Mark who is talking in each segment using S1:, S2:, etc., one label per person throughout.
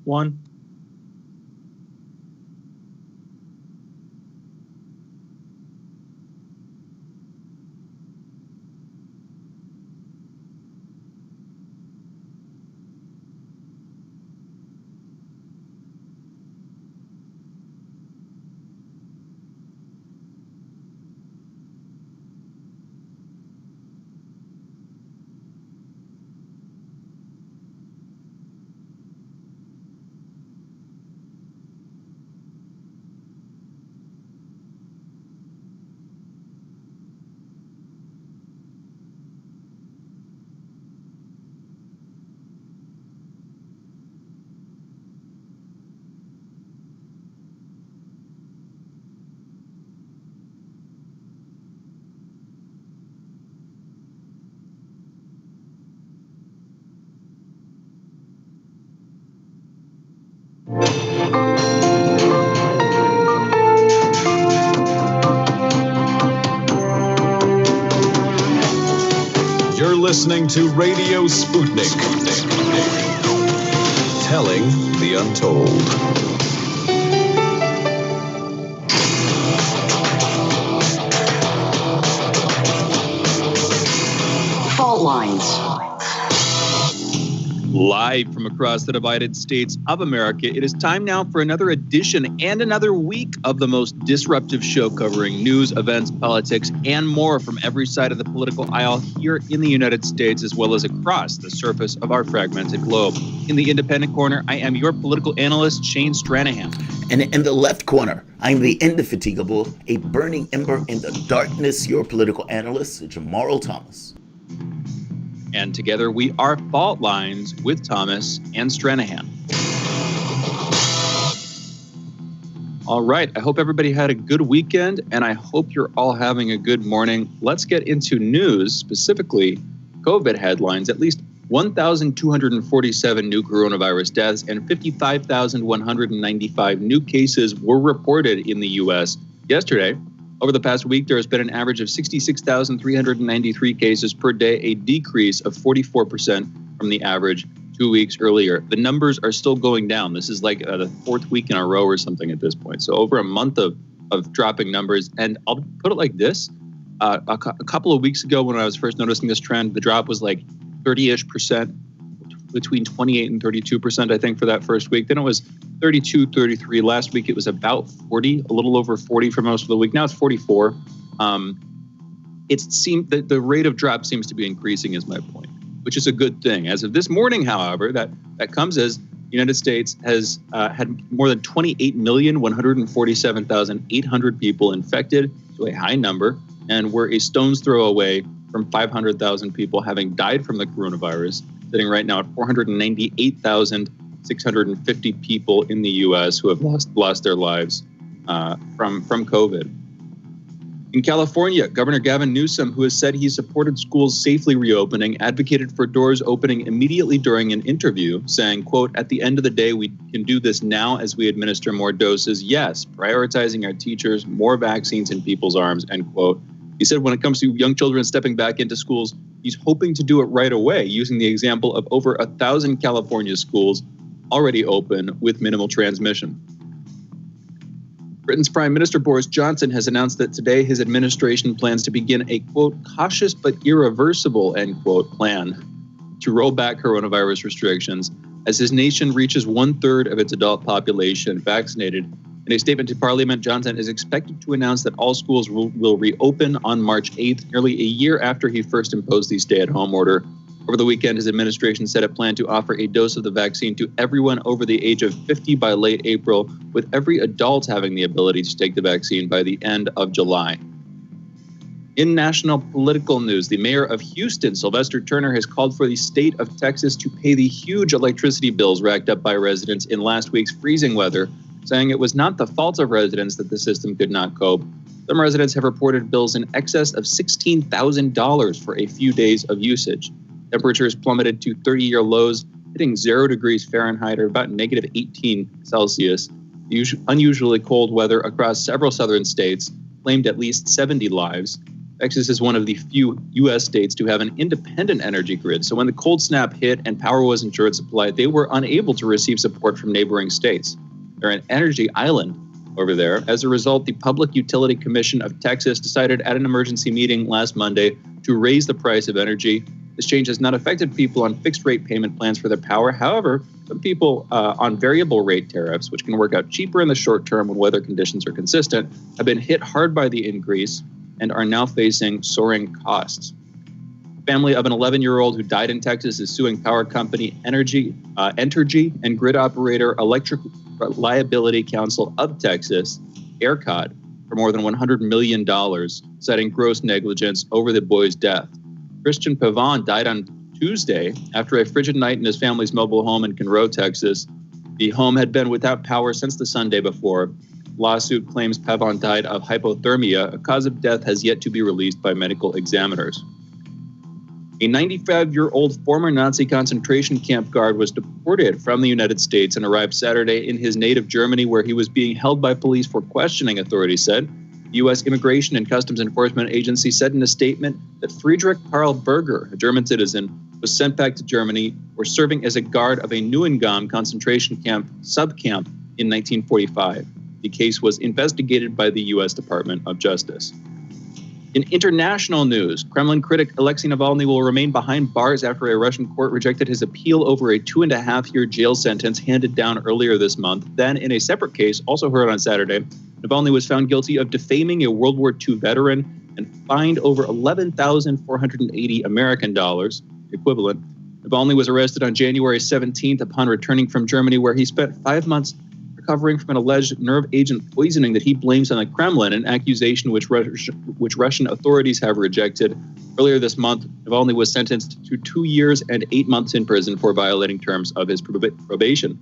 S1: one.
S2: You're listening to Radio Sputnik, telling the untold.
S3: Fault lines.
S4: Live from across the divided states of America, it is time now for another edition and another week of the most disruptive show covering news, events, politics, and more from every side of the political aisle here in the United States, as well as across the surface of our fragmented globe. In the independent corner, I am your political analyst, Shane Stranahan.
S5: And in the left corner, I'm the indefatigable, a burning ember in the darkness, your political analyst, Jamarl Thomas.
S4: And together we are Fault Lines with Thomas and Stranahan. All right, I hope everybody had a good weekend, and I hope you're all having a good morning. Let's get into news, specifically COVID headlines. At least 1,247 new coronavirus deaths and 55,195 new cases were reported in the U.S. yesterday. Over the past week, there has been an average of 66,393 cases per day, a decrease of 44% from the average 2 weeks earlier. The numbers are still going down. This is like the fourth week in a row or something at this point. So over a month of dropping numbers. And I'll put it like this. A couple of weeks ago when I was first noticing this trend, the drop was like 30-ish%, between 28 and 32%, I think, for that first week. Then it was 32, 33. Last week, it was about 40, a little over 40 for most of the week. Now it's 44. It seemed that the rate of drop seems to be increasing, is my point, which is a good thing. As of this morning, however, that comes as the United States has had more than 28,147,800 people infected, so a high number, and we're a stone's throw away from 500,000 people having died from the coronavirus, sitting right now at 498,650 people in the U.S. who have lost their lives from COVID. In California, Governor Gavin Newsom, who has said he supported schools safely reopening, advocated for doors opening immediately during an interview, saying, quote, "At the end of the day, we can do this now as we administer more doses. Yes, prioritizing our teachers, more vaccines in people's arms," end quote. He said when it comes to young children stepping back into schools, he's hoping to do it right away, using the example of over 1,000 California schools already open with minimal transmission. Britain's Prime Minister Boris Johnson has announced that today his administration plans to begin a, quote, cautious but irreversible, end quote, plan to roll back coronavirus restrictions as his nation reaches 1/3 of its adult population vaccinated. In a statement to Parliament, Johnson is expected to announce that all schools will reopen on March 8th, nearly a year after he first imposed the stay-at-home order. Over the weekend, his administration said it planned to offer a dose of the vaccine to everyone over the age of 50 by late April, with every adult having the ability to take the vaccine by the end of July. In national political news, the mayor of Houston, Sylvester Turner, has called for the state of Texas to pay the huge electricity bills racked up by residents in last week's freezing weather, saying it was not the fault of residents that the system could not cope. Some residents have reported bills in excess of $16,000 for a few days of usage. Temperatures plummeted to 30-year lows, hitting 0 degrees Fahrenheit or about negative 18 Celsius. Unusually cold weather across several southern states claimed at least 70 lives. Texas is one of the few U.S. states to have an independent energy grid. So when the cold snap hit and power was in short supply, they were unable to receive support from neighboring states. They're an energy island over there. As a result, the Public Utility Commission of Texas decided at an emergency meeting last Monday to raise the price of energy. This change has not affected people on fixed rate payment plans for their power. However, some people on variable rate tariffs, which can work out cheaper in the short term when weather conditions are consistent, have been hit hard by the increase and are now facing soaring costs. The family of an 11-year-old who died in Texas is suing power company Entergy and grid operator Electric Reliability Council of Texas, ERCOT, for more than $100 million, citing gross negligence over the boy's death. Christian Pavon died on Tuesday after a frigid night in his family's mobile home in Conroe, Texas. The home had been without power since the Sunday before. Lawsuit claims Pavon died of hypothermia. A cause of death has yet to be released by medical examiners. A 95-year-old former Nazi concentration camp guard was deported from the United States and arrived Saturday in his native Germany, where he was being held by police for questioning, authorities said. The U.S. Immigration and Customs Enforcement Agency said in a statement that Friedrich Karl Berger, a German citizen, was sent back to Germany for serving as a guard of a Neuengamme concentration camp subcamp in 1945. The case was investigated by the U.S. Department of Justice. In international news, Kremlin critic Alexei Navalny will remain behind bars after a Russian court rejected his appeal over a 2.5-year jail sentence handed down earlier this month. Then, in a separate case, also heard on Saturday, Navalny was found guilty of defaming a World War II veteran and fined over 11,480 American dollars, equivalent. Navalny was arrested on January 17th upon returning from Germany, where he spent 5 months recovering from an alleged nerve agent poisoning that he blames on the Kremlin, an accusation which Russian authorities have rejected. Earlier this month, Navalny was sentenced to 2 years and 8 months in prison for violating terms of his probation.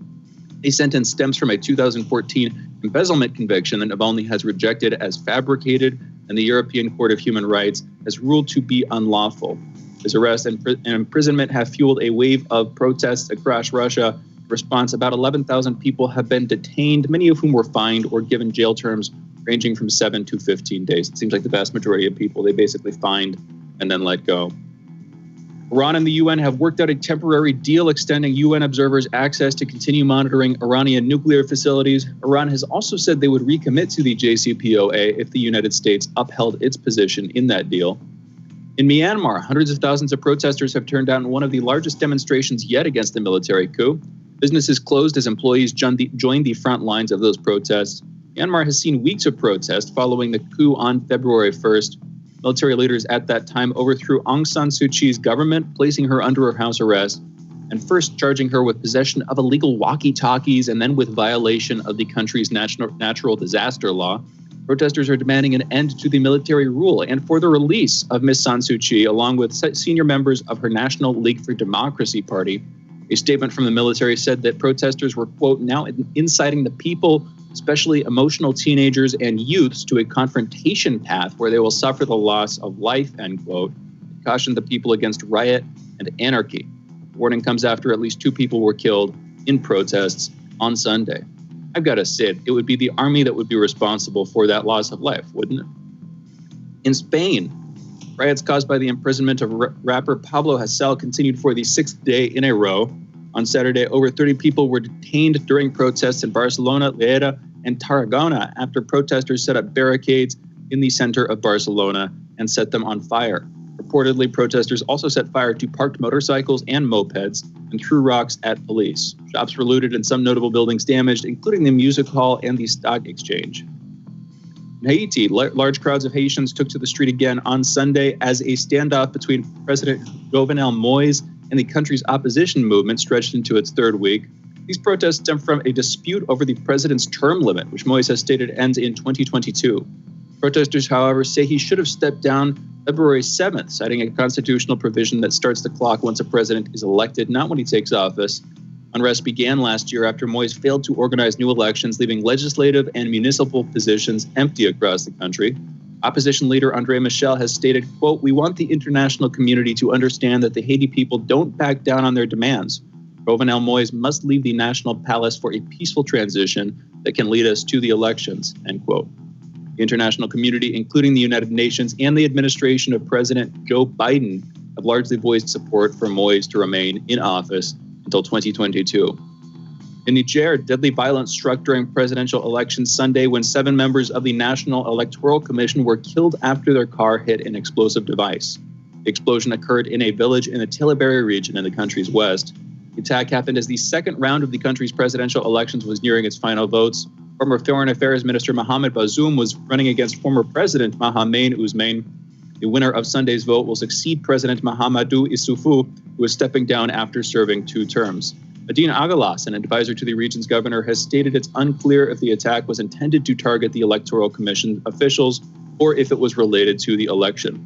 S4: A sentence stems from a 2014 embezzlement conviction that Navalny has rejected as fabricated, and the European Court of Human Rights has ruled to be unlawful. His arrest and imprisonment have fueled a wave of protests across Russia. In response, about 11,000 people have been detained, many of whom were fined or given jail terms ranging from 7 to 15 days. It seems like the vast majority of people they basically fined and then let go. Iran and the UN have worked out a temporary deal extending UN observers access to continue monitoring Iranian nuclear facilities. Iran has also said they would recommit to the JCPOA if the United States upheld its position in that deal. In Myanmar, hundreds of thousands of protesters have turned out in one of the largest demonstrations yet against the military coup. Businesses closed as employees joined the front lines of those protests. Myanmar has seen weeks of protest following the coup on February 1st. Military leaders at that time overthrew Aung San Suu Kyi's government, placing her under house arrest, and first charging her with possession of illegal walkie-talkies and then with violation of the country's natural disaster law. Protesters are demanding an end to the military rule and for the release of Ms. San Suu Kyi, along with senior members of her National League for Democracy party. A statement from the military said that protesters were, quote, now inciting the people, especially emotional teenagers and youths, to a confrontation path where they will suffer the loss of life, end quote. It cautioned the people against riot and anarchy. The warning comes after at least 2 people were killed in protests on Sunday. I've got to say, it would be the army that would be responsible for that loss of life, wouldn't it? In Spain, riots caused by the imprisonment of rapper Pablo Hasél continued for the 6th day in a row. On Saturday, over 30 people were detained during protests in Barcelona, Lleida, and Tarragona after protesters set up barricades in the center of Barcelona and set them on fire. Reportedly, protesters also set fire to parked motorcycles and mopeds and threw rocks at police. Shops were looted and some notable buildings damaged, including the music hall and the stock exchange. In Haiti, large crowds of Haitians took to the street again on Sunday as a standoff between President Jovenel Moïse and the country's opposition movement stretched into its 3rd week. These protests stem from a dispute over the president's term limit, which Moïse has stated ends in 2022. Protesters, however, say he should have stepped down February 7th, citing a constitutional provision that starts the clock once a president is elected, not when he takes office. Unrest began last year after Moïse failed to organize new elections, leaving legislative and municipal positions empty across the country. Opposition leader André Michel has stated, quote, "We want the international community to understand that the Haiti people don't back down on their demands. Jovenel Moïse must leave the national palace for a peaceful transition that can lead us to the elections," end quote. The international community, including the United Nations and the administration of President Joe Biden, have largely voiced support for Moise to remain in office until 2022. In Niger, deadly violence struck during presidential elections Sunday when 7 members of the National Electoral Commission were killed after their car hit an explosive device. The explosion occurred in a village in the Tillabéri region in the country's west. The attack happened as the second round of the country's presidential elections was nearing its final votes. Former Foreign Affairs Minister Mohamed Bazoum was running against former President Mahamadou Ousmane. The winner of Sunday's vote will succeed President Mahamadou Issoufou, who is stepping down after serving 2 terms. Adine Agalas, an advisor to the region's governor, has stated it's unclear if the attack was intended to target the Electoral Commission officials or if it was related to the election.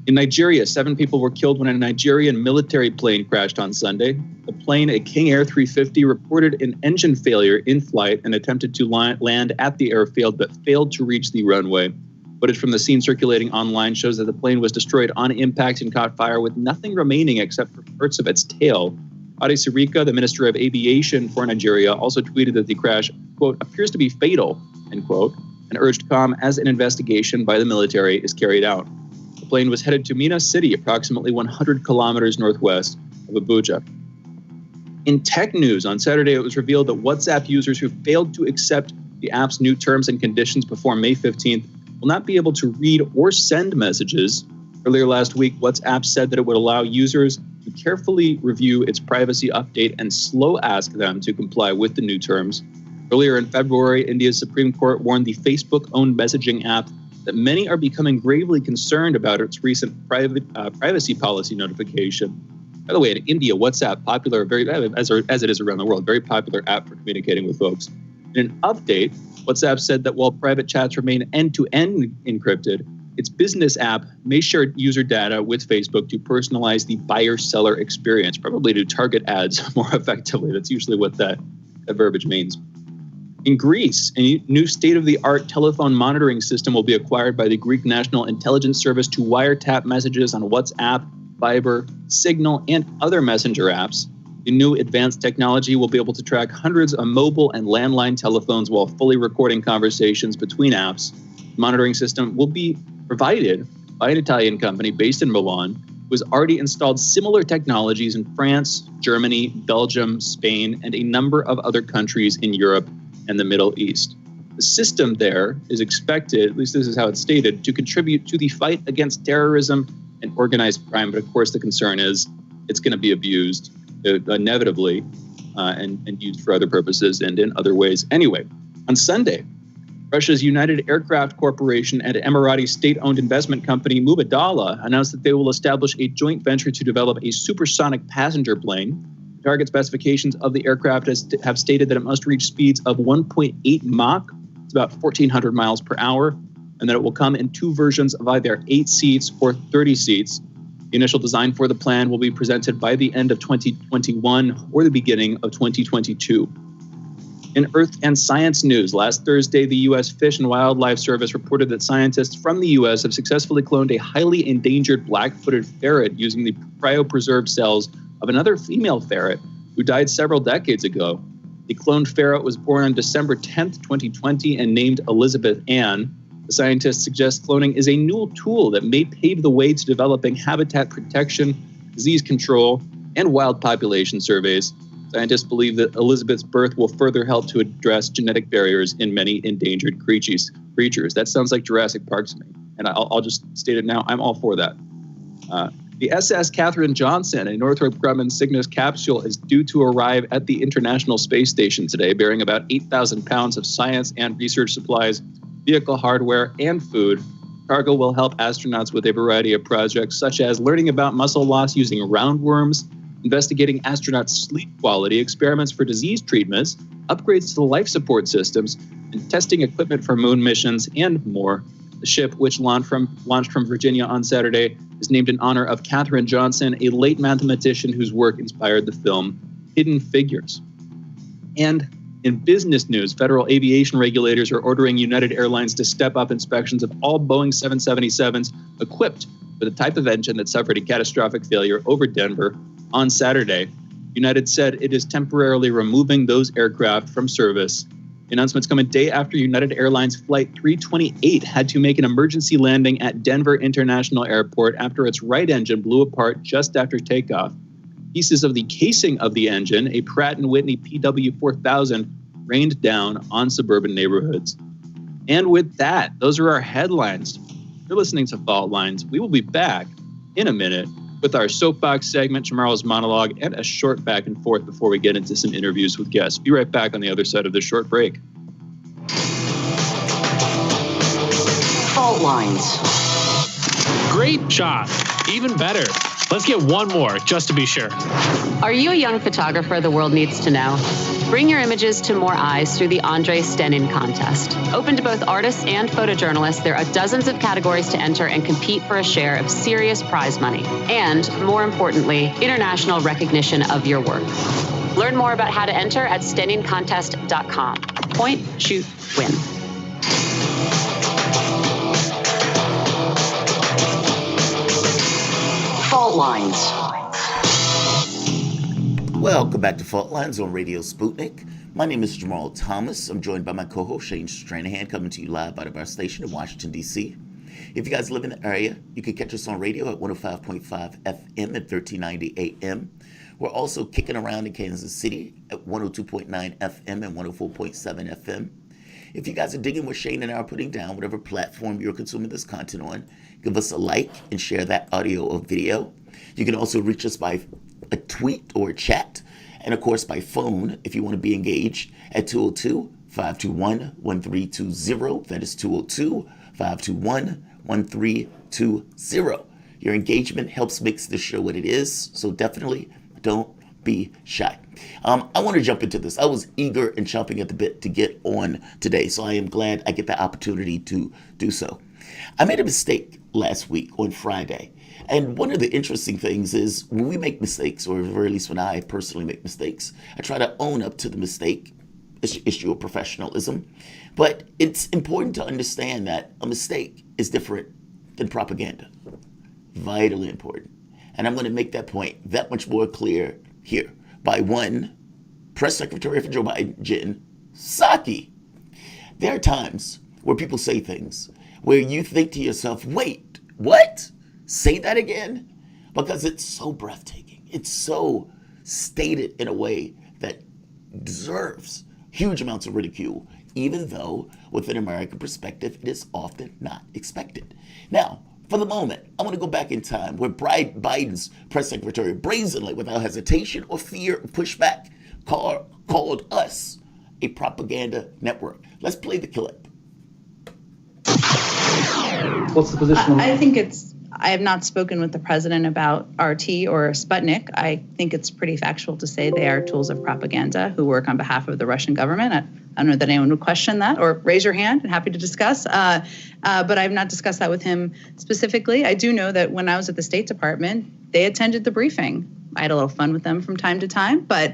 S4: In Nigeria, 7 people were killed when a Nigerian military plane crashed on Sunday. The plane, a King Air 350, reported an engine failure in flight and attempted to land at the airfield but failed to reach the runway. Footage from the scene circulating online shows that the plane was destroyed on impact and caught fire with nothing remaining except for parts of its tail. Ade Sirika, the Minister of Aviation for Nigeria, also tweeted that the crash, quote, appears to be fatal, end quote, and urged calm as an investigation by the military is carried out. The plane was headed to Mina City, approximately 100 kilometers northwest of Abuja. In tech news, on Saturday, it was revealed that WhatsApp users who failed to accept the app's new terms and conditions before May 15th will not be able to read or send messages. Earlier last week, WhatsApp said that it would allow users to carefully review its privacy update and slow ask them to comply with the new terms. Earlier in February, India's Supreme Court warned the Facebook-owned messaging app that many are becoming gravely concerned about its recent privacy policy notification. By the way, in India, WhatsApp, popular, as it is around the world, very popular app for communicating with folks. In an update, WhatsApp said that while private chats remain end-to-end encrypted, its business app may share user data with Facebook to personalize the buyer-seller experience, probably to target ads more effectively. That's usually what that verbiage means. In Greece, a new state-of-the-art telephone monitoring system will be acquired by the Greek National Intelligence Service to wiretap messages on WhatsApp, Viber, Signal, and other messenger apps. The new advanced technology will be able to track hundreds of mobile and landline telephones while fully recording conversations between apps. The monitoring system will be provided by an Italian company based in Milan, who has already installed similar technologies in France, Germany, Belgium, Spain, and a number of other countries in Europe and the Middle East. The system there is expected, at least this is how it's stated, to contribute to the fight against terrorism and organized crime. But of course, the concern is it's going to be abused inevitably and used for other purposes and in other ways anyway. On Sunday, Russia's United Aircraft Corporation and Emirati state-owned investment company Mubadala announced that they will establish a joint venture to develop a supersonic passenger plane. Target specifications of the aircraft have stated that it must reach speeds of 1.8 Mach, it's about 1,400 miles per hour, and that it will come in 2 versions of either 8 seats or 30 seats. The initial design for the plan will be presented by the end of 2021 or the beginning of 2022. In Earth and Science news, last Thursday, the U.S. Fish and Wildlife Service reported that scientists from the U.S. have successfully cloned a highly endangered black-footed ferret using the cryopreserved cells of another female ferret who died several decades ago. The cloned ferret was born on December 10th, 2020, and named Elizabeth Ann. The scientists suggest cloning is a new tool that may pave the way to developing habitat protection, disease control, and wild population surveys. Scientists believe that Elizabeth's birth will further help to address genetic barriers in many endangered creatures. That sounds like Jurassic Park to me, and I'll just state it now. I'm all for that. The SS Katherine Johnson, a Northrop Grumman Cygnus capsule, is due to arrive at the International Space Station today, bearing about 8,000 pounds of science and research supplies, vehicle hardware, and food. Cargo will help astronauts with a variety of projects, such as learning about muscle loss using roundworms, investigating astronauts' sleep quality, experiments for disease treatments, upgrades to the life support systems, and testing equipment for moon missions, and more. The ship, which launched from Virginia on Saturday, is named in honor of Katherine Johnson, a late mathematician whose work inspired the film Hidden Figures. And in business news, federal aviation regulators are ordering United Airlines to step up inspections of all Boeing 777s equipped with a type of engine that suffered a catastrophic failure over Denver on Saturday. United said it is temporarily removing those aircraft from service The announcements come a day after United Airlines Flight 328 had to make an emergency landing at Denver International Airport after its right engine blew apart just after takeoff. Pieces of the casing of the engine, a Pratt & Whitney PW4000, rained down on suburban neighborhoods. And with that, those are our headlines. You're listening to Fault Lines. We will be back in a minute with our soapbox segment, Jamarl's monologue, and a short back and forth before we get into some interviews with guests. Be right back on the other side of this short break.
S3: Fault Lines.
S1: Great job. Even better. Let's get one more, just to be sure.
S6: Are you a young photographer the world needs to know? Bring your images to more eyes through the Andre Stenin contest. Open to both artists and photojournalists, there are dozens of categories to enter and compete for a share of serious prize money. And, more importantly, international recognition of your work. Learn more about how to enter at stenincontest.com. Point, shoot, win.
S3: Fault Lines.
S5: Welcome back to Fault Lines on Radio Sputnik. My name is Jamarl Thomas. I'm joined by my co-host Shane Stranahan, coming to you live out of our station in Washington, D.C. If you guys live in the area, you can catch us on radio at 105.5 FM at 1390 AM. We're also kicking around in Kansas City at 102.9 FM and 104.7 FM. If you guys are digging what Shane and I are putting down, whatever platform you're consuming this content on, give us a like and share that audio or video. You can also reach us by a tweet or a chat, and of course by phone if you want to be engaged at 202-521-1320. That is 202-521-1320. Your engagement helps makes the show what it is, so definitely don't be shy. I want to jump into this. I was eager and chomping at the bit to get on today, so I am glad I get the opportunity to do so. I made a mistake last week on Friday. And one of the interesting things is when we make mistakes, or at the very least when I personally make mistakes, I try to own up to the mistake, issue of professionalism. But it's important to understand that a mistake is different than propaganda. Vitally important. And I'm going to make that point that much more clear here by one press secretary for Joe Biden, Jen Psaki. There are times where people say things where you think to yourself, wait, what? Say that again? Because it's so breathtaking. It's so stated in a way that deserves huge amounts of ridicule, even though within American perspective, it is often not expected. Now, for the moment, I want to go back in time where Biden's press secretary brazenly, without hesitation or fear of pushback, called us a propaganda network. Let's play the clip.
S7: What's the position?
S8: I have not spoken with the president about RT or Sputnik. I think it's pretty factual to say they are tools of propaganda who work on behalf of the Russian government. I don't know that anyone would question that or raise your hand. I'm happy to discuss. But I have not discussed that with him specifically. I do know that when I was at the State Department, they attended the briefing. I had a little fun with them from time to time, but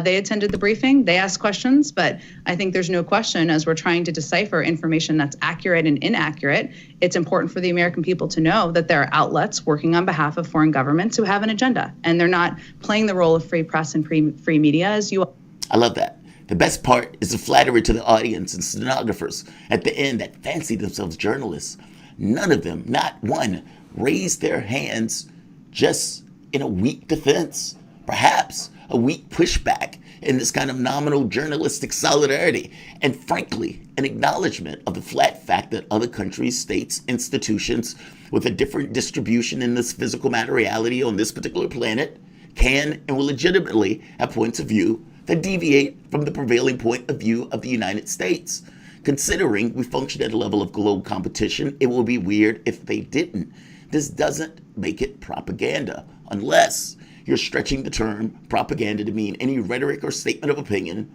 S8: they attended the briefing. They asked questions, but I think there's no question as we're trying to decipher information that's accurate and inaccurate, it's important for the American people to know that there are outlets working on behalf of foreign governments who have an agenda, and they're not playing the role of free press and free media as you.
S5: I love that. The best part is the flattery to the audience and stenographers at the end that fancy themselves journalists. None of them, not one, raised their hands just in a weak defense, perhaps a weak pushback in this kind of nominal journalistic solidarity, and frankly, an acknowledgement of the flat fact that other countries, states, institutions with a different distribution in this physical matter reality on this particular planet can and will legitimately have points of view that deviate from the prevailing point of view of the United States. Considering we function at a level of global competition, it will be weird if they didn't. This doesn't make it propaganda, unless you're stretching the term propaganda to mean any rhetoric or statement of opinion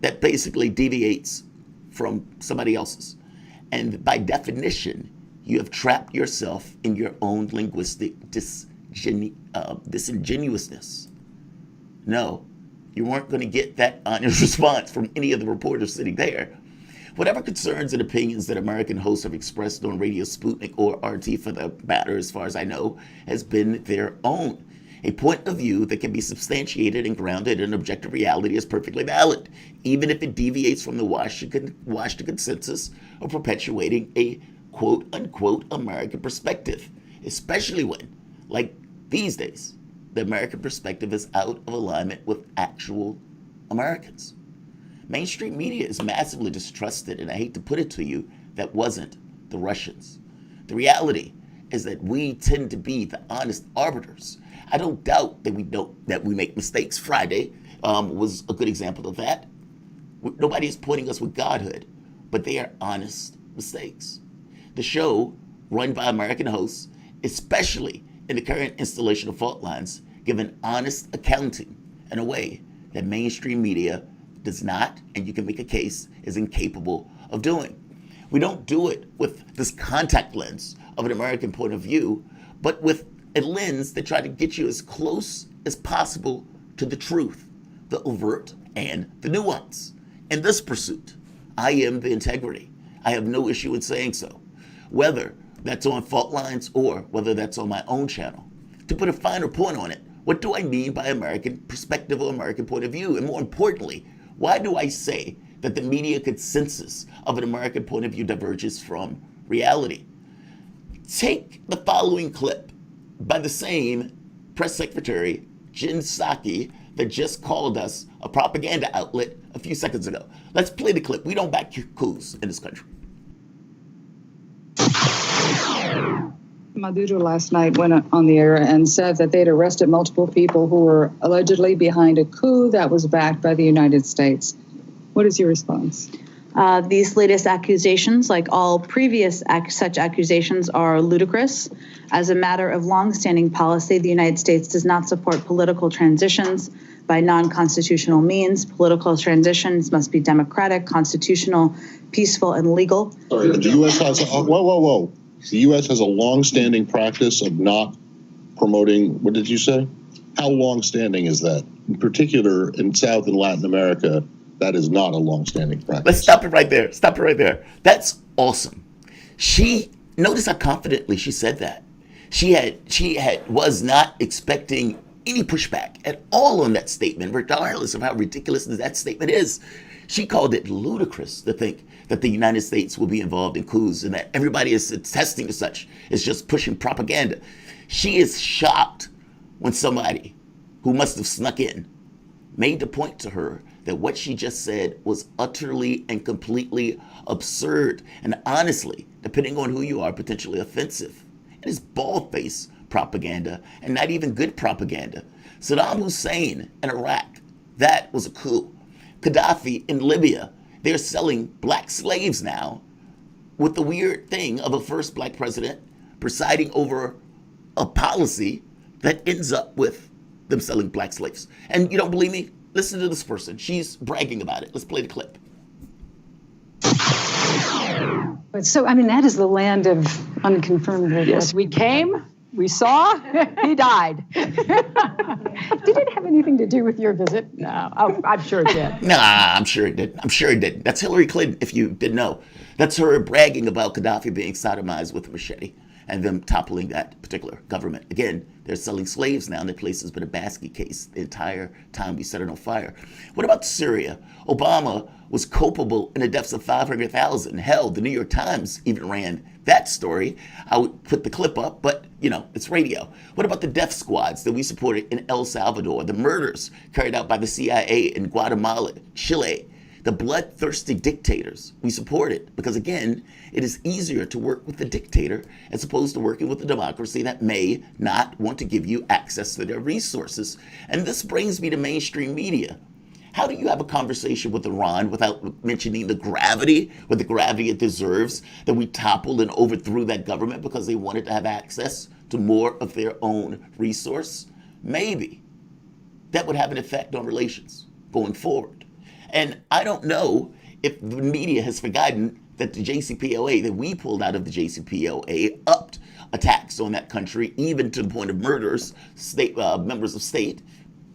S5: that basically deviates from somebody else's. And by definition, you have trapped yourself in your own linguistic disingenuousness. No, you weren't going to get that honest response from any of the reporters sitting there. Whatever concerns and opinions that American hosts have expressed on Radio Sputnik or RT for the matter, as far as I know, has been their own. A point of view that can be substantiated and grounded in objective reality is perfectly valid, even if it deviates from the Washington consensus of perpetuating a quote-unquote American perspective, especially when, like these days, the American perspective is out of alignment with actual Americans. Mainstream media is massively distrusted, and I hate to put it to you, that wasn't the Russians. The reality is that we tend to be the honest arbiters. I don't doubt that we make mistakes. Friday was a good example of that. Nobody is pointing us with godhood, but they are honest mistakes. The show, run by American hosts, especially in the current installation of fault lines, give an honest accounting in a way that mainstream media does not, and you can make a case, is incapable of doing. We don't do it with this contact lens of an American point of view, but with a lens that tries to get you as close as possible to the truth, the overt and the nuance. In this pursuit, I am the integrity. I have no issue in saying so, whether that's on Fault Lines or whether that's on my own channel. To put a finer point on it, what do I mean by American perspective or American point of view? And more importantly, why do I say that the media consensus of an American point of view diverges from reality? Take the following clip by the same press secretary, Jen Psaki, that just called us a propaganda outlet a few seconds ago. Let's play the clip. We don't back coups in this country.
S9: Maduro last night went on the air and said that they'd arrested multiple people who were allegedly behind a coup that was backed by the United States. What is your response?
S8: These latest accusations, like all previous such accusations, are ludicrous. As a matter of longstanding policy, the United States does not support political transitions by non-constitutional means. Political transitions must be democratic, constitutional, peaceful, and legal.
S10: Sorry, the U.S. has whoa. The U.S. has a long-standing practice of not promoting. What did you say? How long-standing is that? In particular, in South and Latin America, that is not a long-standing practice.
S5: Let's stop it right there. Stop it right there. That's awesome. Notice how confidently she said that. She was not expecting any pushback at all on that statement, regardless of how ridiculous that statement is. She called it ludicrous to think that the United States will be involved in coups and that everybody is attesting to such is just pushing propaganda. She is shocked when somebody who must have snuck in made the point to her that what she just said was utterly and completely absurd and honestly, depending on who you are, potentially offensive. It is bald-faced propaganda and not even good propaganda. Saddam Hussein in Iraq, that was a coup. Gaddafi in Libya, they're selling black slaves now with the weird thing of a first black president presiding over a policy that ends up with them selling black slaves. And you don't believe me? Listen to this person. She's bragging about it. Let's play the clip.
S9: But so, I mean, that is the land of unconfirmed.
S11: Yes, we came, we saw, he died.
S9: Did it have anything to do with your visit?
S11: No, I'm sure it did.
S5: Nah, I'm sure it didn't. I'm sure it didn't. That's Hillary Clinton, if you didn't know. That's her bragging about Gaddafi being sodomized with a machete and them toppling that particular government. Again, they're selling slaves now in their place has been a basket case the entire time we set it on fire. What about Syria? Obama was culpable in the deaths of 500,000. Hell, the New York Times even ran that story. I would put the clip up, but it's radio. What about the death squads that we supported in El Salvador? The murders carried out by the CIA in Guatemala, Chile, the bloodthirsty dictators we supported, because again, it is easier to work with the dictator as opposed to working with a democracy that may not want to give you access to their resources. And this brings me to mainstream media. How do you have a conversation with Iran without mentioning the gravity it deserves that we toppled and overthrew that government because they wanted to have access to more of their own resource? Maybe that would have an effect on relations going forward. And I don't know if the media has forgotten that the JCPOA, that we pulled out of the JCPOA, upped attacks on that country, even to the point of murders, members of state,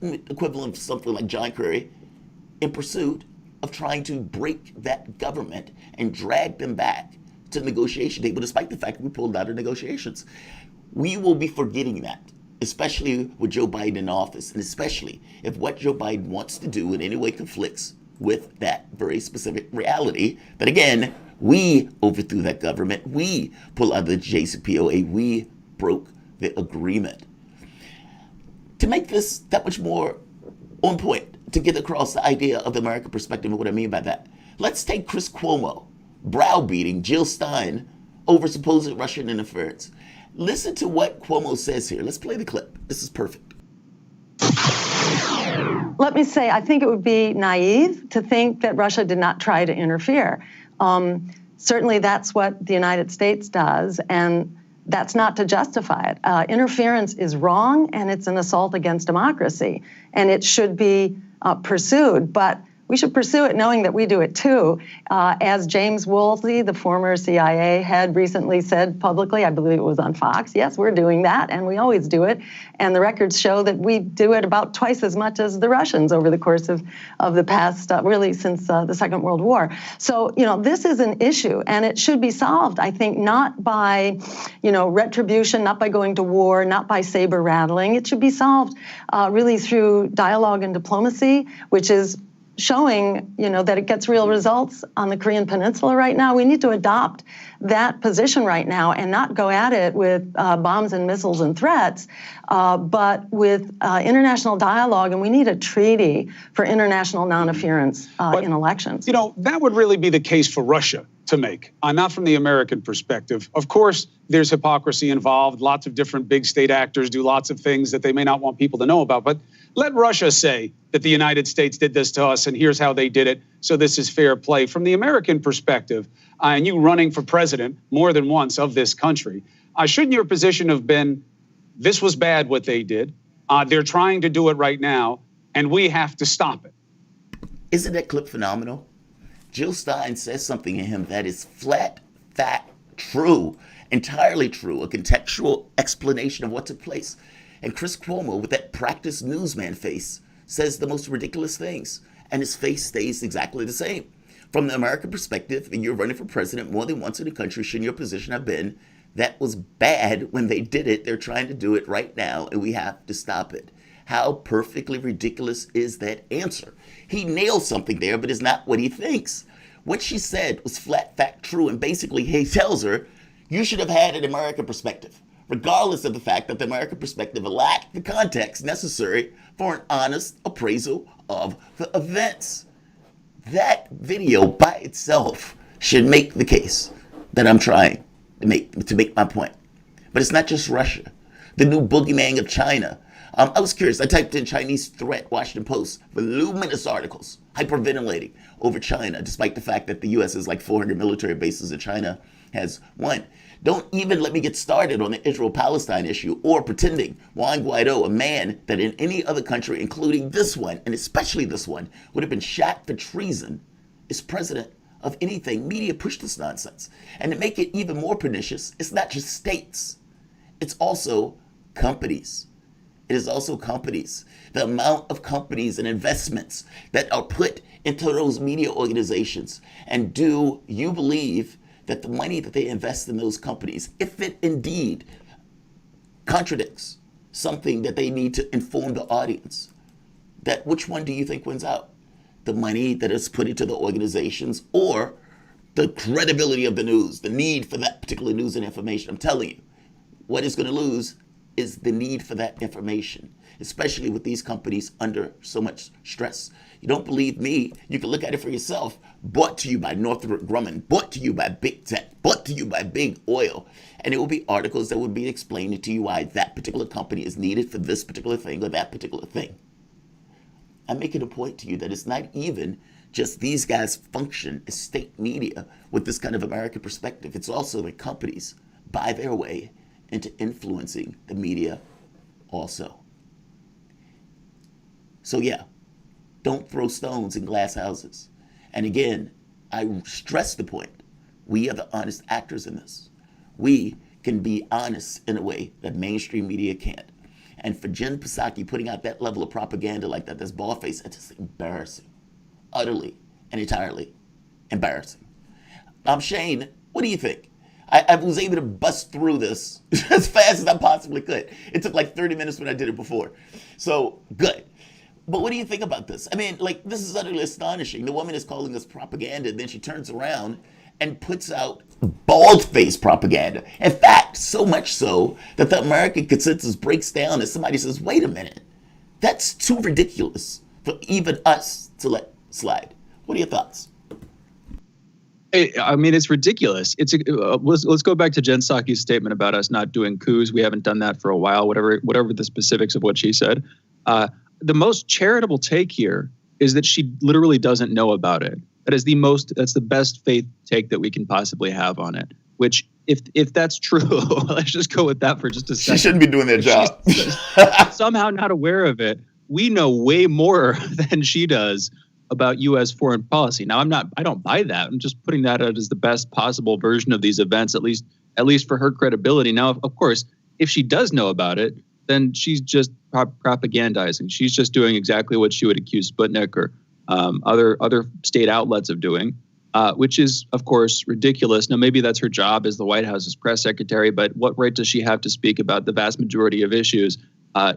S5: equivalent of something like John Kerry, in pursuit of trying to break that government and drag them back to the negotiation table, despite the fact that we pulled out of negotiations. We will be forgetting that especially with Joe Biden in office, and especially if what Joe Biden wants to do in any way conflicts with that very specific reality. But again, we overthrew that government. We pulled out of the JCPOA. We broke the agreement. To make this that much more on point, to get across the idea of the American perspective and what I mean by that, let's take Chris Cuomo browbeating Jill Stein over supposed Russian interference. Listen to what Cuomo says here. Let's play the clip. This is perfect.
S12: Let me say, I think it would be naive to think that Russia did not try to interfere. Certainly that's what the United States does, and that's not to justify it. Interference is wrong, and it's an assault against democracy, and it should be pursued. But we should pursue it knowing that we do it too. As James Woolsey, the former CIA head, recently said publicly, I believe it was on Fox, yes, we're doing that, and we always do it. And the records show that we do it about twice as much as the Russians over the course of the past, really since the Second World War. So, this is an issue, and it should be solved, I think, not by, retribution, not by going to war, not by saber rattling. It should be solved really through dialogue and diplomacy, which is showing, that it gets real results on the Korean Peninsula right now. We need to adopt that position right now and not go at it with bombs and missiles and threats, but with international dialogue. And we need a treaty for international non-interference in elections.
S13: That would really be the case for Russia to make, not from the American perspective. Of course, there's hypocrisy involved. Lots of different big state actors do lots of things that they may not want people to know about. But let Russia say that the United States did this to us and here's how they did it, so this is fair play. From the American perspective, and you running for president more than once of this country, shouldn't your position have been, this was bad what they did, they're trying to do it right now, and we have to stop it?
S5: Isn't that clip phenomenal? Jill Stein says something in him that is flat, fact, true, entirely true, a contextual explanation of what took place. And Chris Cuomo, with that practiced newsman face, says the most ridiculous things, and his face stays exactly the same. From the American perspective, and you're running for president more than once in the country, shouldn't your position have been, that was bad when they did it, they're trying to do it right now, and we have to stop it. How perfectly ridiculous is that answer? He nails something there, but it's not what he thinks. What she said was flat fact true, and basically he tells her, you should have had an American perspective, regardless of the fact that the American perspective lacked the context necessary for an honest appraisal of the events. That video by itself should make the case that I'm trying to make my point. But it's not just Russia. The new boogeyman of China. I was curious. I typed in Chinese threat, Washington Post, voluminous articles, hyperventilating over China, despite the fact that the U.S. has like 400 military bases and China has one. Don't even let me get started on the Israel-Palestine issue or pretending Juan Guaido, a man that in any other country, including this one, and especially this one, would have been shot for treason, is president of anything. Media push this nonsense. And to make it even more pernicious, it's not just states. It's also companies. It is also companies. The amount of companies and investments that are put into those media organizations. And do you believe that the money that they invest in those companies, if it indeed contradicts something that they need to inform the audience, that which one do you think wins out? The money that is put into the organizations or the credibility of the news, the need for that particular news and information? I'm telling you, what is going to lose is the need for that information, especially with these companies under so much stress. You don't believe me? You can look at it for yourself. Brought to you by Northrop Grumman, brought to you by Big Tech, brought to you by Big Oil. And it will be articles that will be explaining to you why that particular company is needed for this particular thing or that particular thing. I'm making a point to you that it's not even just these guys function as state media with this kind of American perspective. It's also the companies buy their way into influencing the media also. So yeah, don't throw stones in glass houses. And again, I stress the point, we are the honest actors in this. We can be honest in a way that mainstream media can't. And for Jen Psaki putting out that level of propaganda like that, that's bald-faced, it's just embarrassing. Utterly and entirely embarrassing. Shane, what do you think? I was able to bust through this as fast as I possibly could. It took like 30 minutes when I did it before. So, good. But what do you think about this? I mean, like, this is utterly astonishing. The woman is calling us propaganda, and then she turns around and puts out bald-faced propaganda. In fact, so much so that the American consensus breaks down as somebody says, wait a minute, that's too ridiculous for even us to let slide. What are your thoughts?
S4: I mean, it's ridiculous. Let's go back to Jen Psaki's statement about us not doing coups. We haven't done that for a while, whatever the specifics of what she said. The most charitable take here is that she literally doesn't know about it. That's the best faith take that we can possibly have on it, which if that's true, let's just go with that for just a second.
S5: She shouldn't be doing that job.
S4: Somehow not aware of it. We know way more than she does about U.S. foreign policy. Now, I don't buy that. I'm just putting that out as the best possible version of these events, at least for her credibility. Now, of course, if she does know about it, then she's just propagandizing. She's just doing exactly what she would accuse Sputnik or other state outlets of doing, which is, of course, ridiculous. Now, maybe that's her job as the White House's press secretary, but what right does she have to speak about the vast majority of issues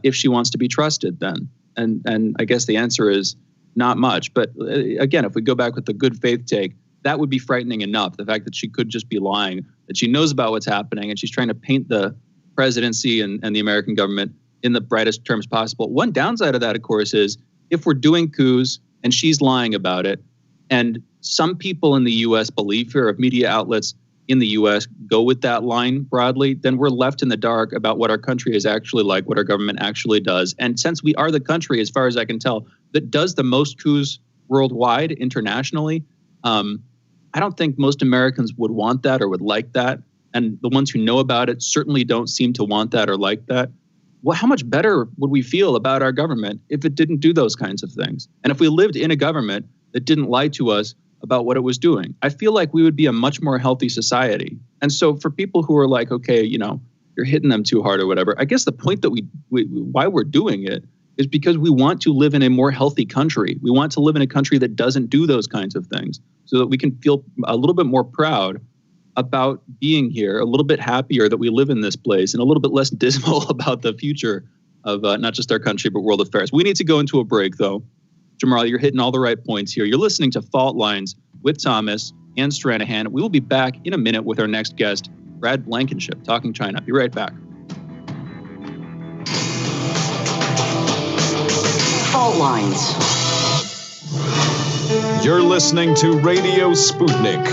S4: if she wants to be trusted then? And I guess the answer is not much. But again, if we go back with the good faith take, that would be frightening enough. The fact that she could just be lying, that she knows about what's happening, and she's trying to paint the presidency and the American government in the brightest terms possible. One downside of that, of course, is if we're doing coups and she's lying about it, and some people in the U.S. believe her, of media outlets in the U.S. go with that line broadly, then we're left in the dark about what our country is actually like, what our government actually does. And since we are the country, as far as I can tell, that does the most coups worldwide, internationally, I don't think most Americans would want that or would like that. And the ones who know about it certainly don't seem to want that or like that. Well, how much better would we feel about our government if it didn't do those kinds of things? And if we lived in a government that didn't lie to us about what it was doing, I feel like we would be a much more healthy society. And so for people who are like, okay, you're hitting them too hard or whatever, I guess the point that why we're doing it is because we want to live in a more healthy country. We want to live in a country that doesn't do those kinds of things so that we can feel a little bit more proud about being here, a little bit happier that we live in this place, and a little bit less dismal about the future of not just our country, but world affairs. We need to go into a break, though. Jamarl, you're hitting all the right points here. You're listening to Fault Lines with Thomas and Stranahan. We will be back in a minute with our next guest, Brad Blankenship, talking China. Be right back.
S3: Fault Lines.
S2: You're listening to Radio Sputnik.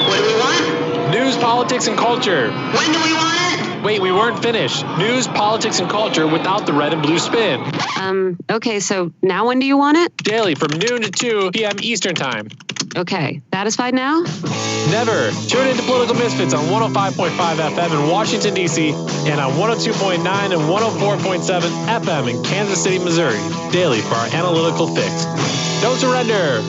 S3: What do we want?
S1: News, politics, and culture.
S3: When do we want it?
S1: Wait, we weren't finished. News, politics, and culture without the red and blue spin.
S6: Okay, so now when do you want it?
S1: Daily from noon to 2 p.m. Eastern Time.
S6: Okay, satisfied now?
S1: Never. Tune in to Political Misfits on 105.5 FM in Washington, D.C. and on 102.9 and 104.7 FM in Kansas City, Missouri. Daily for our analytical fix. Don't surrender.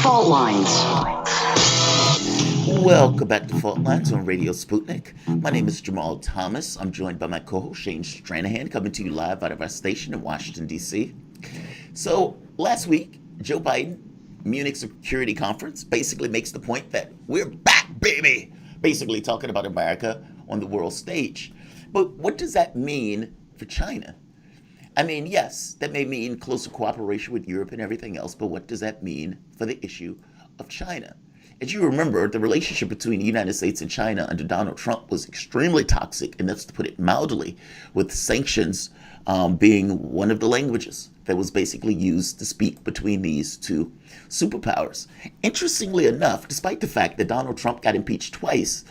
S3: Fault Lines.
S5: Welcome back to Fault Lines on Radio Sputnik. My name is Jamarl Thomas. I'm joined by my co-host Shane Stranahan, coming to you live out of our station in Washington, D.C. So, last week, Joe Biden, Munich Security Conference, basically makes the point that we're back, baby! Basically talking about America on the world stage. But what does that mean for China? I mean, yes, that may mean closer cooperation with Europe and everything else, but what does that mean for the issue of China? As you remember, the relationship between the United States and China under Donald Trump was extremely toxic, and that's to put it mildly, with sanctions being one of the languages that was basically used to speak between these two superpowers. Interestingly enough, despite the fact that Donald Trump got impeached twice,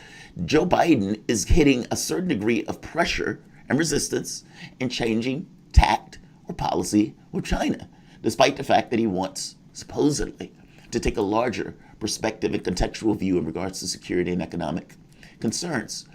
S5: Joe Biden is hitting a certain degree of pressure and resistance in changing tact or policy with China, despite the fact that he wants, supposedly, to take a larger perspective and contextual view in regards to security and economic concerns.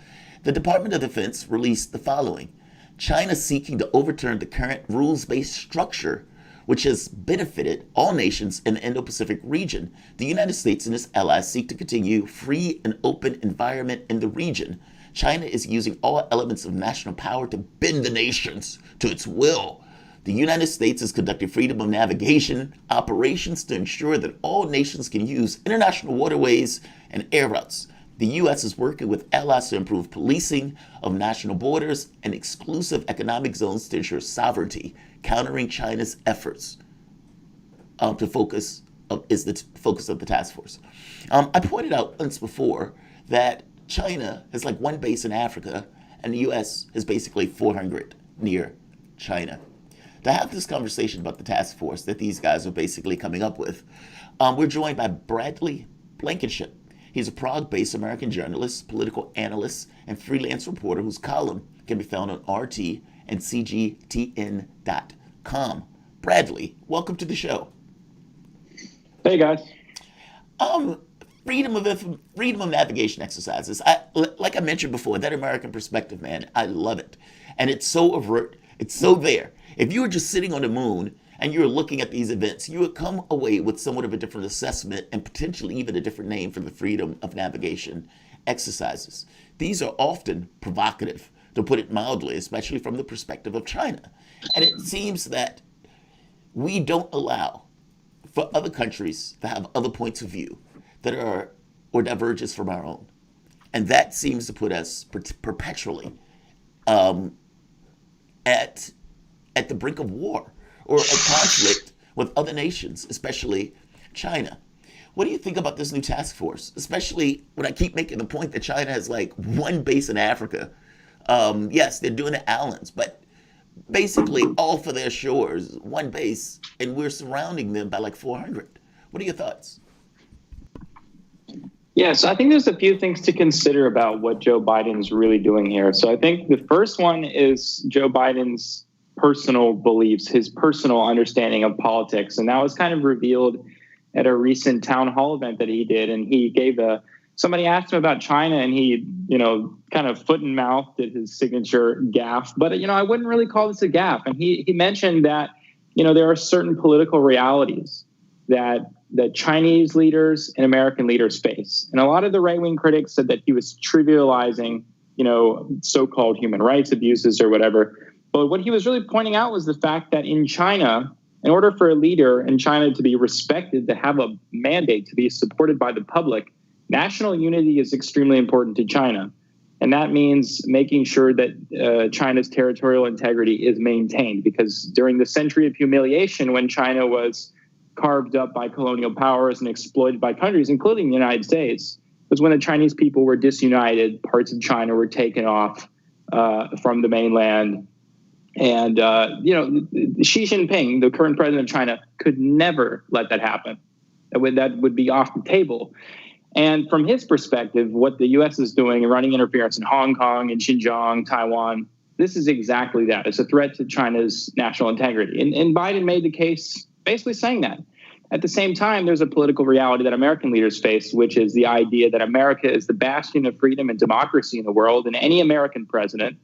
S5: The Department of Defense released the following: China seeking to overturn the current rules-based structure which has benefited all nations in the Indo-Pacific region. The United States and its allies seek to continue free and open environment in the region. China is using all elements of national power to bend the nations to its will. The United States is conducting freedom of navigation operations to ensure that all nations can use international waterways and air routes. The U.S. is working with allies to improve policing of national borders and exclusive economic zones to ensure sovereignty, countering China's efforts is the focus of the task force. I pointed out once before that China has like one base in Africa, and the U.S. has basically 400 near China. To have this conversation about the task force that these guys are basically coming up with, we're joined by Bradley Blankenship. He's a Prague-based American journalist, political analyst, and freelance reporter whose column can be found on RT and CGTN.com. Bradley, welcome to the show.
S14: Hey, guys.
S5: Freedom of navigation exercises. Like I mentioned before, that American perspective, man, I love it. And it's so overt. It's so there. If you were just sitting on the moon and you were looking at these events, you would come away with somewhat of a different assessment and potentially even a different name for the freedom of navigation exercises. These are often provocative, to put it mildly, especially from the perspective of China. And it seems that we don't allow for other countries to have other points of view that are or diverges from our own. And that seems to put us perpetually at the brink of war or a conflict with other nations, especially China. What do you think about this new task force, especially when I keep making the point that China has like one base in Africa? Yes, they're doing the islands, but basically all for their shores, one base, and we're surrounding them by like 400. What are your thoughts?
S14: Yeah, so I think there's a few things to consider about what Joe Biden's really doing here. So I think the first one is Joe Biden's personal beliefs, his personal understanding of politics. And that was kind of revealed at a recent town hall event that he did. And he gave somebody asked him about China, and he, kind of foot and mouth did his signature gaffe. But, I wouldn't really call this a gaffe. And he mentioned that, there are certain political realities that Chinese leaders and American leaders face. And a lot of the right-wing critics said that he was trivializing, so-called human rights abuses or whatever. But what he was really pointing out was the fact that in China, in order for a leader in China to be respected, to have a mandate, to be supported by the public, national unity is extremely important to China. And that means making sure that China's territorial integrity is maintained, because during the century of humiliation, when China was carved up by colonial powers and exploited by countries, including the United States, was when the Chinese people were disunited, parts of China were taken off from the mainland. And, Xi Jinping, the current president of China, could never let that happen. That would be off the table. And from his perspective, what the U.S. is doing and running interference in Hong Kong and Xinjiang, Taiwan, this is exactly that. It's a threat to China's national integrity. And Biden made the case basically saying that. At the same time, there's a political reality that American leaders face, which is the idea that America is the bastion of freedom and democracy in the world. And any American president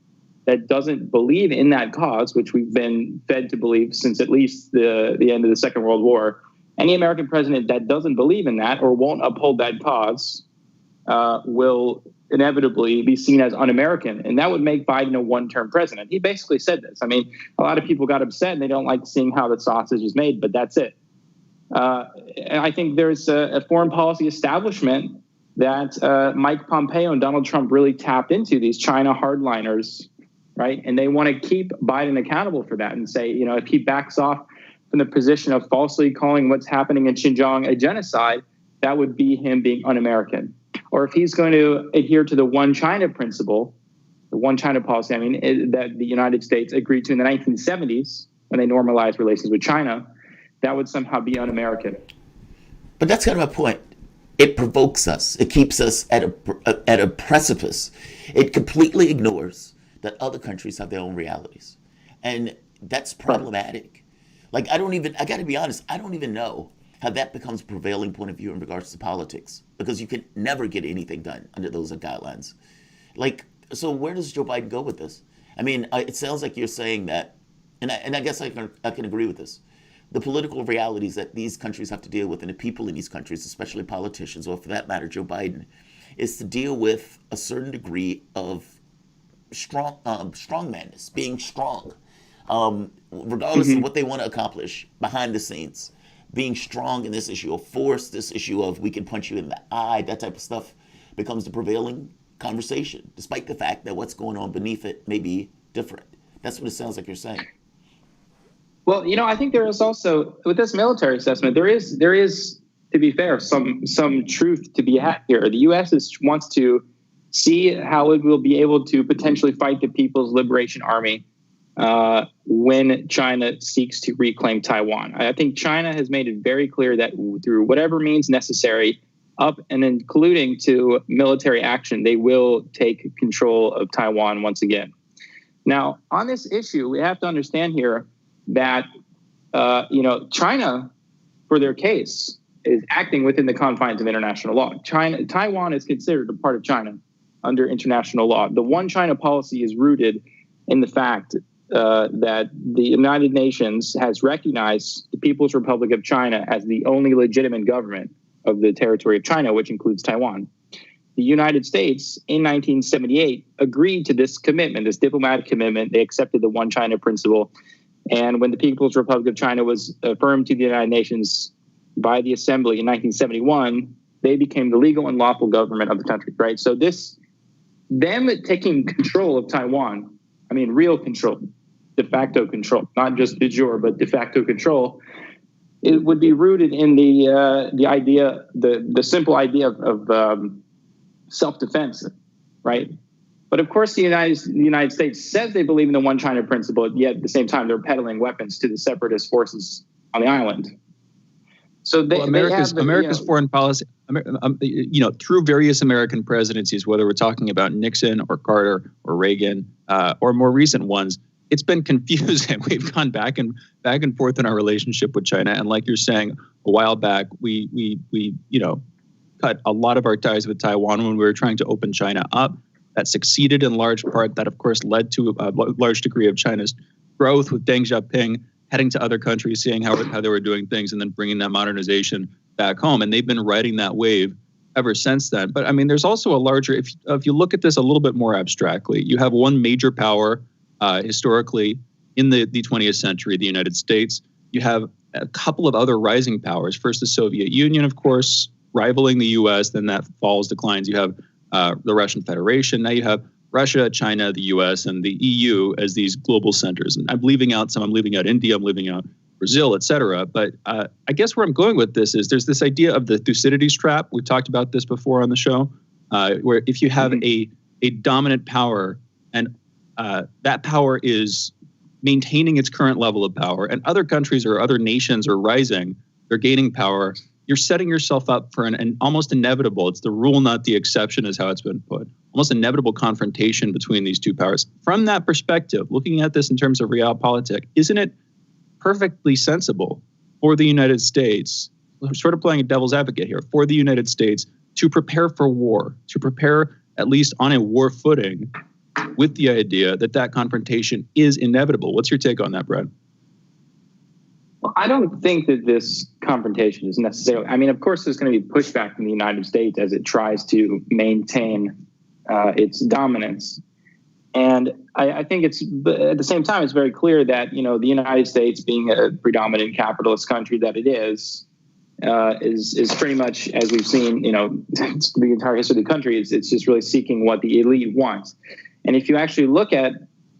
S14: that doesn't believe in that cause, which we've been fed to believe since at least the end of the Second World War, any American president that doesn't believe in that or won't uphold that cause will inevitably be seen as un-American. And that would make Biden a one-term president. He basically said this. I mean, a lot of people got upset and they don't like seeing how the sausage is made, but that's it. And I think there's a foreign policy establishment that Mike Pompeo and Donald Trump really tapped into, these China hardliners, right? And they want to keep Biden accountable for that and say, if he backs off from the position of falsely calling what's happening in Xinjiang a genocide, that would be him being un-American. Or if he's going to adhere to the one China principle, the one China policy, that the United States agreed to in the 1970s when they normalized relations with China, that would somehow be un-American.
S5: But that's kind of my point. It provokes us. It keeps us at a precipice. It completely ignores that other countries have their own realities. And that's problematic. Like, I got to be honest, I don't even know how that becomes a prevailing point of view in regards to politics, because you can never get anything done under those guidelines. Like, so where does Joe Biden go with this? I mean, it sounds like you're saying that, and I guess I can agree with this. The political realities that these countries have to deal with, and the people in these countries, especially politicians, or for that matter, Joe Biden, is to deal with a certain degree of strongmanness, being strong. regardless of what they want to accomplish behind the scenes, being strong in this issue of force, this issue of we can punch you in the eye, that type of stuff becomes the prevailing conversation, despite the fact that what's going on beneath it may be different. That's what it sounds like you're saying.
S14: Well, I think there is also, with this military assessment, there is, to be fair, some truth to be had here. The U.S. wants to see how it will be able to potentially fight the People's Liberation Army when China seeks to reclaim Taiwan. I think China has made it very clear that through whatever means necessary, up and including to military action, they will take control of Taiwan once again. Now, on this issue, we have to understand here that, China, for their case, is acting within the confines of international law. Taiwan is considered a part of China under international law. The one China policy is rooted in the fact that the United Nations has recognized the People's Republic of China as the only legitimate government of the territory of China, which includes Taiwan. The United States in 1978 agreed to this commitment, this diplomatic commitment. They accepted the one China principle. And when the People's Republic of China was affirmed to the United Nations by the Assembly in 1971, they became the legal and lawful government of the country, right? So them taking control of Taiwan, real control, de facto control, not just de jure, but de facto control, it would be rooted in the idea, the simple idea of self-defense, right? But of course, the United States says they believe in the one China principle, yet at the same time they're peddling weapons to the separatist forces on the island. So
S4: America's foreign policy, through various American presidencies, whether we're talking about Nixon or Carter or Reagan or more recent ones, it's been confusing. We've gone back and forth in our relationship with China, and like you're saying, a while back we cut a lot of our ties with Taiwan when we were trying to open China up. That succeeded in large part. That, of course, led to a large degree of China's growth with Deng Xiaoping heading to other countries, seeing how they were doing things, and then bringing that modernization back home. And they've been riding that wave ever since then. But there's also a larger, if you look at this a little bit more abstractly, you have one major power historically in the 20th century, the United States. You have a couple of other rising powers. First, the Soviet Union, of course, rivaling the U.S., then that falls, declines. You have the Russian Federation. Now you have Russia, China, the U.S., and the EU as these global centers. And I'm leaving out some. I'm leaving out India. I'm leaving out Brazil, et cetera. But I guess where I'm going with this is there's this idea of the Thucydides trap. We've talked about this before on the show, where if you have a dominant power and that power is maintaining its current level of power, and other countries or other nations are rising, they're gaining power, you're setting yourself up for an almost inevitable, it's the rule, not the exception, is how it's been put, almost inevitable confrontation between these two powers. From that perspective, looking at this in terms of realpolitik, isn't it perfectly sensible for the United States, I'm sort of playing a devil's advocate here, for the United States to prepare for war, to prepare at least on a war footing with the idea that confrontation is inevitable? What's your take on that, Brad?
S14: Well, I don't think that this confrontation is necessarily, of course, there's going to be pushback from the United States as it tries to maintain its dominance. And I think at the same time, it's very clear that, the United States, being a predominant capitalist country that it is pretty much, as we've seen, the entire history of the country, it's just really seeking what the elite wants. And if you actually look at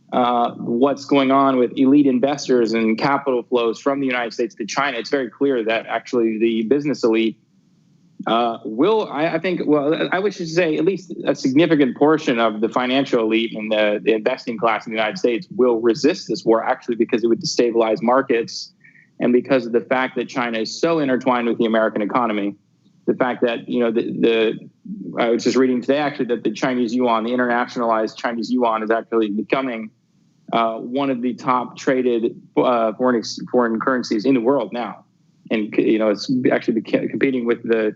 S14: what's going on with elite investors and capital flows from the United States to China, it's very clear that actually the business elite I would say at least a significant portion of the financial elite and the investing class in the United States will resist this war, actually, because it would destabilize markets and because of the fact that China is so intertwined with the American economy. The fact that, I was just reading today, actually, that the Chinese yuan, the internationalized Chinese yuan, is actually becoming one of the top traded foreign currencies in the world now. And, it's actually competing with the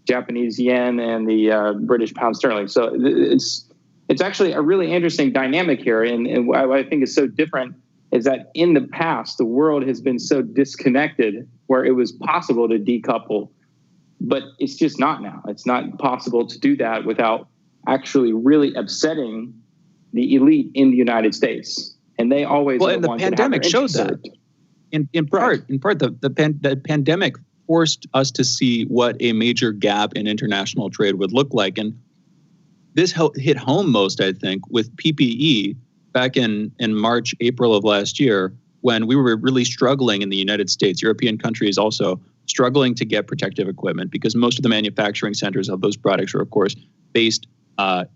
S14: Japanese yen and the British pound sterling. So it's actually a really interesting dynamic here. And what I think is so different is that in the past, the world has been so disconnected where it was possible to decouple. But it's just not now. It's not possible to do that without actually really upsetting the elite in the United States. And they always
S1: and the pandemic showed that. In part, the pandemic forced us to see what a major gap in international trade would look like, and this hit home most, I think, with PPE back in March, April of last year, when we were really struggling in the United States, European countries also struggling to get protective equipment because most of the manufacturing centers of those products are, of course, based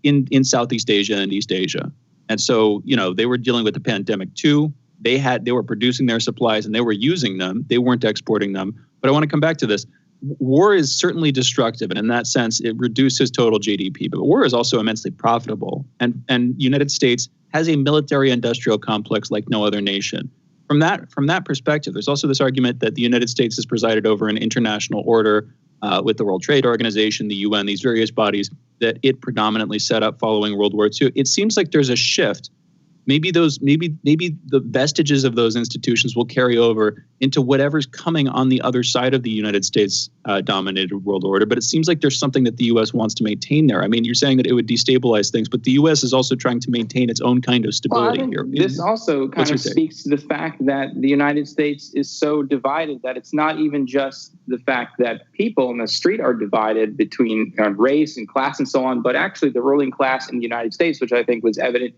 S1: in Southeast Asia and East Asia. And so, they were dealing with the pandemic too. They were producing their supplies and they were using them. They weren't exporting them. But I want to come back to this. War is certainly destructive, and in that sense, it reduces total GDP. But war is also immensely profitable. And United States has a military-industrial complex like no other nation. From that perspective, there's also this argument that the United States has presided over an international order with the World Trade Organization, the UN, these various bodies that it predominantly set up following World War II. It seems like there's a shift. Maybe the vestiges of those institutions will carry over into whatever's coming on the other side of the United States dominated world order. But it seems like there's something that the U.S. wants to maintain there. I mean, you're saying that it would destabilize things, but the U.S. is also trying to maintain its own kind of stability here.
S14: This also kind of speaks to the fact that the United States is so divided that it's not even just the fact that people in the street are divided between race and class and so on, but actually the ruling class in the United States, which I think was evident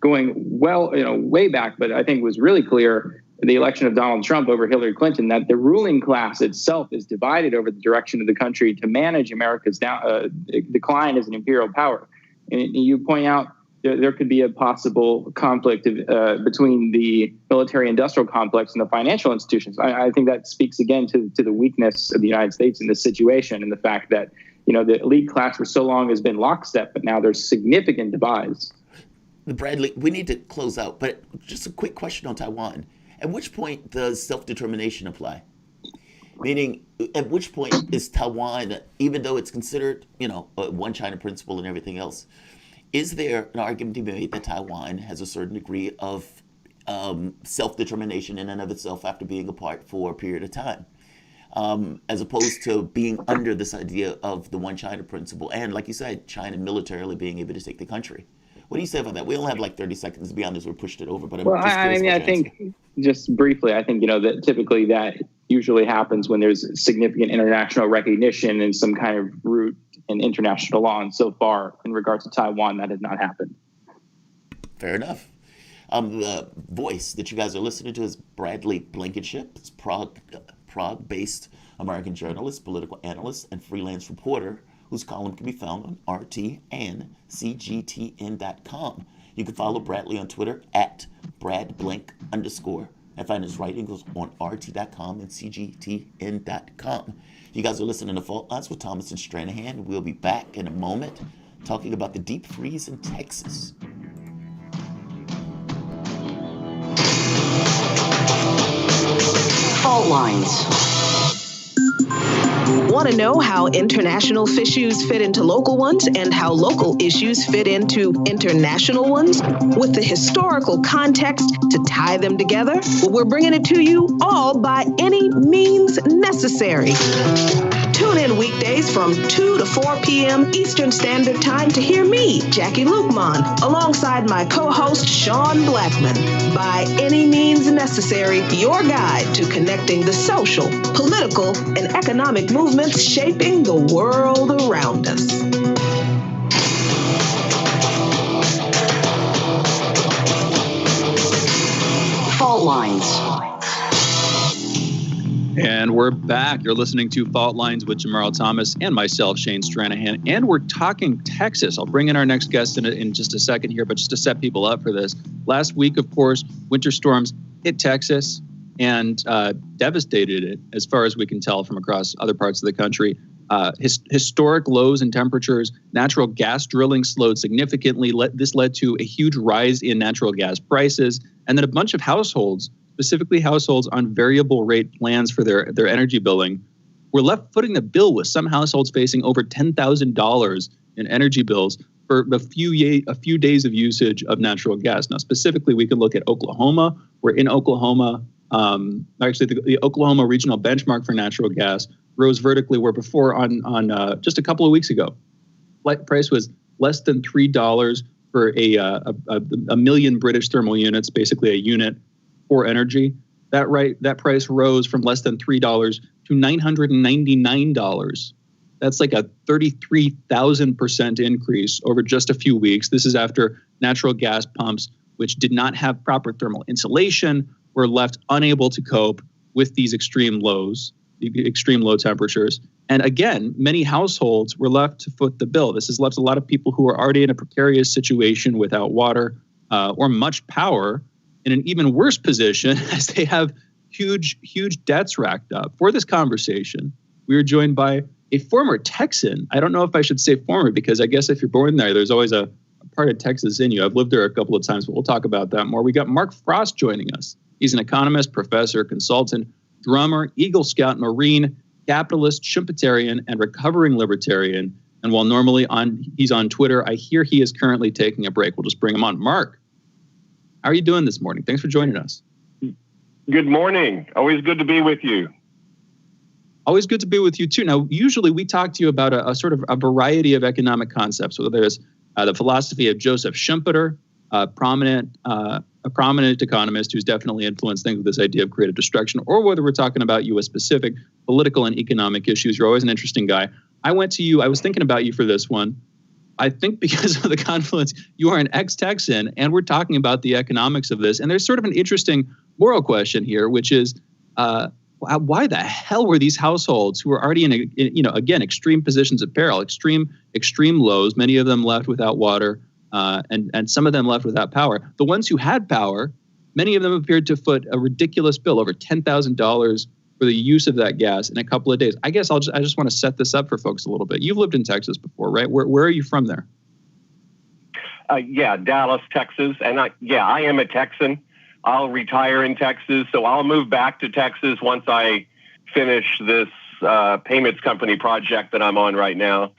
S14: going way back, but I think was really clear in the election of Donald Trump over Hillary Clinton, that the ruling class itself is divided over the direction of the country to manage America's decline as an imperial power. And you point out there could be a possible conflict between the military-industrial complex and the financial institutions. I think that speaks again to the weakness of the United States in this situation, and the fact that the elite class for so long has been lockstep, but now there's significant divides.
S5: Bradley, we need to close out, but just a quick question on Taiwan. At which point does self-determination apply? Meaning, at which point is Taiwan, even though it's considered, a one China principle and everything else, is there an argument to be made that Taiwan has a certain degree of self-determination in and of itself after being apart for a period of time, as opposed to being under this idea of the one China principle and, like you said, China militarily being able to take the country? What do you say about that? We only have like 30 seconds, to be honest. We're pushed it over, but
S14: I think just briefly, I think, that typically that usually happens when there's significant international recognition and some kind of root in international law. And so far, in regards to Taiwan, that has not happened.
S5: Fair enough. The voice that you guys are listening to is Bradley Blankenship. It's Prague-based American journalist, political analyst, and freelance reporter whose column can be found on RT and CGTN.com. You can follow Bradley on Twitter at BradBlank_. And find his writings on RT.com and CGTN.com. You guys are listening to Fault Lines with Thomas and Stranahan. We'll be back in a moment talking about the deep freeze in Texas.
S3: Fault Lines.
S15: Want to know how international issues fit into local ones and how local issues fit into international ones with the historical context to tie them together? Well, we're bringing it to you all by any means necessary. Tune in weekdays from 2 to 4 p.m. Eastern Standard Time to hear me, Jackie Lukman, alongside my co-host, Sean Blackman. By any means necessary, your guide to connecting the social, political, and economic movements shaping the world around us.
S3: Fault Lines.
S1: And we're back. You're listening to Fault Lines with Jamarl Thomas and myself, Shane Stranahan. And we're talking Texas. I'll bring in our next guest in just a second here, but just to set people up for this. Last week, of course, winter storms hit Texas and devastated it, as far as we can tell from across other parts of the country. Historic lows in temperatures, natural gas drilling slowed significantly. This led to a huge rise in natural gas prices, and then a bunch of households, specifically households on variable rate plans for their energy billing, were left footing the bill, with some households facing over $10,000 in energy bills for a few days of usage of natural gas. Now, specifically, we can look at Oklahoma. We're in Oklahoma. Actually, the Oklahoma regional benchmark for natural gas rose vertically, where before on just a couple of weeks ago, price was less than $3
S4: for a million British thermal units, basically a unit for energy. That price rose from less than $3 to $999. That's like a 33,000% increase over just a few weeks. This is after natural gas pumps, which did not have proper thermal insulation, were left unable to cope with these extreme low temperatures. And again, many households were left to foot the bill. This has left a lot of people who are already in a precarious situation without water or much power in an even worse position as they have huge debts racked up. For this conversation, we were joined by a former Texan. I don't know if I should say former, because I guess if you're born there, there's always a part of Texas in you. I've lived there a couple of times, but we'll talk about that more. We got Mark Frost joining us. He's an economist, professor, consultant, drummer, Eagle Scout, Marine, capitalist, Schumpeterian, and recovering libertarian. And while normally he's on Twitter, I hear he is currently taking a break. We'll just bring him on. Mark, how are you doing this morning? Thanks for joining us.
S16: Good morning. Always good to be with you.
S4: Always good to be with you, too. Now, usually we talk to you about a sort of a variety of economic concepts, whether there's the philosophy of Joseph Schumpeter, a prominent economist who's definitely influenced things with this idea of creative destruction, or whether we're talking about U.S.-specific political and economic issues. You're always an interesting guy. I was thinking about you for this one. I think because of the confluence, you are an ex-Texan, and we're talking about the economics of this. And there's sort of an interesting moral question here, which is, why the hell were these households who were already in extreme positions of peril, extreme lows, many of them left without water, and some of them left without power. The ones who had power, many of them appeared to foot a ridiculous bill, over $10,000 for the use of that gas in a couple of days. I guess I just want to set this up for folks a little bit. You've lived in Texas before, right? Where are you from there?
S16: Dallas, Texas. And I am a Texan. I'll retire in Texas, so I'll move back to Texas once I finish this payments company project that I'm on right now,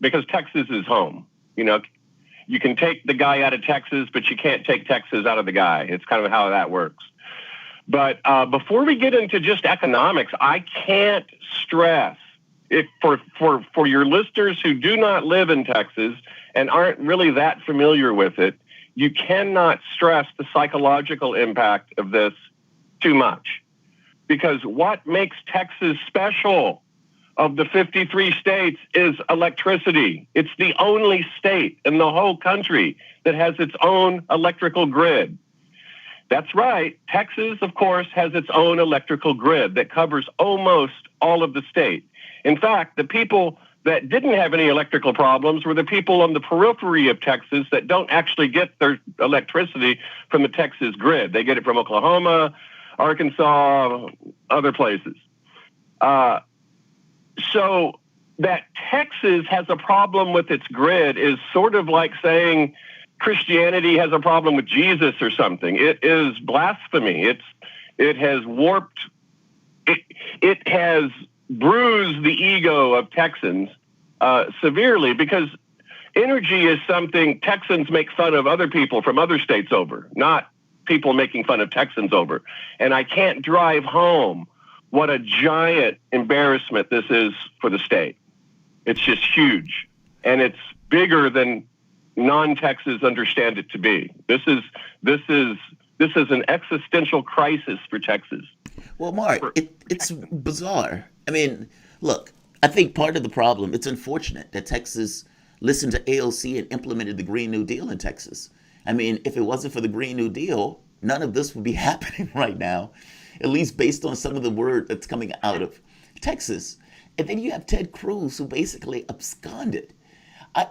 S16: because Texas is home. You know, you can take the guy out of Texas, but you can't take Texas out of the guy. It's kind of how that works. But before we get into just economics, I can't stress, if for your listeners who do not live in Texas and aren't really that familiar with it, you cannot stress the psychological impact of this too much. Because what makes Texas special of the 53 states is electricity. It's the only state in the whole country that has its own electrical grid. That's right. Texas, of course, has its own electrical grid that covers almost all of the state. In fact, the people that didn't have any electrical problems were the people on the periphery of Texas that don't actually get their electricity from the Texas grid. They get it from Oklahoma, Arkansas, other places. So that Texas has a problem with its grid is sort of like saying Christianity has a problem with Jesus or something. It is blasphemy. It has warped, it has bruised the ego of Texans severely, because energy is something Texans make fun of other people from other states over, not people making fun of Texans over. And I can't drive home what a giant embarrassment this is for the state. It's just huge, and it's bigger than non-Texans understand it to be. This is an existential crisis for Texas.
S5: Well, Mark, it's bizarre. I mean, look, I think part of the problem, it's unfortunate that Texas listened to AOC and implemented the Green New Deal in Texas. I mean, if it wasn't for the Green New Deal, none of this would be happening right now, at least based on some of the word that's coming out of Texas. And then you have Ted Cruz, who basically absconded. I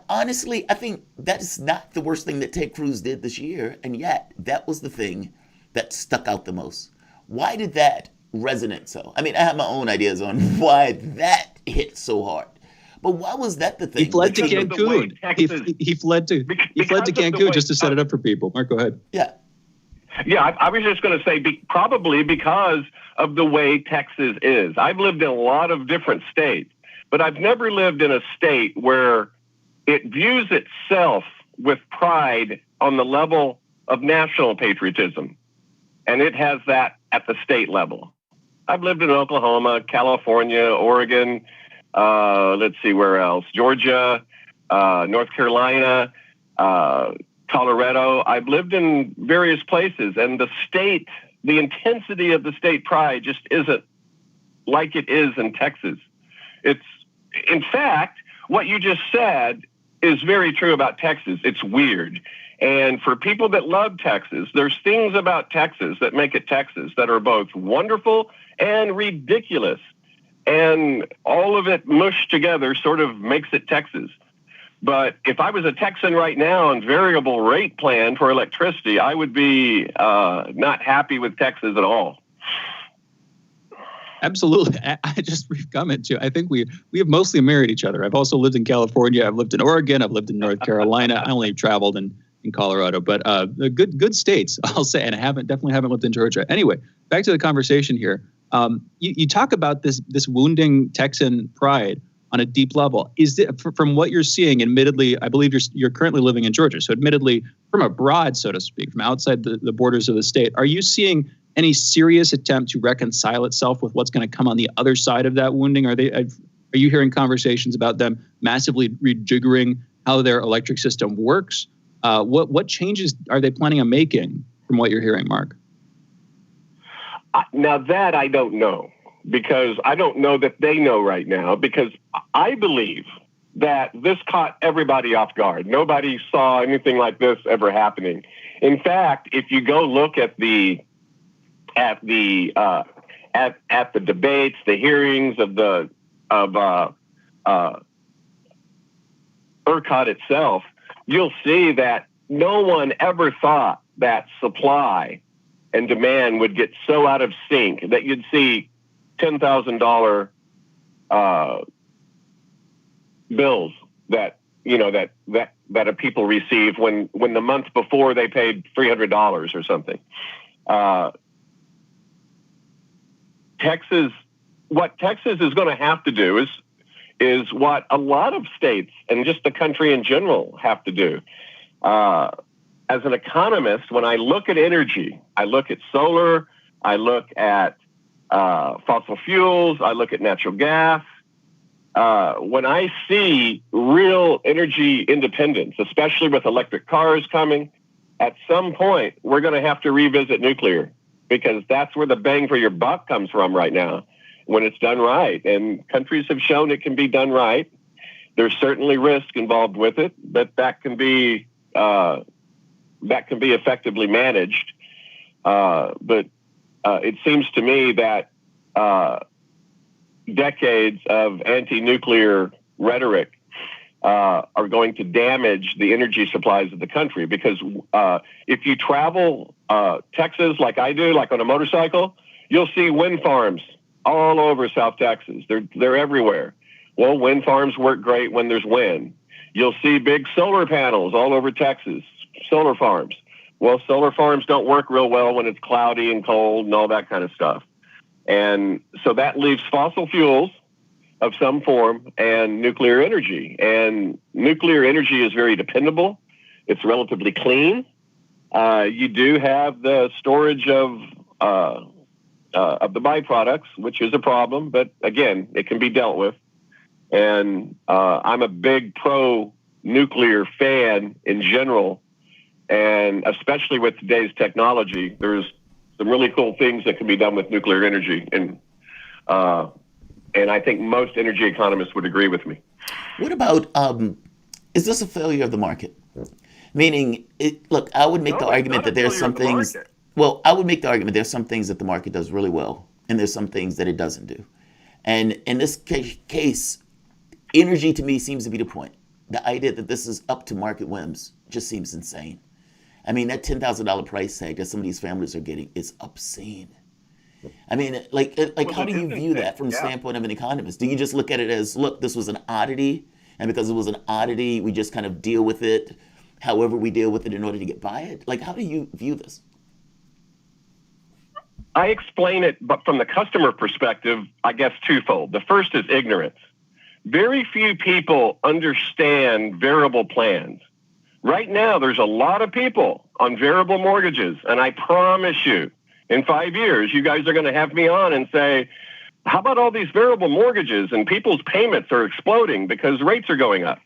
S5: think that is not the worst thing that Ted Cruz did this year, and yet that was the thing that stuck out the most. Why did that resonate so? I mean, I have my own ideas on why that hit so hard, but why was that the thing?
S4: He fled to Cancun. He fled to Cancun just to set it up for people. Mark, go ahead.
S16: Yeah, I was just going to say probably because of the way Texas is. I've lived in a lot of different states, but I've never lived in a state where it views itself with pride on the level of national patriotism. And it has that at the state level. I've lived in Oklahoma, California, Oregon, let's see where else, Georgia, North Carolina. Colorado. I've lived in various places, and the intensity of the state pride just isn't like it is in Texas. In fact, what you just said is very true about Texas. It's weird. And for people that love Texas, there's things about Texas that make it Texas that are both wonderful and ridiculous. And all of it mushed together sort of makes it Texas. But if I was a Texan right now on variable rate plan for electricity, I would be not happy with Texas at all.
S4: Absolutely. I just brief comment too. I think we have mostly married each other. I've also lived in California. I've lived in Oregon. I've lived in North Carolina. I only traveled in Colorado, but good states, I'll say. And I definitely haven't lived in Georgia. Anyway, back to the conversation here. You talk about this wounding Texan pride on a deep level. Is it from what you're seeing? Admittedly, I believe you're currently living in Georgia. So, admittedly, from abroad, so to speak, from outside the borders of the state, are you seeing any serious attempt to reconcile itself with what's going to come on the other side of that wounding? Are you hearing conversations about them massively rejiggering how their electric system works? What changes are they planning on making from what you're hearing, Mark?
S16: Now that I don't know, because I don't know that they know right now, because I believe that this caught everybody off guard. Nobody saw anything like this ever happening. In fact, if you go look at the debates, the hearings of ERCOT itself, you'll see that no one ever thought that supply and demand would get so out of sync that you'd see $10,000 bills that people receive when the month before they paid $300 or something. What Texas is going to have to do is what a lot of states and just the country in general have to do. As an economist, when I look at energy, I look at solar, I look at fossil fuels, I look at natural gas. When I see real energy independence, especially with electric cars coming, at some point we're going to have to revisit nuclear, because that's where the bang for your buck comes from right now when it's done right. And countries have shown it can be done right. There's certainly risk involved with it, but that can be effectively managed. But it seems to me that decades of anti-nuclear rhetoric are going to damage the energy supplies of the country, because if you travel Texas like I do, like on a motorcycle, you'll see wind farms all over South Texas. They're everywhere. Well, wind farms work great when there's wind. You'll see big solar panels all over Texas, solar farms. Well, solar farms don't work real well when it's cloudy and cold and all that kind of stuff. And so that leaves fossil fuels of some form and nuclear energy. And nuclear energy is very dependable. It's relatively clean. You do have the storage of the byproducts, which is a problem, but again, it can be dealt with. And I'm a big pro-nuclear fan in general, and especially with today's technology, there's some really cool things that can be done with nuclear energy, and I think most energy economists would agree with me.
S5: What about, is this a failure of the market? Meaning, look, I would make the argument that there's some things, I would make the argument there's some things that the market does really well, and there's some things that it doesn't do. And in this case, energy to me seems to be the point. The idea that this is up to market whims just seems insane. I mean, that $10,000 price tag that some of these families are getting is obscene. I mean, how do you view that from the standpoint of an economist? Do you just look at it as, look, this was an oddity, and because it was an oddity, we just kind of deal with it however we deal with it in order to get by it? Like, how do you view this?
S16: I explain it, but from the customer perspective, I guess twofold. The first is ignorance. Very few people understand variable plans. Right now, there's a lot of people on variable mortgages, and I promise you, in 5 years, you guys are going to have me on and say, how about all these variable mortgages and people's payments are exploding because rates are going up?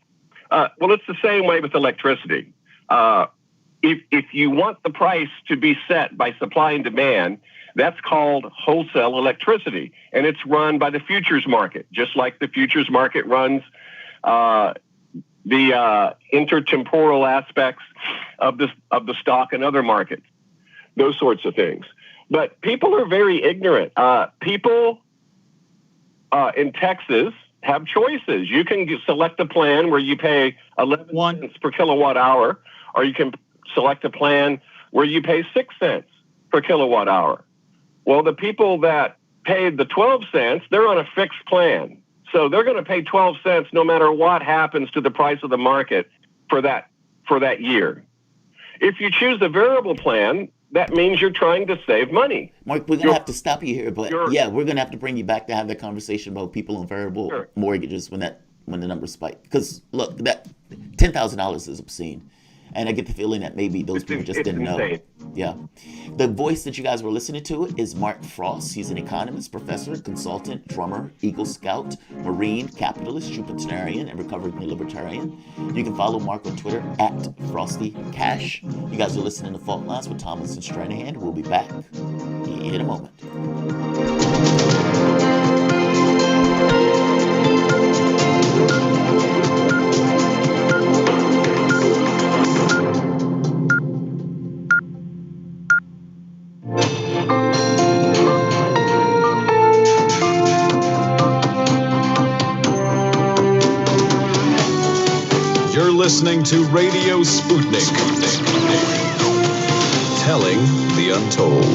S16: Well, it's the same way with electricity. If you want the price to be set by supply and demand, that's called wholesale electricity, and it's run by the futures market, just like the futures market runs the intertemporal aspects of the stock and other markets, those sorts of things. But people are very ignorant. People in Texas have choices. You can select a plan where you pay 11 cents per kilowatt hour, or you can select a plan where you pay 6 cents per kilowatt hour. Well, the people that paid the 12 cents, they're on a fixed plan. So they're going to pay 12 cents no matter what happens to the price of the market for that year. If you choose the variable plan, that means you're trying to save money.
S5: Mark, we're going to have to stop you here, but yeah, we're going to have to bring you back to have that conversation about people on variable mortgages when the numbers spike. Because look, that $10,000 is obscene. And I get the feeling that maybe those people just didn't know. Yeah. The voice that you guys were listening to is Mark Frost. He's an economist, professor, consultant, drummer, Eagle Scout, Marine, capitalist, Jupiterian, and recovering libertarian. You can follow Mark on Twitter at FrostyCash. You guys are listening to Fault Lines with Thomas and Stranahan. We'll be back in a moment.
S2: Listening to Radio Sputnik. Telling the untold.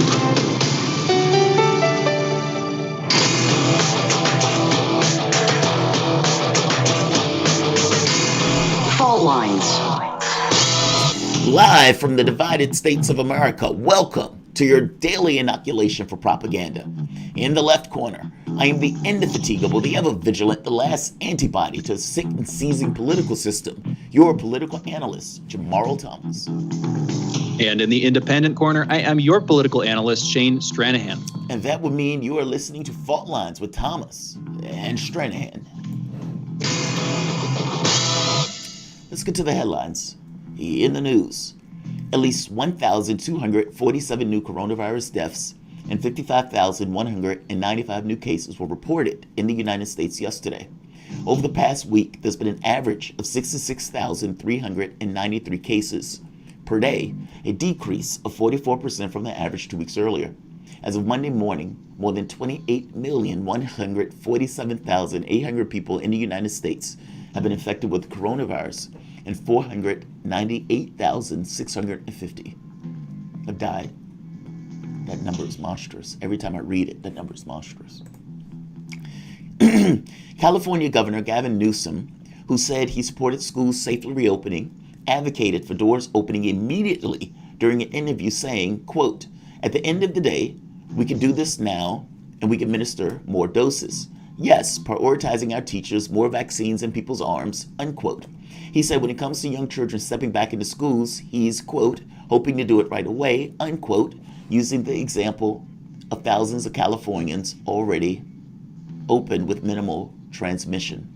S3: Fault lines.
S5: Live from the divided states of America, welcome to your daily inoculation for propaganda. In the left corner, I am the indefatigable, the ever-vigilant, the last antibody to a sick and seizing political system. Your political analyst, Jamarl Thomas.
S4: And in the independent corner, I am your political analyst, Shane Stranahan.
S5: And that would mean you are listening to Fault Lines with Thomas and Stranahan. Let's get to the headlines. In the news, at least 1,247 new coronavirus deaths and 55,195 new cases were reported in the United States yesterday. Over the past week, there's been an average of 66,393 cases per day, a decrease of 44% from the average 2 weeks earlier. As of Monday morning, more than 28,147,800 people in the United States have been infected with coronavirus, and 498,650 have died. That number is monstrous. Every time I read it, that number is monstrous. California Governor Gavin Newsom, who said he supported schools safely reopening, advocated for doors opening immediately during an interview saying, quote, "At the end of the day, we can do this now and we can administer more doses. Yes, prioritizing our teachers, more vaccines in people's arms," unquote. He said when it comes to young children stepping back into schools, he's, quote, "hoping to do it right away," unquote, using the example of thousands of Californians already open with minimal transmission.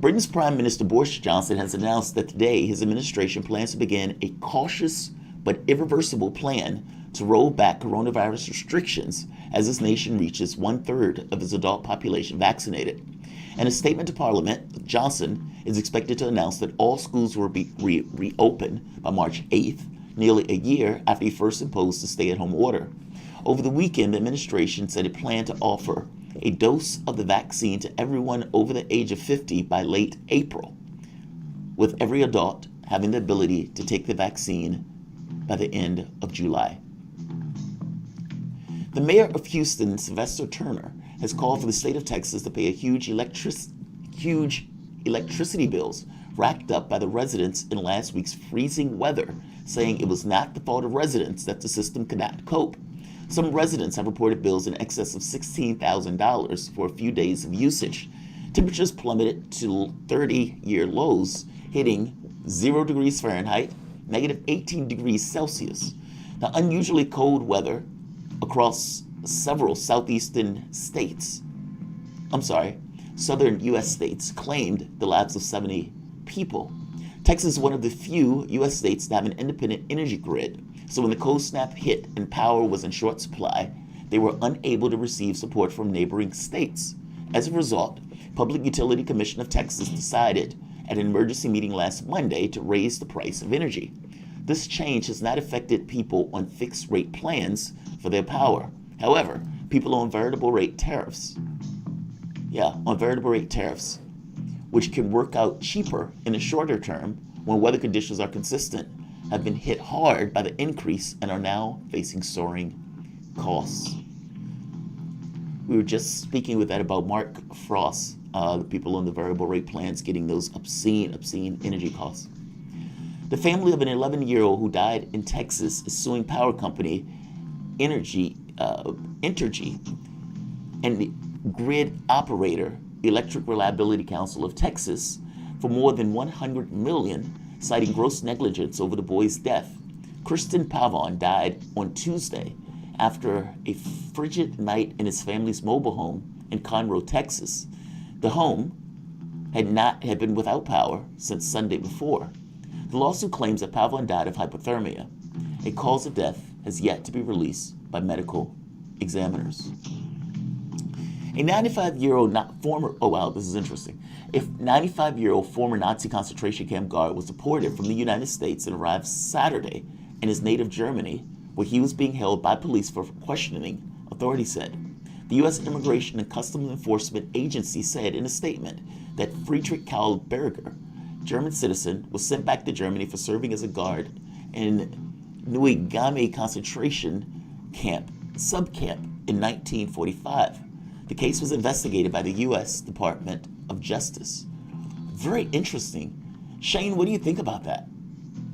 S5: Britain's Prime Minister Boris Johnson has announced that today his administration plans to begin a cautious but irreversible plan to roll back coronavirus restrictions as his nation reaches 1/3 of its adult population vaccinated. In a statement to Parliament, Johnson is expected to announce that all schools will be reopened by March 8th, nearly a year after he first imposed the stay-at-home order. Over the weekend, the administration said it planned to offer a dose of the vaccine to everyone over the age of 50 by late April, with every adult having the ability to take the vaccine by the end of July. The mayor of Houston, Sylvester Turner, has called for the state of Texas to pay a huge electricity bills racked up by the residents in last week's freezing weather, saying it was not the fault of residents that the system could not cope. Some residents have reported bills in excess of $16,000 for a few days of usage. Temperatures plummeted to 30-year lows, hitting 0 degrees Fahrenheit, negative 18 degrees Celsius. The unusually cold weather across several southern U.S. states claimed the lives of 70 people. Texas is one of the few U.S. states to have an independent energy grid. So when the cold snap hit and power was in short supply, they were unable to receive support from neighboring states. As a result, Public Utility Commission of Texas decided at an emergency meeting last Monday to raise the price of energy. This change has not affected people on fixed rate plans for their power. However, people on variable rate tariffs, which can work out cheaper in the shorter term when weather conditions are consistent, have been hit hard by the increase and are now facing soaring costs. We were just speaking with that about Mark Frost, the people on the variable rate plans getting those obscene energy costs. The family of an 11-year-old who died in Texas is suing power company Entergy and the grid operator, Electric Reliability Council of Texas, for more than $100 million, citing gross negligence over the boy's death. Kristen Pavon died on Tuesday after a frigid night in his family's mobile home in Conroe, Texas. The home had been without power since Sunday before. The lawsuit claims that Pavon died of hypothermia. A cause of death has yet to be released by medical examiners. A 95-year-old this is interesting. A 95-year-old former Nazi concentration camp guard was deported from the United States and arrived Saturday in his native Germany, where he was being held by police for questioning, authorities said. The U.S. Immigration and Customs Enforcement Agency said in a statement that Friedrich Karl Berger, German citizen, was sent back to Germany for serving as a guard in Neuengamme concentration subcamp in 1945. The case was investigated by the U.S. Department of Justice. Very interesting. Shane, what do you think about that?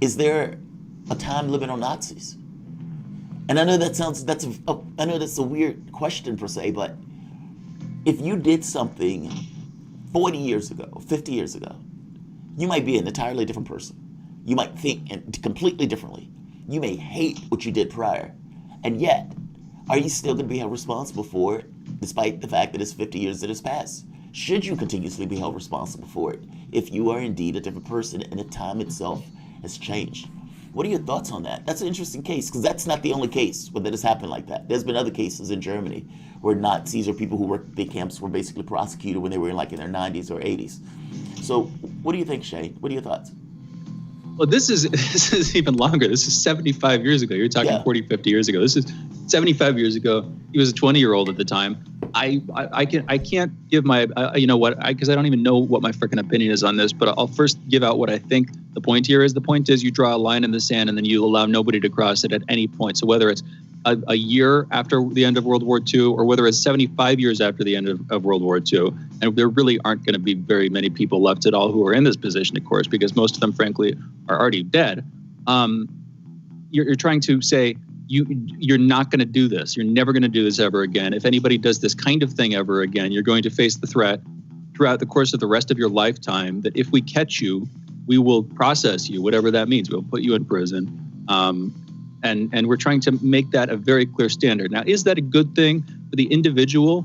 S5: Is there a time limit on Nazis? And I know I know that's a weird question per se, but if you did something 40 years ago, 50 years ago, you might be an entirely different person. You might think completely differently. You may hate what you did prior, and yet, are you still going to be held responsible for it, despite the fact that it's 50 years that has passed? Should you continuously be held responsible for it if you are indeed a different person and the time itself has changed? What are your thoughts on that? That's an interesting case, because that's not the only case where that has happened like that. There's been other cases in Germany where Nazis or people who worked at big camps were basically prosecuted when they were in their 90s or 80s. So what do you think, Shane? What are your thoughts?
S4: Well, this is even longer. This is 75 years ago. You're talking 40, 50 years ago. This is 75 years ago. He was a 20-year-old at the time. I can't give my, because I don't even know what my freaking opinion is on this, but I'll first give out what I think the point here is. The point is you draw a line in the sand and then you allow nobody to cross it at any point. So whether it's a year after the end of World War II or whether it's 75 years after the end of World War II, and there really aren't going to be very many people left at all who are in this position, of course, because most of them, frankly, are already dead. You're trying to say, you're not going to do this. You're never going to do this ever again. If anybody does this kind of thing ever again, you're going to face the threat throughout the course of the rest of your lifetime that if we catch you, we will process you, whatever that means. We'll put you in prison. And we're trying to make that a very clear standard. Now, is that a good thing for the individual?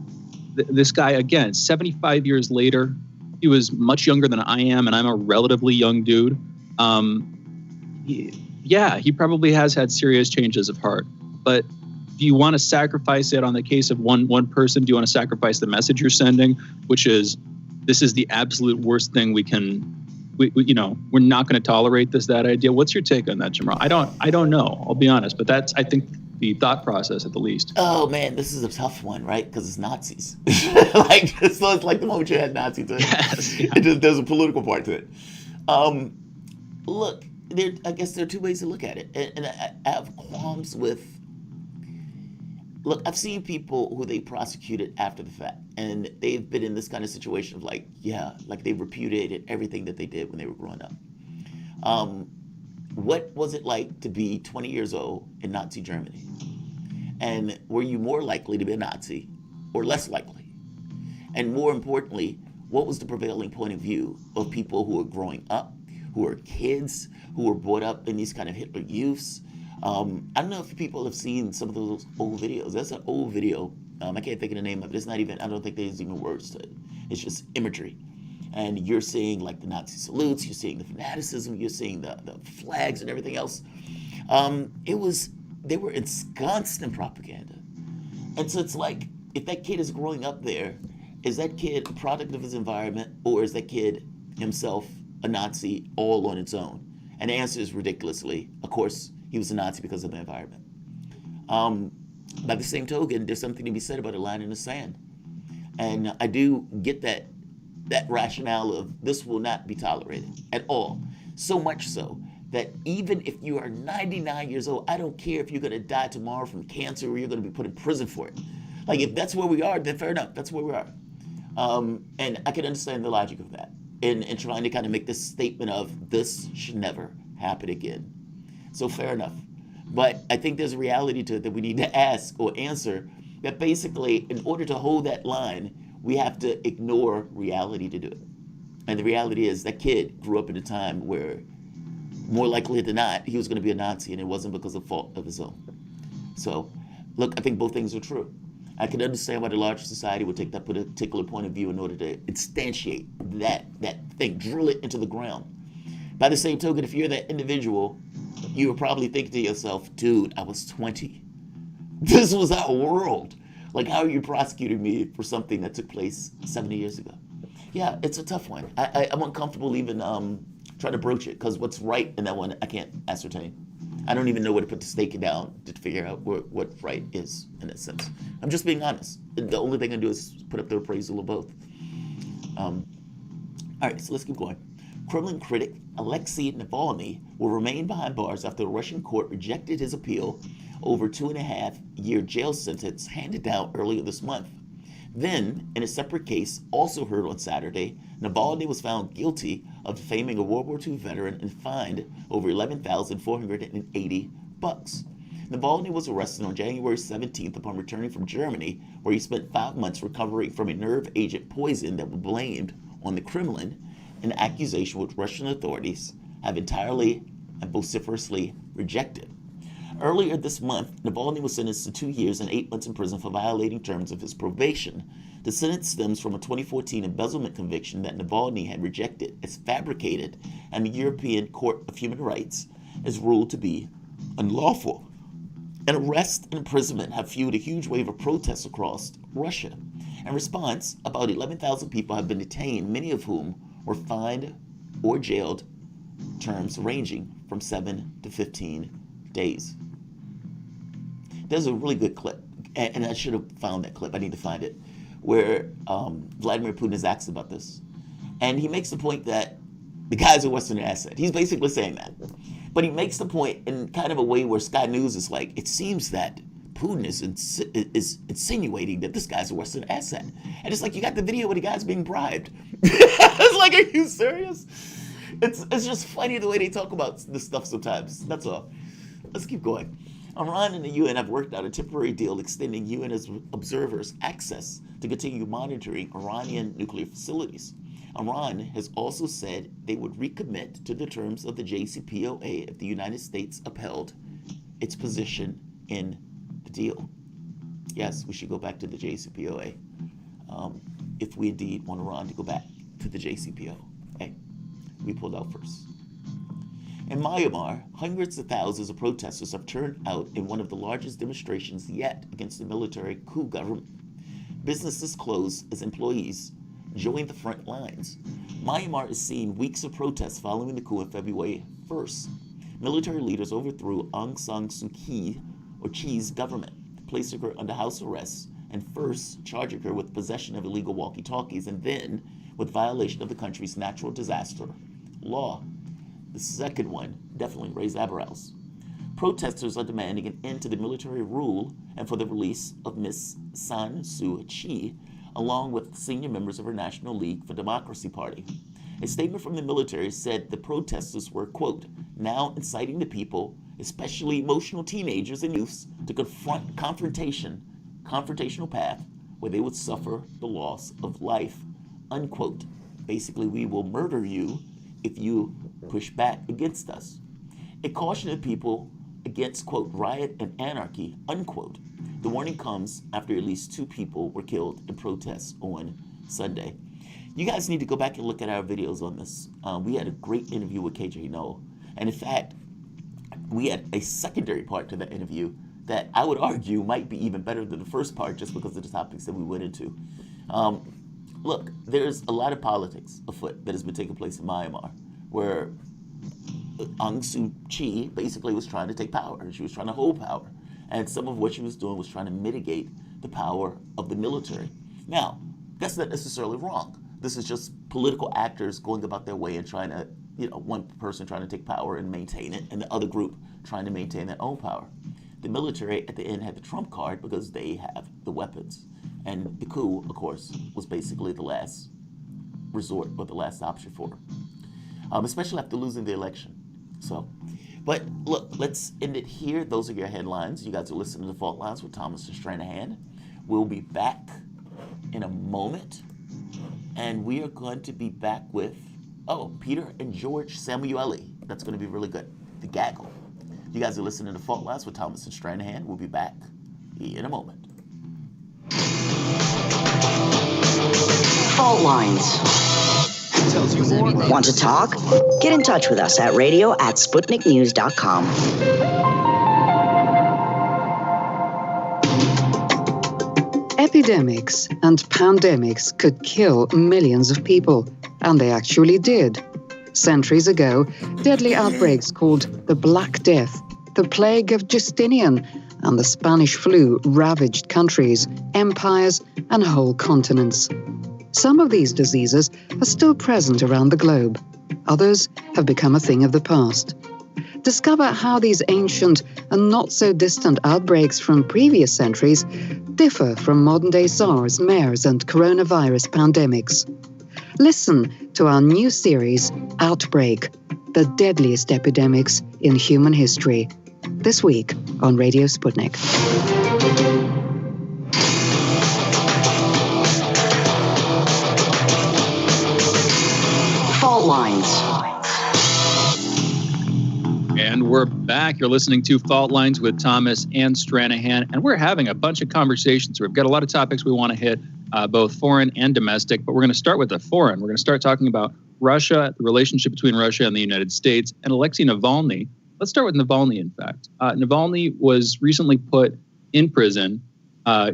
S4: This guy, again, 75 years later, he was much younger than I am, and I'm a relatively young dude. He probably has had serious changes of heart. But do you want to sacrifice it on the case of one person? Do you want to sacrifice the message you're sending, which is this is the absolute worst thing we're not going to tolerate that idea? What's your take on that, Jamarl? I don't know. I'll be honest, but that's, I think, the thought process at the least.
S5: Oh man, this is a tough one, right? Because it's Nazis. So it's like the moment you had Nazis. Yes, yeah. There's a political part to it. Look, I guess there are two ways to look at it, and I have qualms with. Look, I've seen people who they prosecuted after the fact, and they've been in this kind of situation of they repudiated everything that they did when they were growing up. What was it like to be 20 years old in Nazi Germany? And were you more likely to be a Nazi or less likely? And more importantly, what was the prevailing point of view of people who were growing up, who were kids, who were brought up in these kind of Hitler youths? I don't know if people have seen some of those old videos. That's an old video. I can't think of the name of it. It's not even, I don't think there's even words to it. It's just imagery. and you're seeing like the Nazi salutes, you're seeing the fanaticism, you're seeing the flags and everything else. They were ensconced in propaganda. And so it's like, if that kid is growing up there, is that kid a product of his environment, or is that kid himself a Nazi all on its own? And the answer is ridiculously, of course, he was a Nazi because of the environment. By the same token, there's something to be said about a line in the sand. And I do get that rationale of this will not be tolerated at all. So much so that even if you are 99 years old, I don't care if you're going to die tomorrow from cancer or you're going to be put in prison for it. Like, if that's where we are, then fair enough, that's where we are. And I can understand the logic of that and trying to kind of make this statement of this should never happen again. So fair enough. But I think there's a reality to it that we need to ask or answer, that basically in order to hold that line, we have to ignore reality to do it. And the reality is that kid grew up in a time where more likely than not, he was going to be a Nazi, and it wasn't because of fault of his own. So, look, I think both things are true. I can understand why the larger society would take that particular point of view in order to instantiate that thing, drill it into the ground. By the same token, if you're that individual, you would probably think to yourself, dude, I was 20. This was our world. Like, how are you prosecuting me for something that took place 70 years ago? Yeah, it's a tough one. I'm uncomfortable even trying to broach it, because what's right in that one, I can't ascertain. I don't even know where to put the stake down to figure out what right is in that sense. I'm just being honest. The only thing I do is put up the appraisal of both. All right, so let's keep going. Kremlin critic Alexei Navalny will remain behind bars after a Russian court rejected his appeal over 2.5-year jail sentence handed down earlier this month. Then, in a separate case also heard on Saturday, Navalny was found guilty of defaming a World War II veteran and fined over $11,480. Navalny was arrested on January 17th upon returning from Germany, where he spent 5 months recovering from a nerve agent poison that was blamed on the Kremlin, an accusation which Russian authorities have entirely and vociferously rejected. Earlier this month, Navalny was sentenced to 2 years and 8 months in prison for violating terms of his probation. The sentence stems from a 2014 embezzlement conviction that Navalny had rejected as fabricated, and the European Court of Human Rights has ruled to be unlawful. An arrest and imprisonment have fueled a huge wave of protests across Russia. In response, about 11,000 people have been detained, many of whom were fined or jailed, terms ranging from 7 to 15 days. There's a really good clip, and I should have found that clip. I need to find it, where Vladimir Putin is asked about this. And he makes the point that the guy's a Western asset. He's basically saying that. But he makes the point in kind of a way where Sky News is like, it seems that Putin is insinuating that this guy's a Western asset. And it's like, you got the video where the guy's being bribed. It's like, are you serious? It's just funny the way they talk about this stuff sometimes. That's all. Let's keep going. Iran and the UN have worked out a temporary deal extending UN observers access to continue monitoring Iranian nuclear facilities. Iran has also said they would recommit to the terms of the JCPOA if the United States upheld its position in the deal. Yes, we should go back to the JCPOA if we indeed want Iran to go back to the JCPOA. We pulled out first. In Myanmar, hundreds of thousands of protesters have turned out in one of the largest demonstrations yet against the military coup government. Businesses closed as employees joined the front lines. Myanmar is seeing weeks of protests following the coup on February 1st. Military leaders overthrew Aung San Suu Kyi's government, placing her under house arrest, and first charging her with possession of illegal walkie-talkies and then with violation of the country's natural disaster law. The second one definitely raised eyebrows. Protesters are demanding an end to the military rule and for the release of Ms. San Suu Kyi, along with senior members of her National League for Democracy party. A statement from the military said the protesters were, quote, now inciting the people, especially emotional teenagers and youths, to confront confrontational path where they would suffer the loss of life, unquote. Basically, we will murder you if you push back against us. It cautioned the people against, quote, riot and anarchy, unquote. The warning comes after at least 2 people were killed in protests on Sunday. You guys need to go back and look at our videos on this. We had a great interview with KJ Noel. And in fact, we had a secondary part to that interview that I would argue might be even better than the first part just because of the topics that we went into. Look, there's a lot of politics afoot that has been taking place in Myanmar, where Aung San Suu Kyi basically was trying to take power. She was trying to hold power. And some of what she was doing was trying to mitigate the power of the military. Now, that's not necessarily wrong. This is just political actors going about their way and trying to, one person trying to take power and maintain it, and the other group trying to maintain their own power. The military at the end had the trump card because they have the weapons. And the coup, of course, was basically the last resort or the last option for them, especially after losing the election. But look, let's end it here. Those are your headlines. You guys are listening to the Fault Lines with Thomas and Stranahan. We'll be back in a moment, and we are going to be back with, Peter and George Samueli. That's going to be really good. The Gaggle. You guys are listening to Fault Lines with Thomas and Stranahan. We'll be back in a moment.
S3: Fault Lines. Want to talk? Get in touch with us at radio@sputniknews.com.
S17: Epidemics and pandemics could kill millions of people, and they actually did. Centuries ago, deadly outbreaks called the Black Death, the Plague of Justinian, and the Spanish flu ravaged countries, empires, and whole continents. Some of these diseases are still present around the globe. Others have become a thing of the past. Discover how these ancient and not-so-distant outbreaks from previous centuries differ from modern-day SARS, MERS, and coronavirus pandemics. Listen to our new series, Outbreak, the deadliest epidemics in human history, this week on Radio Sputnik.
S3: Fault Lines.
S4: And we're back. You're listening to Fault Lines with Thomas and Stranahan, and we're having a bunch of conversations. We've got a lot of topics we want to hit, both foreign and domestic, but we're going to start with the foreign. We're going to start talking about Russia, the relationship between Russia and the United States, and Alexei Navalny. Let's start with Navalny, in fact. Navalny was recently put in prison,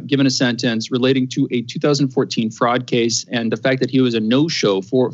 S4: given a sentence relating to a 2014 fraud case and the fact that he was a no-show for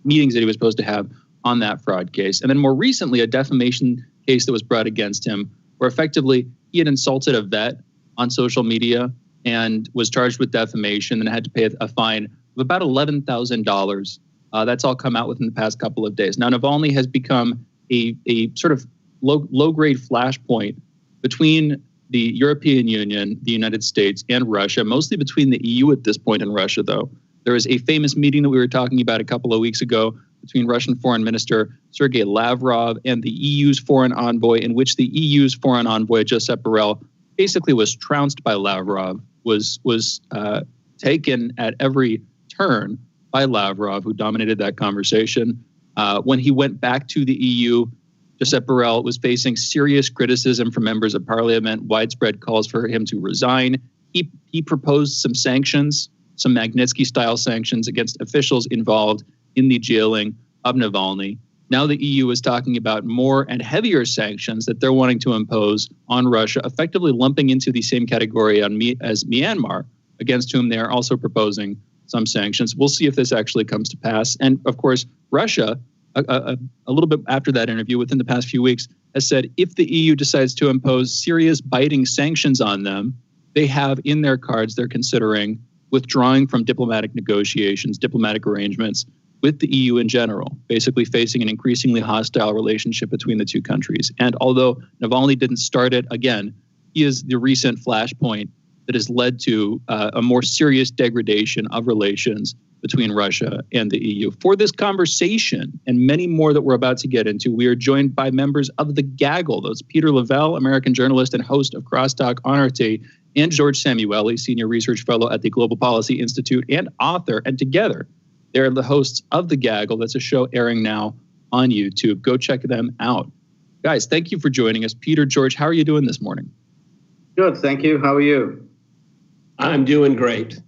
S4: meetings that he was supposed to have on that fraud case. And then more recently, a defamation case that was brought against him, where effectively he had insulted a vet on social media and was charged with defamation and had to pay a fine of about $11,000. That's all come out within the past couple of days. Now, Navalny has become a sort of low-grade flashpoint between the European Union, the United States, and Russia, mostly between the EU at this point and Russia, though. There was a famous meeting that we were talking about a couple of weeks ago between Russian Foreign Minister Sergei Lavrov and the EU's foreign envoy, in which the EU's foreign envoy, Josep Borrell, basically was trounced by Lavrov, was taken at every turn by Lavrov, who dominated that conversation. When he went back to the EU, Josep Borrell was facing serious criticism from members of parliament, widespread calls for him to resign. He proposed some sanctions, some Magnitsky-style sanctions against officials involved in the jailing of Navalny. Now the EU is talking about more and heavier sanctions that they're wanting to impose on Russia, effectively lumping into the same category as Myanmar, against whom they are also proposing some sanctions. We'll see if this actually comes to pass. And of course, Russia, a little bit after that interview, within the past few weeks, has said if the EU decides to impose serious biting sanctions on them, they have in their cards, they're considering withdrawing from diplomatic negotiations, diplomatic arrangements with the EU in general, basically facing an increasingly hostile relationship between the two countries. And although Navalny didn't start it, again, he is the recent flashpoint that has led to a more serious degradation of relations between Russia and the EU. For this conversation and many more that we're about to get into, we are joined by members of the Gaggle. Those Peter Lavelle, American journalist and host of Crosstalk on RT, and George Samueli, senior research fellow at the Global Policy Institute and author. And together, they're the hosts of The Gaggle. That's a show airing now on YouTube. Go check them out. Guys, thank you for joining us. Peter, George, how are you doing this morning?
S18: Good, thank you. How are you?
S19: I'm doing great.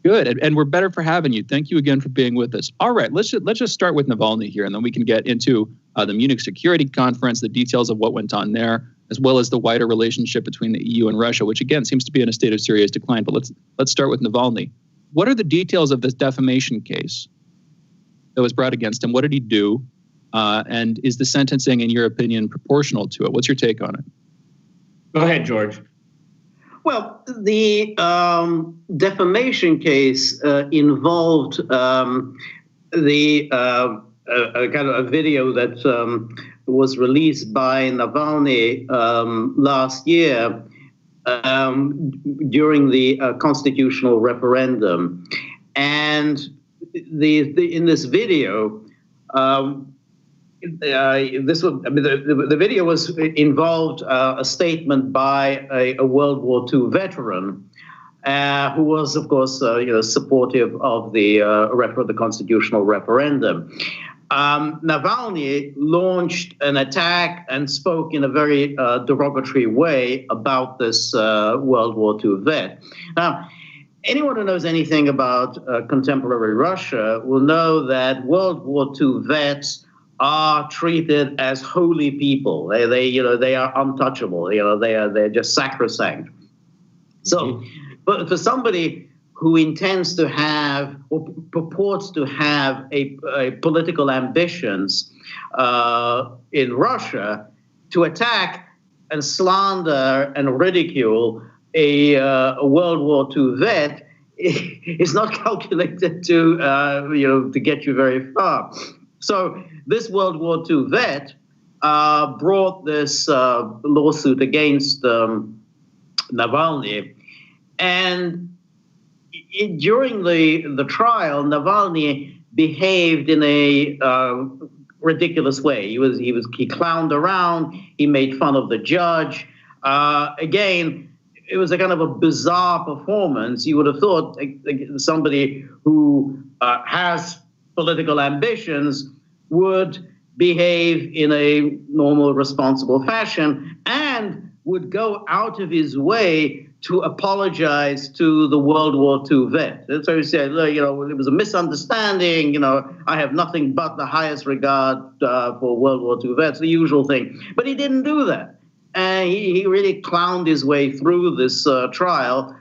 S4: Good, and we're better for having you. Thank you again for being with us. All right, let's just start with Navalny here, and then we can get into the Munich Security Conference, the details of what went on there, as well as the wider relationship between the EU and Russia, which again seems to be in a state of serious decline. But let's start with Navalny. What are the details of this defamation case that was brought against him? What did he do? And is the sentencing, in your opinion, proportional to it? What's your take on it?
S18: Go ahead, George.
S19: Well, the defamation case involved the kind of a video that was released by Navalny last year during the constitutional referendum, and in this video. The video was involved a statement by a World War II veteran who was, of course, supportive of the constitutional referendum. Navalny launched an attack and spoke in a very derogatory way about this World War II vet. Now, anyone who knows anything about contemporary Russia will know that World War II vets are treated as holy people. They are untouchable. They're just sacrosanct. So, but for somebody who intends to have or purports to have a political ambitions in Russia, to attack and slander and ridicule a World War II vet is not calculated to get you very far. So this World War II vet brought this lawsuit against Navalny, and during the trial, Navalny behaved in a ridiculous way. He clowned around. He made fun of the judge. Again, it was a kind of a bizarre performance. You would have thought somebody who has political ambitions would behave in a normal, responsible fashion and would go out of his way to apologize to the World War II vet. So he said, it was a misunderstanding. I have nothing but the highest regard for World War II vets, the usual thing. But he didn't do that. And he really clowned his way through this trial.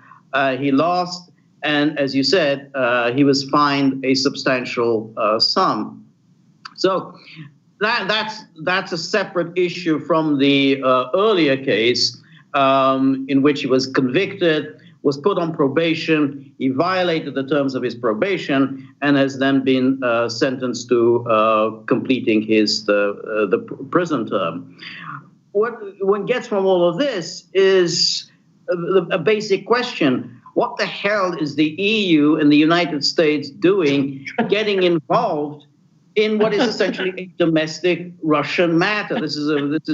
S19: He lost. And as you said, he was fined a substantial sum. So that's a separate issue from the earlier case in which he was convicted, was put on probation. He violated the terms of his probation and has then been sentenced to completing the prison term. What one gets from all of this is a basic question. What the hell is the EU and the United States doing getting involved in what is essentially a domestic Russian matter? This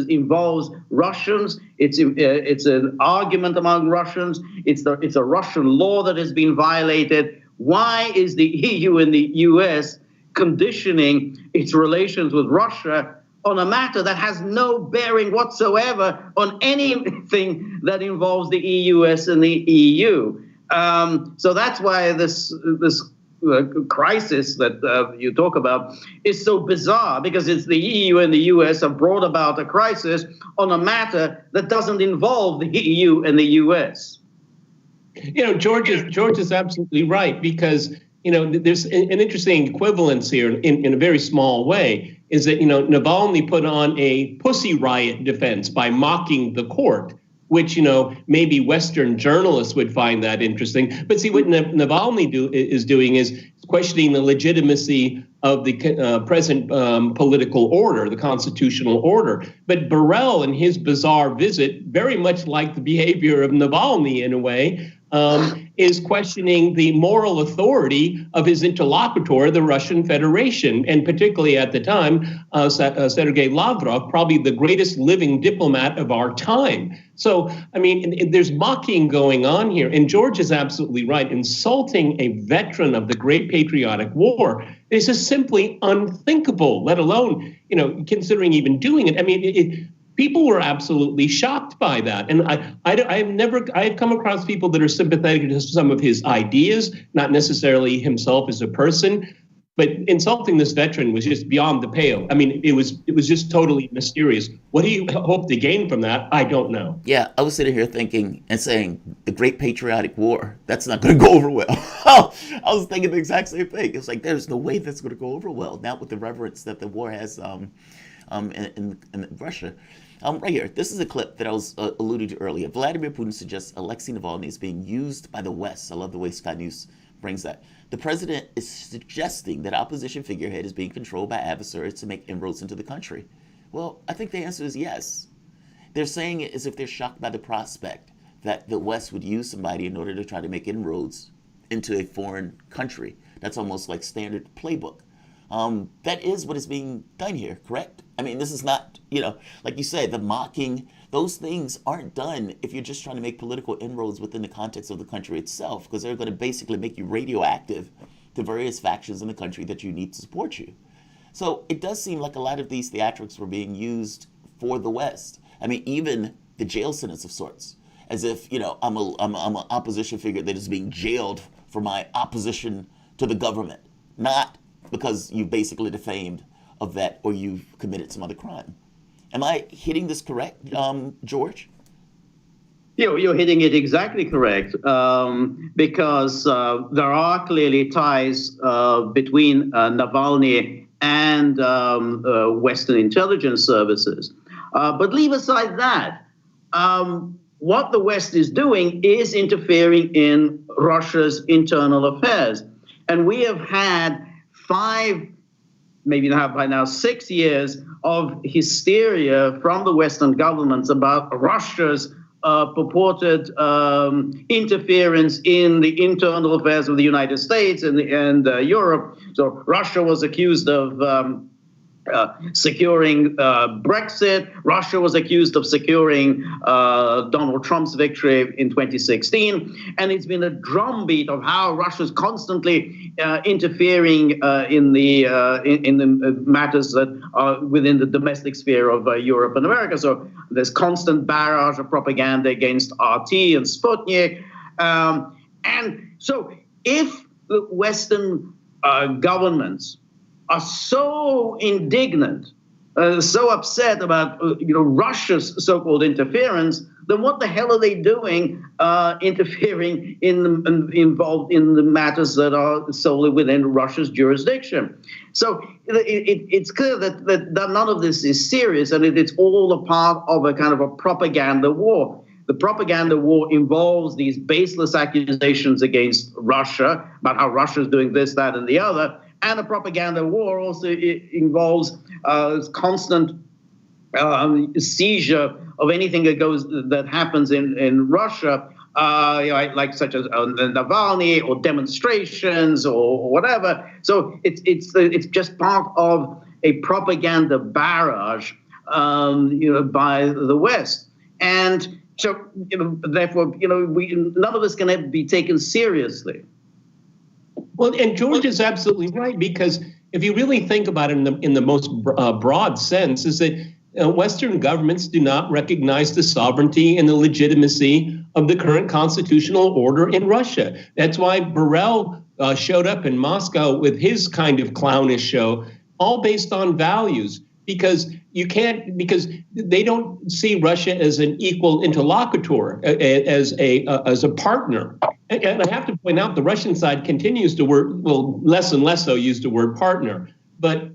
S19: involves Russians. It's an argument among Russians. It's a Russian law that has been violated. Why is the EU and the US conditioning its relations with Russia on a matter that has no bearing whatsoever on anything that involves the US and the EU? So that's why this crisis that you talk about is so bizarre, because it's the EU and the US have brought about a crisis on a matter that doesn't involve the EU and the US.
S18: George is absolutely right, because there's an interesting equivalence here in a very small way, is that Navalny put on a pussy riot defense by mocking the court, which, maybe Western journalists would find that interesting. But see, what Navalny is doing is questioning the legitimacy of the present political order, the constitutional order. But Borrell, in his bizarre visit, very much like the behavior of Navalny in a way, is questioning the moral authority of his interlocutor, the Russian Federation, and particularly at the time, Sergei Lavrov, probably the greatest living diplomat of our time. So, there's mocking going on here. And George is absolutely right. Insulting a veteran of the Great Patriotic War is just simply unthinkable, let alone, considering even doing it. people were absolutely shocked by that. And I've come across people that are sympathetic to some of his ideas, not necessarily himself as a person, but insulting this veteran was just beyond the pale. I mean, it was just totally mysterious. What do you hope to gain from that? I don't know.
S5: Yeah, I was sitting here thinking and saying, the Great Patriotic War, that's not going to go over well. I was thinking the exact same thing. It's like, there's no way that's going to go over well, not with the reverence that the war has in Russia. Right here, this is a clip that I was alluding to earlier. Vladimir Putin suggests Alexei Navalny is being used by the West. I love the way Sky News brings that. The president is suggesting that opposition figurehead is being controlled by adversaries to make inroads into the country. Well, I think the answer is yes. They're saying it as if they're shocked by the prospect that the West would use somebody in order to try to make inroads into a foreign country. That's almost like standard playbook. That is what is being done here, correct? I mean, this is not, like you said, the mocking, those things aren't done if you're just trying to make political inroads within the context of the country itself, because they're going to basically make you radioactive to various factions in the country that you need to support you. So it does seem like a lot of these theatrics were being used for the West. I mean, even the jail sentence of sorts, as if, I'm an opposition figure that is being jailed for my opposition to the government, not because you basically defamed a vet or you've committed some other crime. Am I hitting this correct, George?
S19: You're hitting it exactly correct, because there are clearly ties between Navalny and Western intelligence services. But leave aside that, what the West is doing is interfering in Russia's internal affairs. And we have had 5, maybe by now 6 years of hysteria from the Western governments about Russia's purported interference in the internal affairs of the United States and Europe. So Russia was accused of securing Brexit. Russia was accused of securing Donald Trump's victory in 2016. And it's been a drumbeat of how Russia's constantly interfering in the matters that are within the domestic sphere of Europe and America. So there's constant barrage of propaganda against RT and Sputnik. And so if the Western governments are so indignant, so upset about Russia's so-called interference, then what the hell are they doing interfering involved in the matters that are solely within Russia's jurisdiction? So it's clear that none of this is serious, and it's all a part of a kind of a propaganda war. The propaganda war involves these baseless accusations against Russia about how Russia is doing this, that, and the other. And the propaganda war also involves constant seizure of anything that happens in Russia, like such as Navalny or demonstrations or whatever. So it's just part of a propaganda barrage, by the West, and so therefore none of us can ever be taken seriously.
S18: Well, and George is absolutely right, because if you really think about it in the most broad sense, is that Western governments do not recognize the sovereignty and the legitimacy of the current constitutional order in Russia. That's why Borrell showed up in Moscow with his kind of clownish show, all based on values, because they don't see Russia as an equal interlocutor, as a partner. And I have to point out, the Russian side continues to less and less so use the word partner. But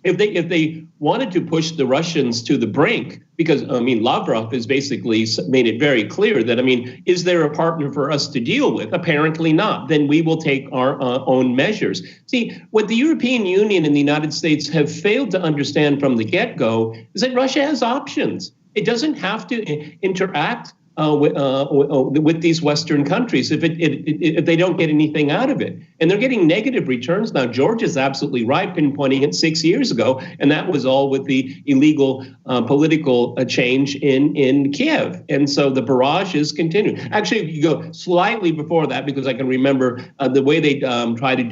S18: if they wanted to push the Russians to the brink, because Lavrov has basically made it very clear that is there a partner for us to deal with? Apparently not. Then we will take our own measures. See, what the European Union and the United States have failed to understand from the get-go is that Russia has options. It doesn't have to interact with these Western countries if they don't get anything out of it. And they're getting negative returns now. George is absolutely right, pinpointing it 6 years ago, and that was all with the illegal political change in Kiev. And so the barrage is continuing. Actually, if you go slightly before that, because I can remember the way they try to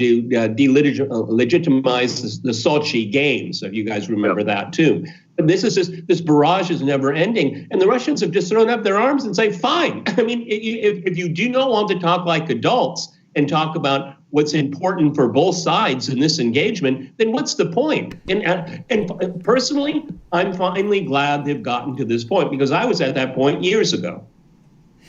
S18: legitimize the Sochi Games, if you guys remember that too. This is just, this barrage is never ending. And the Russians have just thrown up their arms and say, fine. I mean, if you do not want to talk like adults and talk about what's important for both sides in this engagement, then what's the point? And personally, I'm finally glad they've gotten to this point, because I was at that point years ago.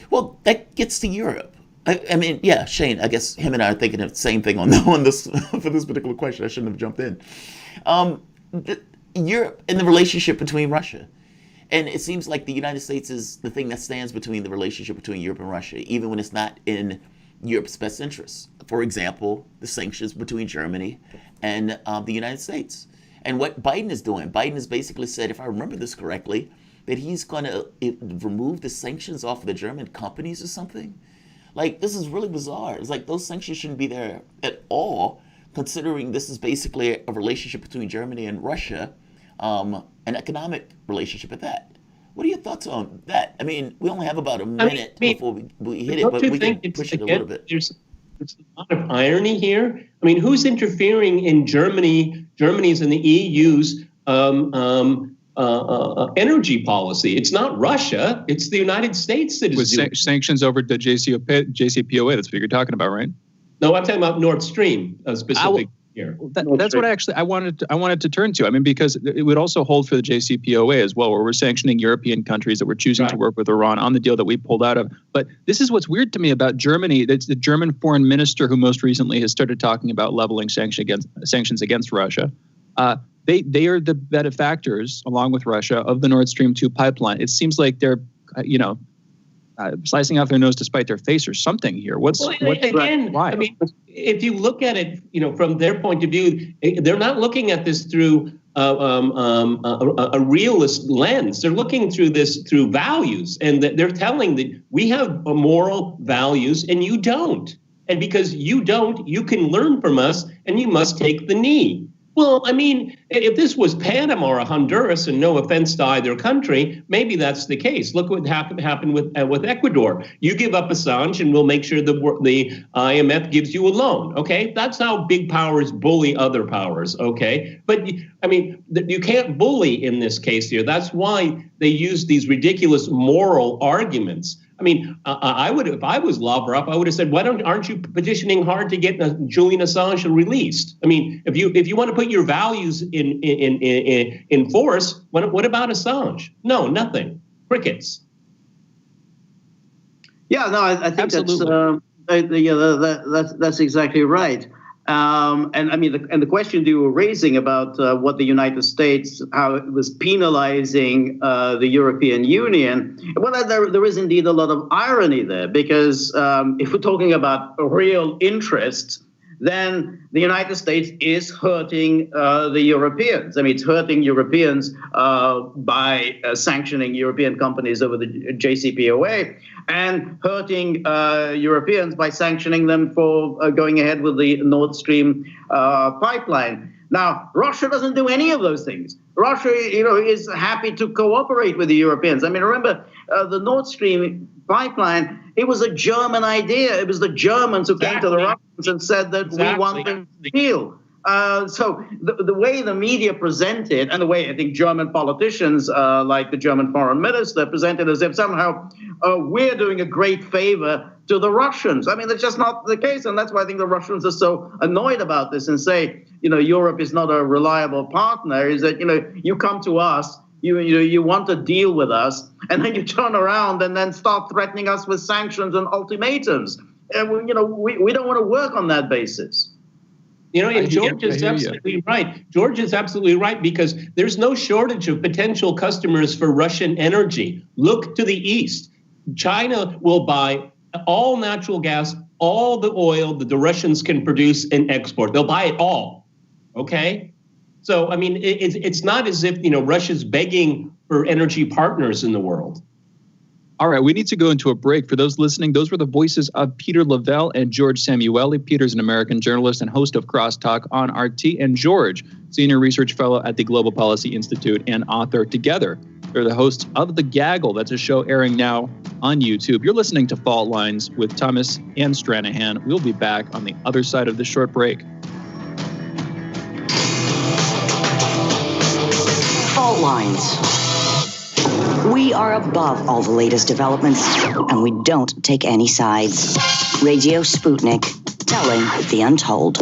S5: Well, that gets to Europe. I mean, yeah, Shane, I guess him and I are thinking of the same thing on this for this particular question. I shouldn't have jumped in. Europe and the relationship between Russia. And it seems like the United States is the thing that stands between the relationship between Europe and Russia, even when it's not in Europe's best interests. For example, the sanctions between Germany and the United States. And what Biden is doing, Biden has basically said, if I remember this correctly, that he's going to remove the sanctions off of the German companies or something. Like, this is really bizarre. It's like those sanctions shouldn't be there at all, considering this is basically a relationship between Germany and Russia, an economic relationship at that. What are your thoughts on that? I mean, we only have about a minute before we hit it, but we can push it a little bit.
S18: There's a lot of irony here. I mean, who's interfering in Germany's and the EU's energy policy? It's not Russia. It's the United States that is doing
S4: sanctions over the JCPOA. That's what you're talking about, right?
S18: No, I'm talking about Nord Stream specifically here.
S4: That's what I wanted to turn to. I mean, because it would also hold for the JCPOA as well, where we're sanctioning European countries that were choosing to work with Iran on the deal that we pulled out of. But this is what's weird to me about Germany. That's the German foreign minister who most recently has started talking about leveling sanctions against Russia. They are the benefactors, along with Russia, of the Nord Stream 2 pipeline. It seems like they're, slicing off their nose to spite their face or something here. Why?
S18: I mean, if you look at it, from their point of view, they're not looking at this through a realist lens. They're looking through this through values, and they're telling that we have moral values and you don't. And because you don't, you can learn from us, and you must take the knee. Well, I mean, if this was Panama or Honduras, and no offense to either country, maybe that's the case. Look what happened with Ecuador. You give up Assange, and we'll make sure the IMF gives you a loan. Okay, that's how big powers bully other powers. Okay, but I mean, you can't bully in this case here. That's why they use these ridiculous moral arguments. I mean, I would, if I was Lavrov, I would have said, aren't you petitioning hard to get Julian Assange released? I mean, if you want to put your values in force, what about Assange? No, nothing. Crickets.
S19: Yeah, no, I think that's exactly right. And I mean, the question you were raising about what the United States, how it was penalizing the European Union, well, there is indeed a lot of irony there, because if we're talking about real interests, then the United States is hurting the Europeans. I mean, it's hurting Europeans by sanctioning European companies over the JCPOA, and hurting Europeans by sanctioning them for going ahead with the Nord Stream pipeline. Now, Russia doesn't do any of those things. Russia, is happy to cooperate with the Europeans. I mean, remember, the Nord Stream pipeline, it was a German idea. It was the Germans who came to the Russians and said that we want the deal. So the way the media presented, and the way I think German politicians, like the German foreign minister, presented as if somehow we're doing a great favor to the Russians. I mean, that's just not the case. And that's why I think the Russians are so annoyed about this and say, Europe is not a reliable partner, is that, you come to us, you want to deal with us, and then you turn around and then start threatening us with sanctions and ultimatums. And, we don't want to work on that basis.
S18: And George is absolutely right. George is absolutely right, because there's no shortage of potential customers for Russian energy. Look to the east. China will buy all natural gas, all the oil that the Russians can produce and export. They'll buy it all. Okay? So, I mean, it's not as if, Russia's begging for energy partners in the world.
S4: All right, we need to go into a break. For those listening, those were the voices of Peter Lavelle and George Samueli. Peter's an American journalist and host of Crosstalk on RT, and George, senior research fellow at the Global Policy Institute and author. Together, they're the hosts of The Gaggle. That's a show airing now on YouTube. You're listening to Fault Lines with Thomas and Stranahan. We'll be back on the other side of this short break.
S15: Fault
S3: Fault lines. We are above all the latest developments, and we don't take any sides. Radio Sputnik, telling the untold.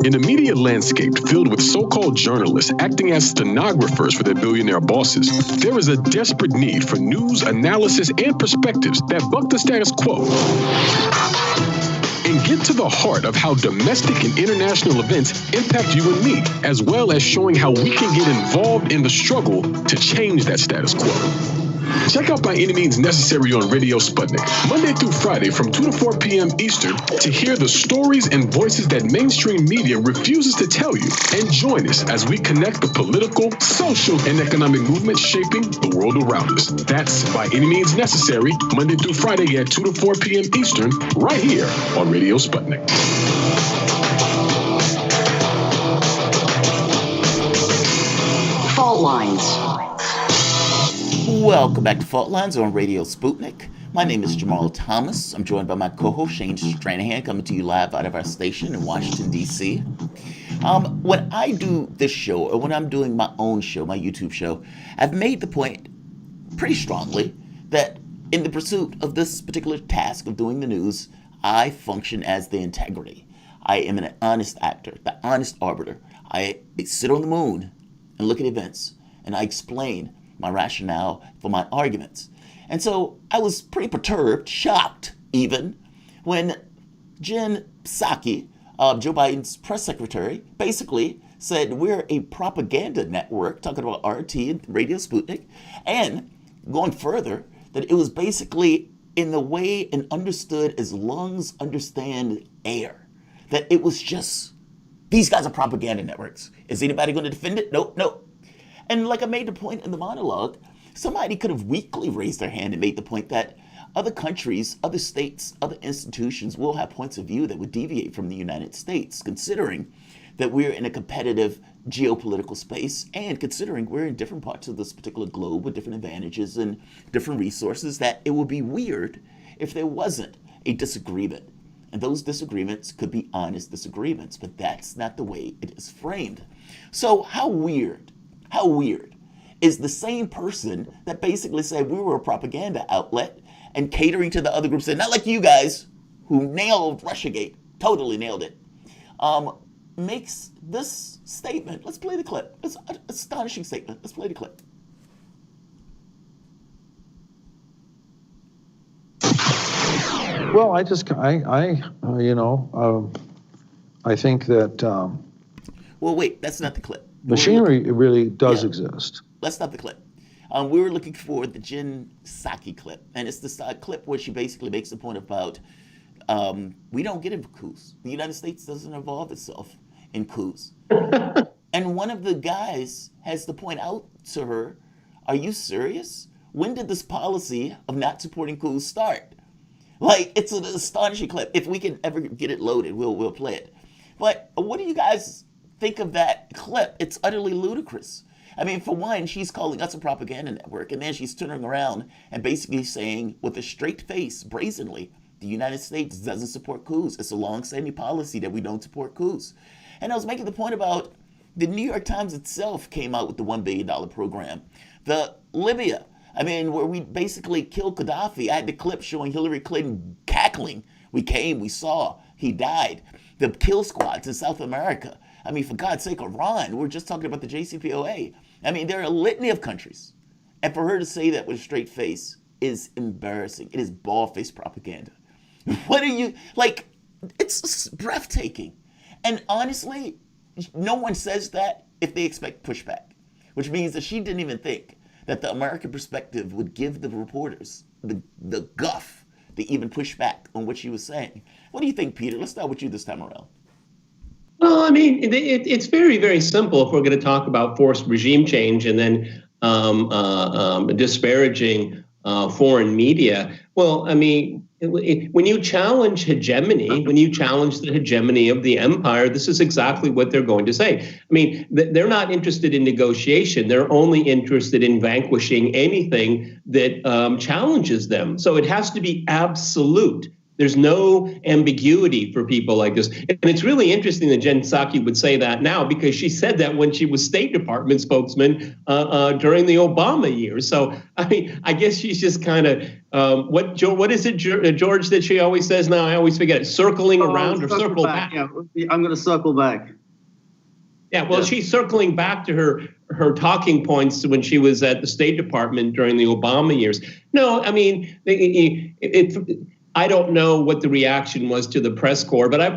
S20: In a media landscape filled with so-called journalists acting as stenographers for their billionaire bosses, there is a desperate need for news, analysis, and perspectives that buck the status quo and get to the heart of how domestic and international events impact you and me, as well as showing how we can get involved in the struggle to change that status quo. Check out By Any Means Necessary on Radio Sputnik, Monday through Friday from 2 to 4 p.m. Eastern, to hear the stories and voices that mainstream media refuses to tell you. And join us as we connect the political, social, and economic movements shaping the world around us. That's By Any Means Necessary, Monday through Friday at 2 to 4 p.m. Eastern, right here on Radio Sputnik.
S3: Fault lines.
S5: Welcome back to Fault Lines on Radio Sputnik. My name is Jamarl Thomas. I'm joined by my co-host Shane Stranahan, coming to you live out of our station in Washington, D.C. When I do this show, or when I'm doing my own show, my YouTube show, I've made the point pretty strongly that in the pursuit of this particular task of doing the news, I function as the integrity. I am an honest actor, the honest arbiter. I sit on the moon and look at events, and I explain my rationale for my arguments. And so I was pretty perturbed, shocked even, when Jen Psaki, Joe Biden's press secretary, basically said we're a propaganda network, talking about RT and Radio Sputnik, and going further, that it was basically in the way and understood as lungs understand air, that it was just, these guys are propaganda networks. Is anybody going to defend it? Nope. And like I made the point in the monologue, somebody could have weakly raised their hand and made the point that other countries, other states, other institutions will have points of view that would deviate from the United States, considering that we're in a competitive geopolitical space and considering we're in different parts of this particular globe with different advantages and different resources, that it would be weird if there wasn't a disagreement. And those disagreements could be honest disagreements, but that's not the way it is framed. So how weird is the same person that basically said we were a propaganda outlet and catering to the other groups, and not like you guys who nailed Russiagate, totally nailed it, makes this statement. Let's play the clip. It's an astonishing statement. Let's play the clip.
S21: Well, I think that.
S5: Well, wait, that's not the clip.
S21: Machinery really does exist.
S5: Let's stop the clip. We were looking for the Jen Psaki clip, and it's the clip where she basically makes the point about we don't get into coups. The United States doesn't involve itself in coups. And one of the guys has to point out to her, are you serious? When did this policy of not supporting coups start? Like, it's an astonishing clip. If we can ever get it loaded, we'll play it. But what do you guys think of that clip? It's utterly ludicrous. I mean, for one, she's calling us a propaganda network, and then she's turning around and basically saying with a straight face, brazenly, the United States doesn't support coups. It's a long-standing policy that we don't support coups. And I was making the point about the New York Times itself came out with the $1 billion program. The Libya, I mean, where we basically killed Gaddafi. I had the clip showing Hillary Clinton cackling. We came, we saw, he died. The kill squads in South America. I mean, for God's sake, Iran, we're just talking about the JCPOA. I mean, there are a litany of countries. And for her to say that with a straight face is embarrassing. It is bald-faced propaganda. What are you, like, it's breathtaking. And honestly, no one says that if they expect pushback, which means that she didn't even think that the American perspective would give the reporters the guff to even push back on what she was saying. What do you think, Peter? Let's start with you this time around.
S18: Well, I mean, it's very, very simple if we're going to talk about forced regime change and then disparaging foreign media. Well, I mean, when you challenge hegemony, when you challenge the hegemony of the empire, this is exactly what they're going to say. I mean, they're not interested in negotiation. They're only interested in vanquishing anything that challenges them. So it has to be absolute. There's no ambiguity for people like this. And it's really interesting that Jen Psaki would say that now, because she said that when she was State Department spokesman during the Obama years. So, I mean, I guess she's just kind of, what is it, George, that she always says now? I always forget it. Circling around or circle back.
S19: Yeah, I'm going to circle back.
S18: Yeah, well, she's circling back to her talking points when she was at the State Department during the Obama years. No, I mean, I don't know what the reaction was to the press corps, but I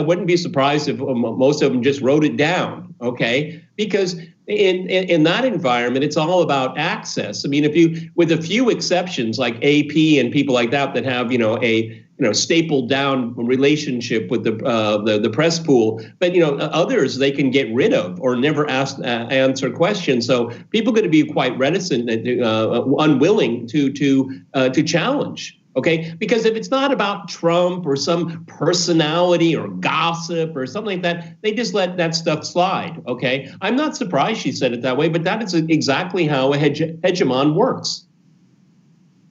S18: wouldn't be surprised if most of them just wrote it down, okay? Because in that environment, it's all about access. I mean, with a few exceptions like AP and people like that have, a stapled down relationship with the press pool, but others they can get rid of or never answer questions. So people are going to be quite reticent, unwilling to challenge. Okay, because if it's not about Trump or some personality or gossip or something like that, they just let that stuff slide. Okay, I'm not surprised she said it that way, but that is exactly how a hegemon works.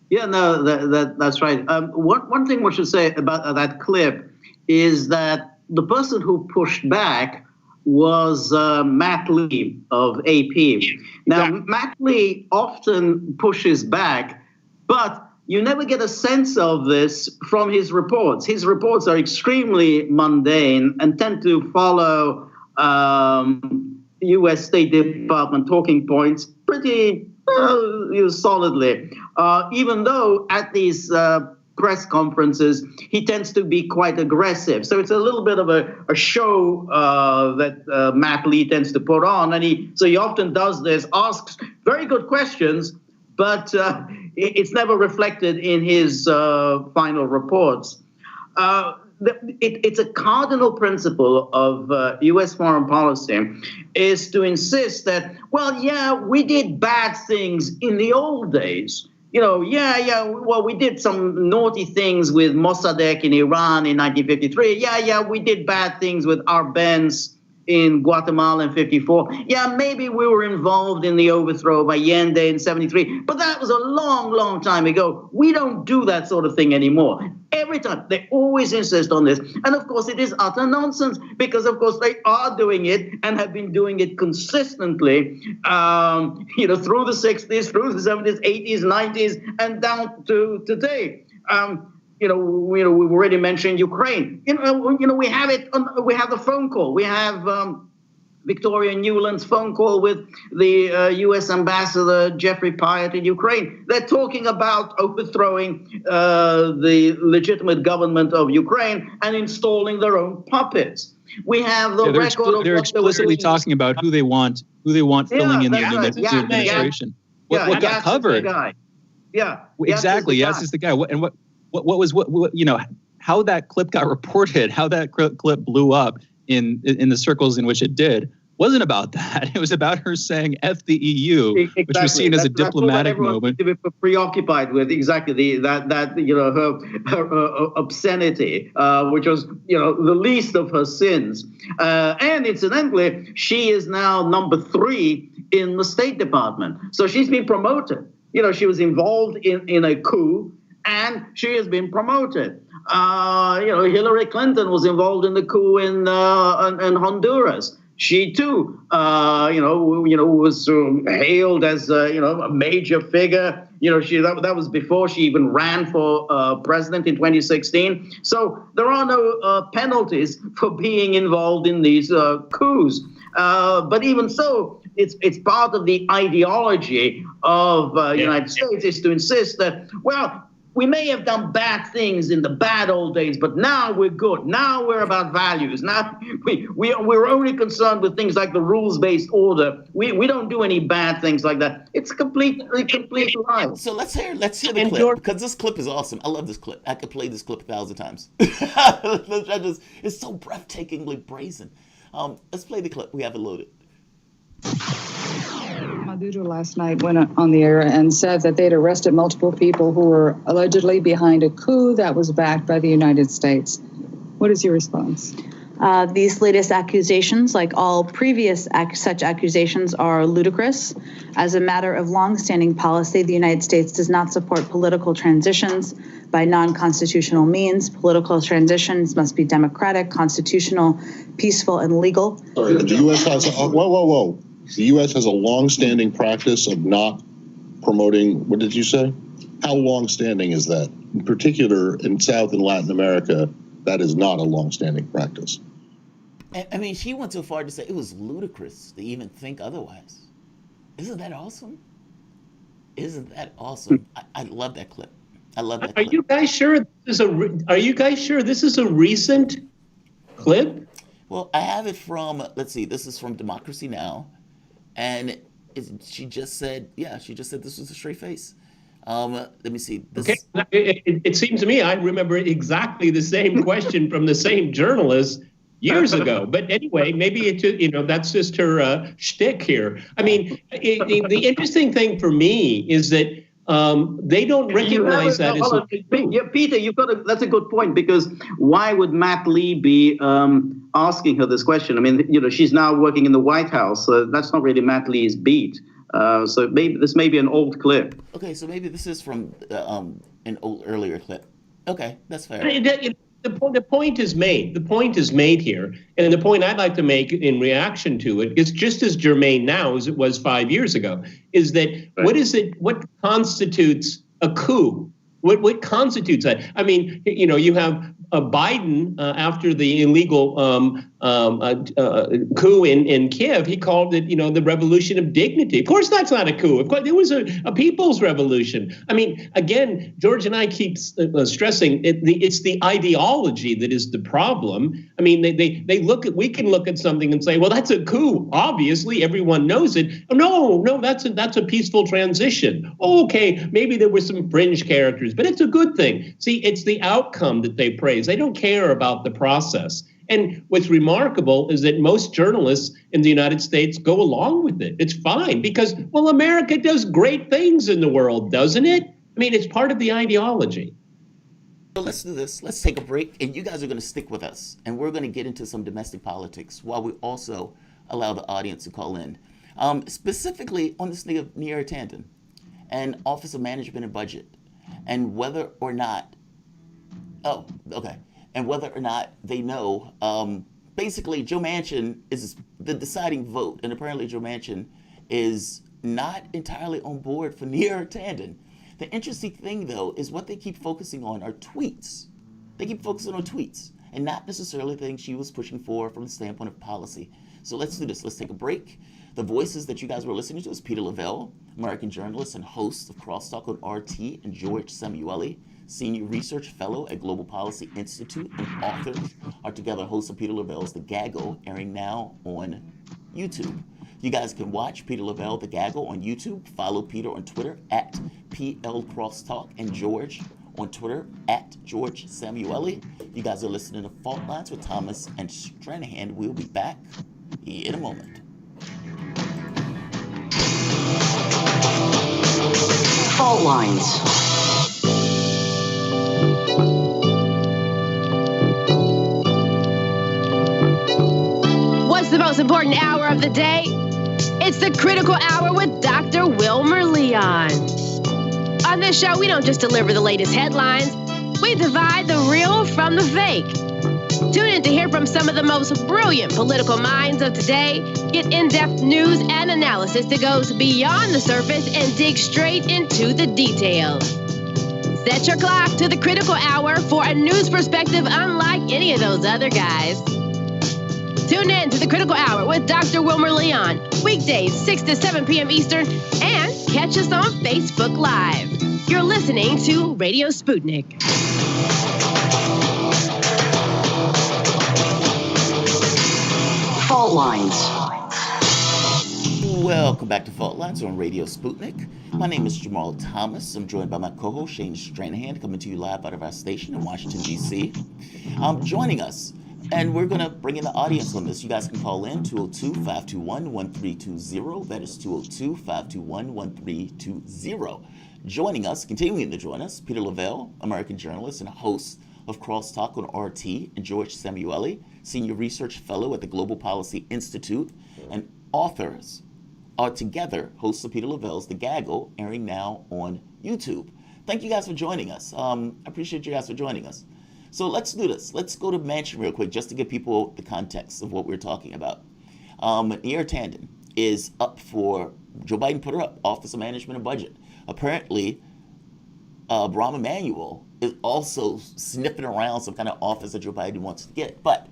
S19: Yeah, no, that's right. One thing we should say about that clip is that the person who pushed back was Matt Lee of AP. Now, Matt Lee often pushes back, but you never get a sense of this from his reports. His reports are extremely mundane and tend to follow U.S. State Department talking points pretty solidly, even though at these press conferences, he tends to be quite aggressive. So it's a little bit of a show that Matt Lee tends to put on. And he often does this, asks very good questions, but it's never reflected in his final reports. It's a cardinal principle of U.S. foreign policy is to insist that, well, yeah, we did bad things in the old days. Well, we did some naughty things with Mossadegh in Iran in 1953. We did bad things with Arbenz in Guatemala in 54. Yeah, maybe we were involved in the overthrow of Allende in 73, but that was a long, long time ago. We don't do that sort of thing anymore. Every time, they always insist on this. And of course, it is utter nonsense because, of course, they are doing it and have been doing it consistently, through the 60s, through the 70s, 80s, 90s, and down to today. We've already mentioned Ukraine. We have it. We have the phone call. We have Victoria Nuland's phone call with the U.S. Ambassador Jeffrey Pyatt in Ukraine. They're talking about overthrowing the legitimate government of Ukraine and installing their own puppets. We have the record.
S4: They're explicitly talking about who they want filling in the administration. What got covered? Exactly. Yes, is the guy. How that clip got reported, how that clip blew up in the circles in which it did, wasn't about that. It was about her saying "F the EU," exactly. Which was seen as a diplomatic moment.
S19: To be preoccupied with exactly her obscenity, which was the least of her sins. And incidentally, she is now number 3 in the State Department. So she's been promoted. She was involved in a coup. And she has been promoted. Hillary Clinton was involved in the coup in Honduras. She too, was hailed as a major figure. That was before she even ran for president in 2016. So there are no penalties for being involved in these coups. But even so, it's part of the ideology of the United States is to insist that, well, we may have done bad things in the bad old days, but now we're good. Now we're about values. Now we're only concerned with things like the rules-based order. We don't do any bad things like that. It's a complete lie.
S5: So let's hear the clip, because this clip is awesome. I love this clip. I could play this clip 1,000 times. It's so breathtakingly brazen. Let's play the clip. We have it loaded.
S9: Maduro last night went on the air and said that they'd arrested multiple people who were allegedly behind a coup that was backed by the United States. What is your response?
S8: These latest accusations, like all previous such accusations, are ludicrous. As a matter of longstanding policy, the United States does not support political transitions by non-constitutional means. Political transitions must be democratic, constitutional, peaceful, and legal.
S10: The U.S. has The U.S. has a longstanding practice of not promoting. What did you say? How longstanding is that? In particular, in South and Latin America, that is not a longstanding practice.
S5: I mean, she went so far to say it was ludicrous to even think otherwise. Isn't that awesome? Isn't that awesome? I love that clip. I love that clip.
S18: Are you guys sure this is a recent clip?
S5: Well, I have it from, let's see, this is from Democracy Now! And she just said this was a straight face. Let me see.
S18: Okay, it seems to me I remember exactly the same question from the same journalist years ago. But anyway, maybe that's just her shtick here. I mean, the interesting thing for me is that they don't recognize that as
S19: Peter, that's a good point, because why would Matt Lee be asking her this question? I mean, she's now working in the White House, so that's not really Matt Lee's beat. So maybe this may be an old clip.
S5: Okay, so maybe this is from an earlier clip. Okay, that's fair.
S18: The point is made. The point is made here, and the point I'd like to make in reaction to it is just as germane now as it was 5 years ago. Is that right. What constitutes a coup? What constitutes that? I mean, you have Biden after the illegal coup in Kiev. He called it, the revolution of dignity. Of course, that's not a coup. Of course, it was a people's revolution. I mean, again, George and I keep stressing it's the ideology that is the problem. I mean, we can look at something and say, well, that's a coup. Obviously, everyone knows it. No, that's a peaceful transition. Oh, okay, maybe there were some fringe characters, but it's a good thing. See, it's the outcome that they praise. They don't care about the process. And what's remarkable is that most journalists in the United States go along with it. It's fine because, well, America does great things in the world, doesn't it? I mean, it's part of the ideology.
S5: So let's do this. Let's take a break, and you guys are going to stick with us, and we're going to get into some domestic politics while we also allow the audience to call in. Specifically on this thing of Neera Tanden and Office of Management and Budget, and whether or not they know, basically Joe Manchin is the deciding vote, and apparently Joe Manchin is not entirely on board for Neera Tanden. The interesting thing, though, is what they keep focusing on are tweets. They keep focusing on tweets, and not necessarily things she was pushing for from the standpoint of policy. So let's do this. Let's take a break. The voices that you guys were listening to is Peter Lavelle, American journalist and host of Crosstalk on RT, and George Samueli, Senior Research Fellow at Global Policy Institute and author, are together hosts of Peter Lavelle's The Gaggle, airing now on YouTube. You guys can watch Peter Lavelle, The Gaggle on YouTube. Follow Peter on Twitter at PL Crosstalk and George on Twitter at George Samueli. You guys are listening to Fault Lines with Thomas and Stranahan. We'll be back in a moment.
S3: Fault Lines.
S7: What's the most important hour of the day? It's the Critical Hour with Dr. Wilmer Leon. On this show, we don't just deliver the latest headlines. We divide the real from the fake. Tune in to hear from some of the most brilliant political minds of today. Get in-depth news and analysis that goes beyond the surface and digs straight into the details. Set your clock to the Critical Hour for a news perspective unlike any of those other guys. Tune in to the Critical Hour with Dr. Wilmer Leon, weekdays 6 to 7 p.m. Eastern, and catch us on Facebook Live. You're listening to Radio Sputnik.
S3: Fault Lines.
S5: Welcome back to Fault Lines on Radio Sputnik. My name is Jamarl Thomas. I'm joined by my co-host Shane Stranahan, coming to you live out of our station in Washington, D.C. Joining us, and we're going to bring in the audience on this. You guys can call in 202-521-1320. That is 202-521-1320. Joining us, continuing to join us, Peter Lavelle, American journalist and host of Crosstalk on RT, and George Samueli, Senior Research Fellow at the Global Policy Institute, and authors are together hosts of Peter Lavelle's The Gaggle, airing now on YouTube. Thank you guys for joining us. I appreciate you guys for joining us. So let's do this. Let's go to Manchin real quick, just to give people the context of what we're talking about. Neera Tanden is up for, Joe Biden put her up, Office of Management and Budget. Apparently, Rahm Emanuel is also sniffing around some kind of office that Joe Biden wants to get. But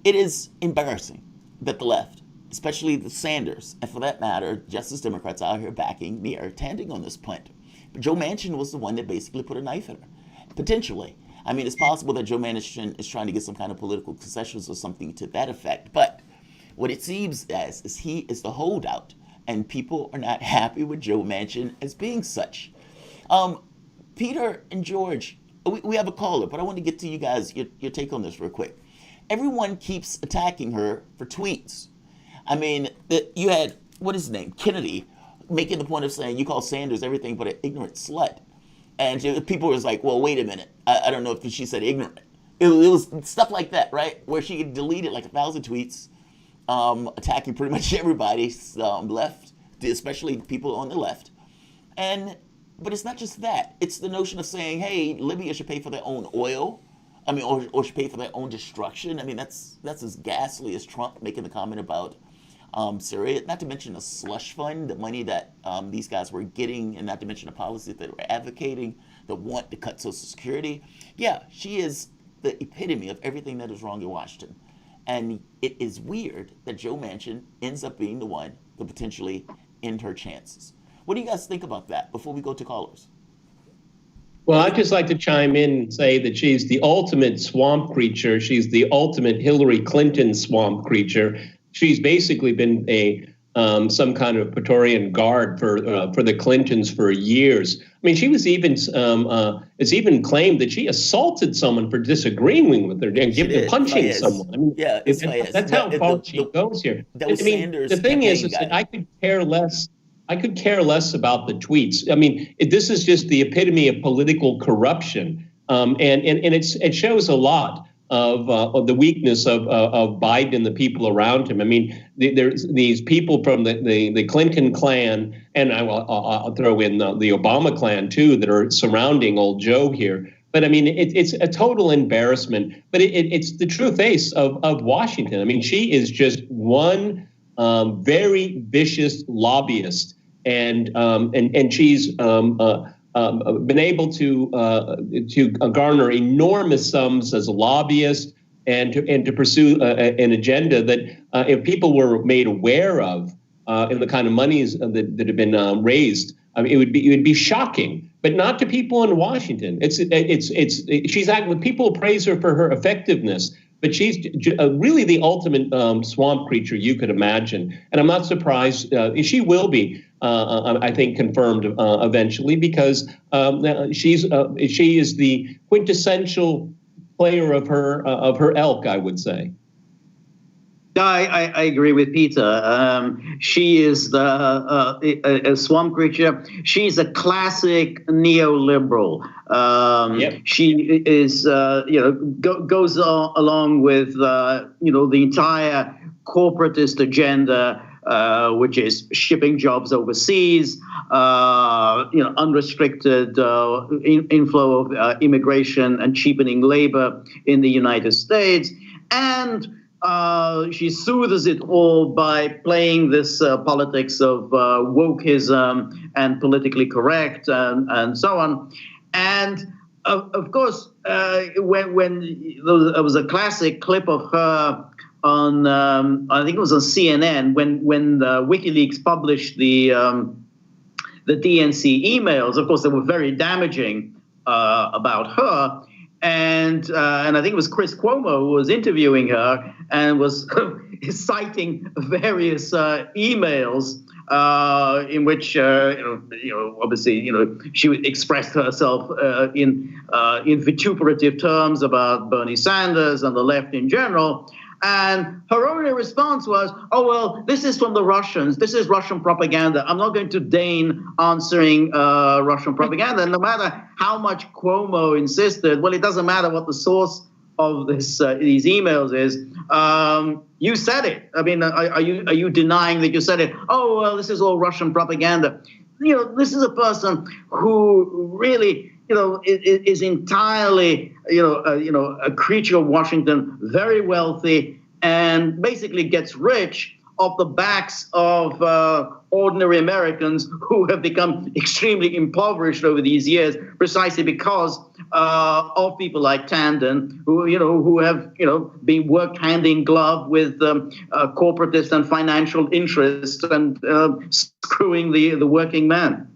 S5: it is embarrassing that the left, especially the Sanders, and for that matter, Justice Democrats out here backing Neera Tanden on this point. But Joe Manchin was the one that basically put a knife in her, potentially. I mean, it's possible that Joe Manchin is trying to get some kind of political concessions or something to that effect. But what it seems as is he is the holdout, and people are not happy with Joe Manchin as being such. Peter and George, we have a caller, but I want to get to you guys, your take on this real quick. Everyone keeps attacking her for tweets. I mean, you had, what is his name, Kennedy, making the point of saying you call Sanders everything but an ignorant slut. And people was like, well, wait a minute. I don't know if she said ignorant. It was stuff like that, right? Where she deleted like 1,000 tweets, attacking pretty much everybody left, especially people on the left. But it's not just that. It's the notion of saying, hey, Libya should pay for their own oil. I mean, or should pay for their own destruction. I mean, that's as ghastly as Trump making the comment about Syria. Not to mention the slush fund, the money that these guys were getting, and not to mention the policies that they were advocating, the want to cut Social Security. Yeah, she is the epitome of everything that is wrong in Washington. And it is weird that Joe Manchin ends up being the one to potentially end her chances. What do you guys think about that before we go to callers?
S18: Well, I'd just like to chime in and say that she's the ultimate swamp creature. She's the ultimate Hillary Clinton swamp creature. She's basically been some kind of Praetorian guard for the Clintons for years. I mean, she was even it's even claimed that she assaulted someone for disagreeing with her and punching someone. I mean, yeah, that's how far she goes here. I mean, the thing is that I could care less. I could care less about the tweets. I mean, this is just the epitome of political corruption, and it shows a lot of the weakness of Biden and the people around him. I mean, there's these people from the Clinton clan, and I'll throw in the Obama clan too, that are surrounding old Joe here. But I mean, it's a total embarrassment. But it's the true face of Washington. I mean, she is just one very vicious lobbyist, and she's been able to garner enormous sums as a lobbyist and to pursue an agenda that if people were made aware of in the kind of monies that have been raised, I mean, it would be shocking, but not to people in Washington. She's acting. People praise her for her effectiveness, but she's really the ultimate swamp creature you could imagine. And I'm not surprised. She will be, I think, confirmed eventually, because she is the quintessential player of her ilk, I would say.
S19: I agree with Peter. She is a swamp creature. She's a classic neoliberal. She is, goes along with, the entire corporatist agenda, which is shipping jobs overseas, unrestricted inflow of immigration and cheapening labor in the United States, and she soothes it all by playing this politics of wokeism and politically correct and so on. And of course, when there was a classic clip of her on, I think it was on CNN, when WikiLeaks published the DNC emails. Of course, they were very damaging about her. And I think it was Chris Cuomo who was interviewing her and was citing various emails in which, obviously, she expressed herself in vituperative terms about Bernie Sanders and the left in general. And her only response was, oh, well, this is from the Russians. This is Russian propaganda. I'm not going to deign answering Russian propaganda. And no matter how much Cuomo insisted, well, it doesn't matter what the source of these emails is. You said it. I mean, are you denying that you said it? Oh, well, this is all Russian propaganda. This is a person who really, is entirely, a creature of Washington, very wealthy, and basically gets rich off the backs of ordinary Americans who have become extremely impoverished over these years, precisely because of people like Tandon, who have been worked hand in glove with corporatist and financial interests and screwing the working man.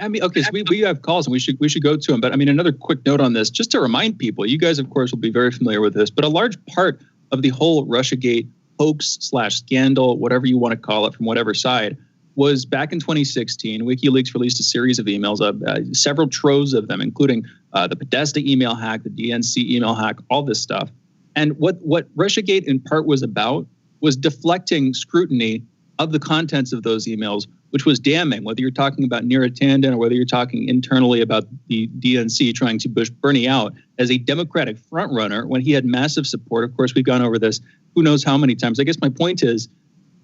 S4: I mean, okay, so we have calls and we should go to them. But I mean, another quick note on this, just to remind people, you guys, of course, will be very familiar with this, but a large part of the whole Russiagate hoax/scandal, whatever you want to call it, from whatever side, was back in 2016. WikiLeaks released a series of emails, several troves of them, including the Podesta email hack, the DNC email hack, all this stuff. And what Russiagate in part was about was deflecting scrutiny of the contents of those emails, which was damning, whether you're talking about Neera Tanden or whether you're talking internally about the DNC trying to push Bernie out as a Democratic frontrunner when he had massive support. Of course, we've gone over this who knows how many times. I guess my point is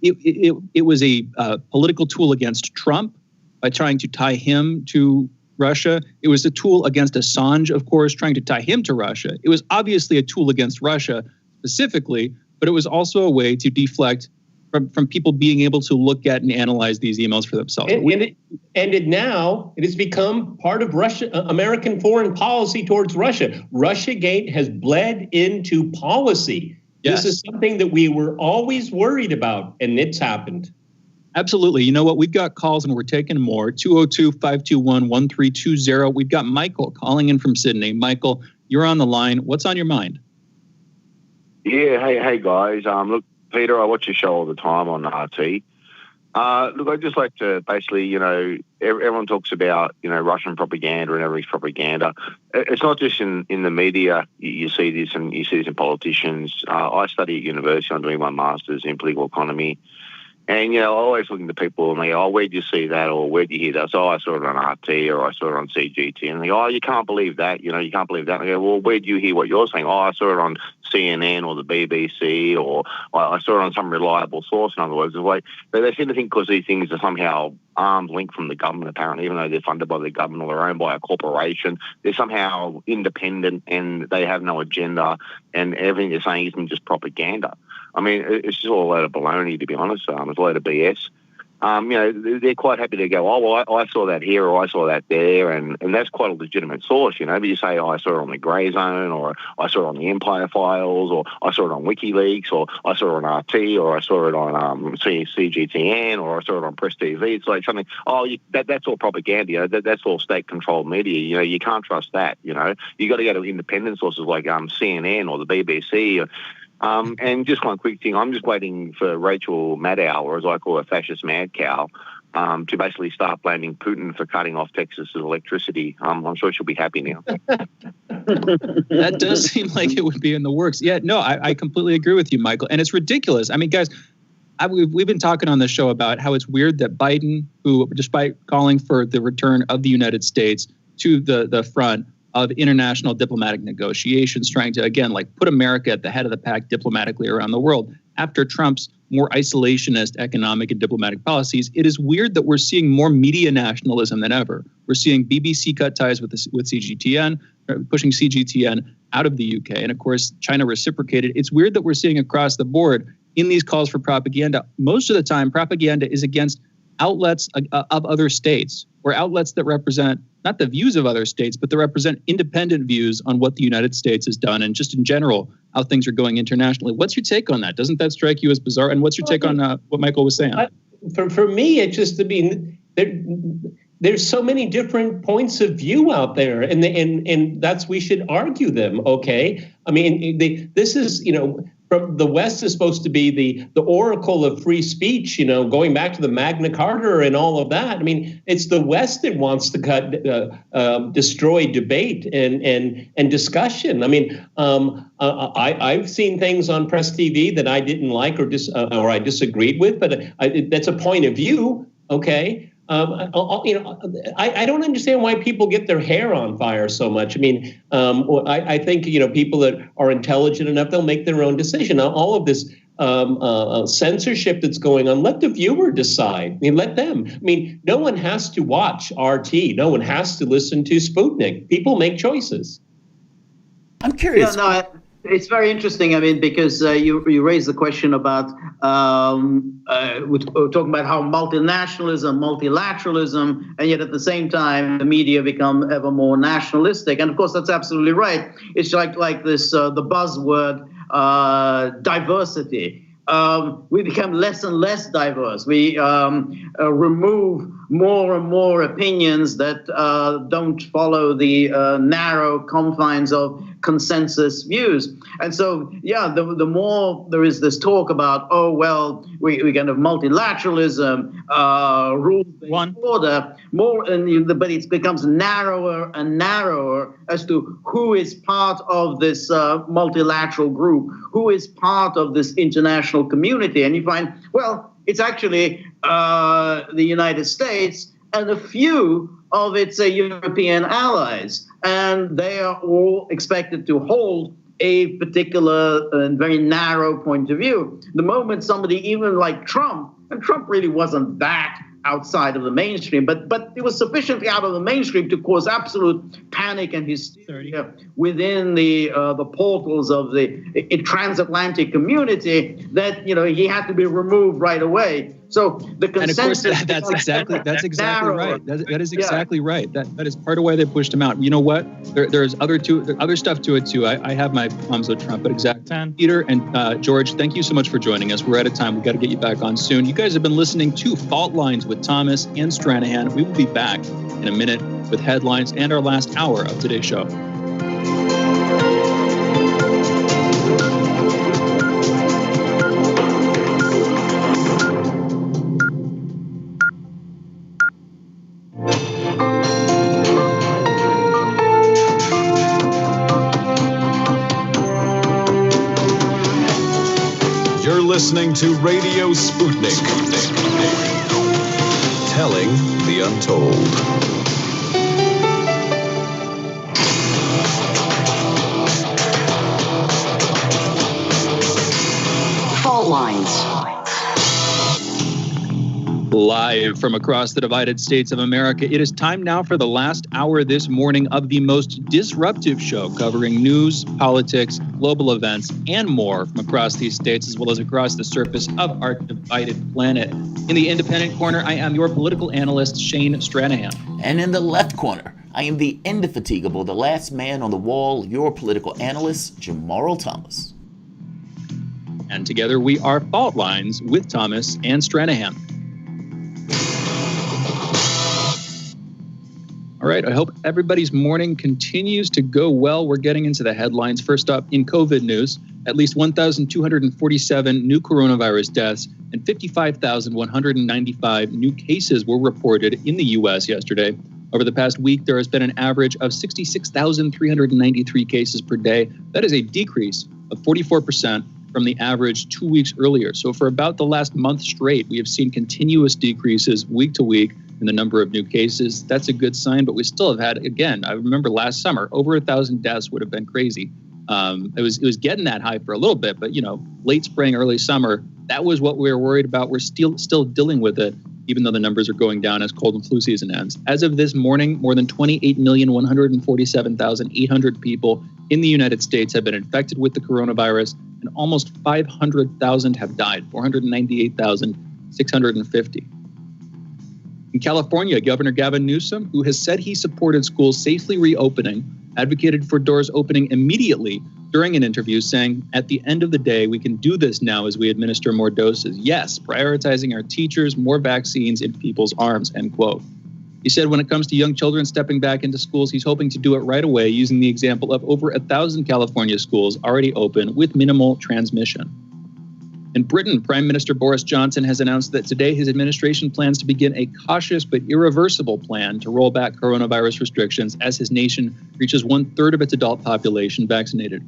S4: it was a political tool against Trump by trying to tie him to Russia. It was a tool against Assange, of course, trying to tie him to Russia. It was obviously a tool against Russia specifically, but it was also a way to deflect from people being able to look at and analyze these emails for themselves.
S18: Now it has become part of American foreign policy towards Russia. Russiagate has bled into policy. Yes. This is something that we were always worried about, and it's happened.
S4: Absolutely. You know what? We've got calls and we're taking more. 202-521-1320. We've got Michael calling in from Sydney. Michael, you're on the line. What's on your mind?
S11: Yeah. Hey guys. Look, Peter, I watch your show all the time on RT. Look, I'd just like to basically, everyone talks about, Russian propaganda and everything's propaganda. It's not just in the media. You see this and you see this in politicians. I study at university. I'm doing my master's in political economy. And, I always looking to people and they go, oh, where'd you see that? Or where'd you hear that? So I saw it on RT or I saw it on CGT. And they go, oh, you can't believe that. You can't believe that. And I go, well, where'd you hear what you're saying? Oh, I saw it on CNN or the BBC or I saw it on some reliable source. In other words, they seem to think because these things are somehow arm's length from the government, apparently, even though they're funded by the government or they're owned by a corporation, they're somehow independent and they have no agenda and everything they're saying isn't just propaganda. I mean, it's just all a load of baloney, to be honest. It's a load of BS. They're quite happy to go, oh, well, I saw that here or I saw that there, and that's quite a legitimate source, but you say, oh, I saw it on the Grey Zone or I saw it on the Empire Files or I saw it on WikiLeaks or I saw it on RT or I saw it on CGTN or I saw it on Press TV. It's like something, that's all propaganda, that's all state-controlled media, you can't trust that, you got to go to independent sources like CNN or the BBC. And just one quick thing, I'm just waiting for Rachel Maddow, or as I call her, fascist mad cow, to basically start blaming Putin for cutting off Texas's electricity. I'm sure she'll be happy now.
S4: That does seem like it would be in the works. Yeah, no, I completely agree with you, Michael. And it's ridiculous. I mean, guys, we've been talking on the show about how it's weird that Biden, who, despite calling for the return of the United States to the front of international diplomatic negotiations, trying to, again, put America at the head of the pack diplomatically around the world. After Trump's more isolationist economic and diplomatic policies, it is weird that we're seeing more media nationalism than ever. We're seeing BBC cut ties with CGTN, pushing CGTN out of the UK. And of course, China reciprocated. It's weird that we're seeing across the board in these calls for propaganda. Most of the time, propaganda is against outlets of other states, or outlets that represent not the views of other states, but that represent independent views on what the United States has done and just in general how things are going internationally. What's your take on that? Doesn't that strike you as bizarre? And what's your take on what Michael was saying?
S18: For me, it's just, there's so many different points of view out there, and we should argue them. Okay, I mean, this is from the West is supposed to be the oracle of free speech, going back to the Magna Carta and all of that. I mean, it's the West that wants to destroy debate and discussion. I mean, I've seen things on Press TV that I didn't like or I disagreed with, but that's a point of view. Okay. I don't understand why people get their hair on fire so much. I mean, I think, people that are intelligent enough, they'll make their own decision. All of this censorship that's going on, let the viewer decide. I mean, let them. I mean, no one has to watch RT. No one has to listen to Sputnik. People make choices.
S5: I'm curious.
S19: Yeah, no, it's very interesting. I mean, because you raised the question about we're talking about how multinationalism, multilateralism, and yet at the same time the media become ever more nationalistic. And of course, that's absolutely right. It's like this the buzzword diversity. We become less and less diverse. We remove more and more opinions that don't follow the narrow confines of consensus views. And so, yeah, the more there is this talk about, we kind of multilateralism, rules-based order, but it becomes narrower and narrower as to who is part of this multilateral group, who is part of this international community. And you find, it's actually the United States and a few of its European allies. And they are all expected to hold a particular and very narrow point of view. The moment somebody, even like Trump, and Trump really wasn't that outside of the mainstream, but it was sufficiently out of the mainstream to cause absolute panic and hysteria within the portals of the transatlantic community that he had to be removed right away. So the consensus,
S4: and of course, that's exactly right. That is exactly right. That is part of why they pushed him out. You know what? There's other stuff to it too. I have my problems with Trump, but exactly. Peter and George, thank you so much for joining us. We're out of time. We've got to get you back on soon. You guys have been listening to Fault Lines with Thomas and Stranahan. We will be back in a minute with headlines and our last hour of today's show.
S2: Listening to Radio Sputnik. Telling the untold.
S3: Fault Lines.
S4: Live from across the divided states of America, it is time now for the last hour this morning of the most disruptive show covering news, politics, global events, and more from across these states as well as across the surface of our divided planet. In the independent corner, I am your political analyst, Shane Stranahan.
S5: And in the left corner, I am the indefatigable, the last man on the wall, your political analyst, Jamarl Thomas.
S4: And together we are Fault Lines with Thomas and Stranahan. All right, I hope everybody's morning continues to go well. We're getting into the headlines. First up, in COVID news, at least 1,247 new coronavirus deaths and 55,195 new cases were reported in the U.S. yesterday. Over the past week, there has been an average of 66,393 cases per day. That is a decrease of 44% from the average 2 weeks earlier. So for about the last month straight, we have seen continuous decreases week to week in the number of new cases. That's a good sign, but we still have had, again, I remember last summer, over 1,000 deaths would have been crazy. It was getting that high for a little bit, but late spring, early summer, that was what we were worried about. We're still dealing with it, even though the numbers are going down as cold and flu season ends. As of this morning, more than 28,147,800 people in the United States have been infected with the coronavirus, and almost 500,000 have died, 498,650. In California, Governor Gavin Newsom, who has said he supported schools safely reopening, advocated for doors opening immediately during an interview, saying, "At the end of the day, we can do this now as we administer more doses. Yes, prioritizing our teachers, more vaccines in people's arms," end quote. He said when it comes to young children stepping back into schools, he's hoping to do it right away using the example of over 1,000 California schools already open with minimal transmission. In Britain, Prime Minister Boris Johnson has announced that today his administration plans to begin a cautious but irreversible plan to roll back coronavirus restrictions as his nation reaches 1/3 of its adult population vaccinated.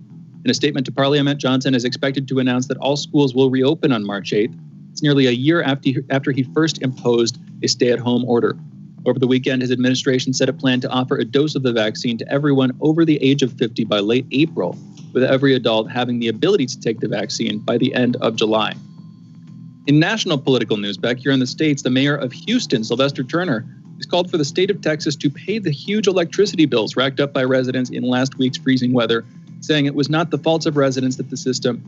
S4: In a statement to Parliament, Johnson is expected to announce that all schools will reopen on March 8th. It's nearly a year after he first imposed a stay-at-home order. Over the weekend, his administration said it planned to offer a dose of the vaccine to everyone over the age of 50 by late April, with every adult having the ability to take the vaccine by the end of July. In national political news back here in the States, the mayor of Houston, Sylvester Turner, has called for the state of Texas to pay the huge electricity bills racked up by residents in last week's freezing weather, saying it was not the fault of residents that the system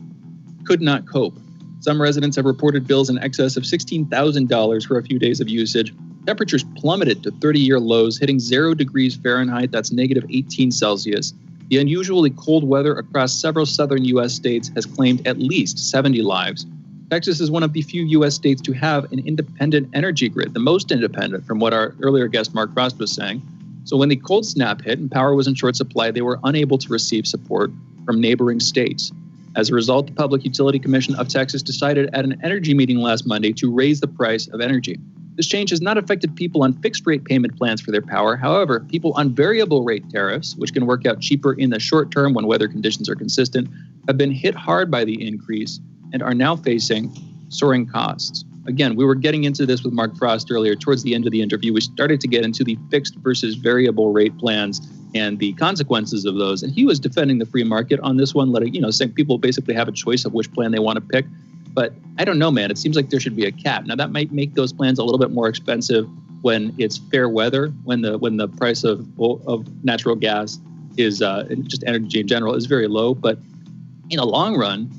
S4: could not cope. Some residents have reported bills in excess of $16,000 for a few days of usage. Temperatures plummeted to 30-year lows, hitting 0 degrees Fahrenheit, that's negative 18 Celsius. The unusually cold weather across several southern U.S. states has claimed at least 70 lives. Texas is one of the few U.S. states to have an independent energy grid, the most independent from what our earlier guest Mark Frost was saying. So when the cold snap hit and power was in short supply, they were unable to receive support from neighboring states. As a result, the Public Utility Commission of Texas decided at an energy meeting last Monday to raise the price of energy. This change has not affected people on fixed-rate payment plans for their power. However, people on variable-rate tariffs, which can work out cheaper in the short term when weather conditions are consistent, have been hit hard by the increase and are now facing soaring costs. Again, we were getting into this with Mark Frost earlier. Towards the end of the interview, we started to get into the fixed versus variable rate plans and the consequences of those. And he was defending the free market on this one, saying people basically have a choice of which plan they want to pick. But I don't know, man. It seems like there should be a cap. Now, that might make those plans a little bit more expensive when it's fair weather, when the price of natural gas is just energy in general is very low. But in the long run,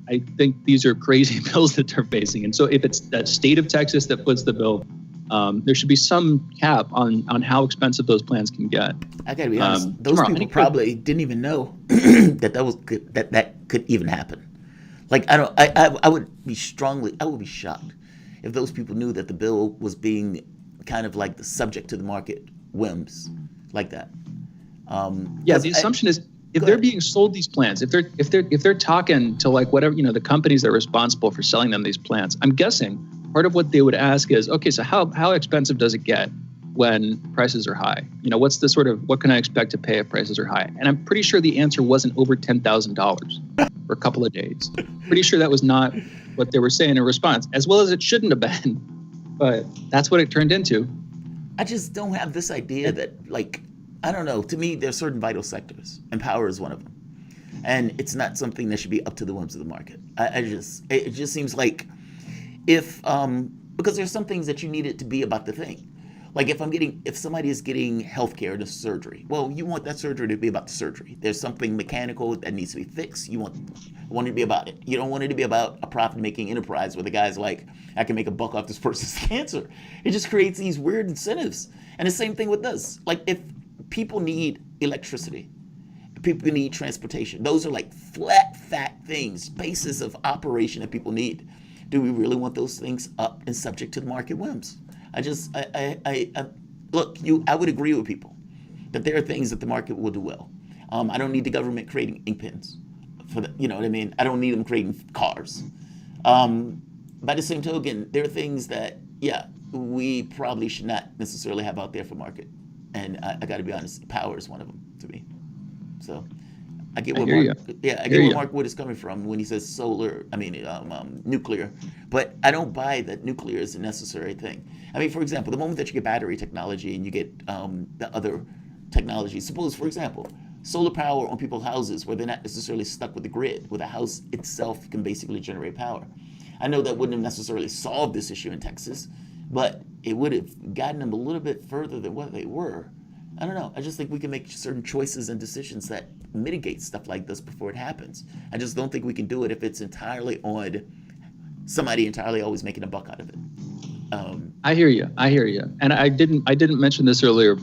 S4: I think these are crazy bills that they're facing. And so if it's the state of Texas that puts the bill, there should be some cap on how expensive those plans can get.
S5: I gotta be honest, those people probably didn't even know that could even happen. Like, I would be shocked if those people knew that the bill was being kind of like the subject to the market whims like that.
S4: The assumption is if they're being sold these plans, if they're talking to like whatever, the companies that are responsible for selling them these plans, I'm guessing part of what they would ask is, okay, so how expensive does it get when prices are high? What's the what can I expect to pay if prices are high? And I'm pretty sure the answer wasn't over $10,000 for a couple of days. Pretty sure that was not what they were saying in response, as well as it shouldn't have been. But that's what it turned into.
S5: I just don't have this idea that, I don't know. To me, there are certain vital sectors, and power is one of them. And it's not something that should be up to the whims of the market. It just seems like because there's some things that you need it to be about the thing. Like if somebody is getting healthcare to surgery, well, you want that surgery to be about the surgery. There's something mechanical that needs to be fixed. You want it to be about it. You don't want it to be about a profit-making enterprise where the guy's like, I can make a buck off this person's cancer. It just creates these weird incentives. And the same thing with this. Like if people need electricity, people need transportation. Those are like flat things, basis of operation that people need. Do we really want those things up and subject to the market whims? Look, I would agree with people that there are things that the market will do well. I don't need the government creating ink pens for the, you know what I mean? I don't need them creating cars. By the same token, there are things that, we probably should not necessarily have out there for market. And I got to be honest, power is one of them to me. So I get where Mark Wood is coming from when he says nuclear, but I don't buy that nuclear is a necessary thing. I mean, for example, the moment that you get battery technology and you get the other technology, suppose, for example, solar power on people's houses where they're not necessarily stuck with the grid, where the house itself can basically generate power. I know that wouldn't have necessarily solved this issue in Texas, but it would have gotten them a little bit further than what they were. I don't know. I just think we can make certain choices and decisions that mitigate stuff like this before it happens. I just don't think we can do it if it's entirely on somebody entirely always making a buck out of it.
S4: I hear you. And I didn't mention this earlier.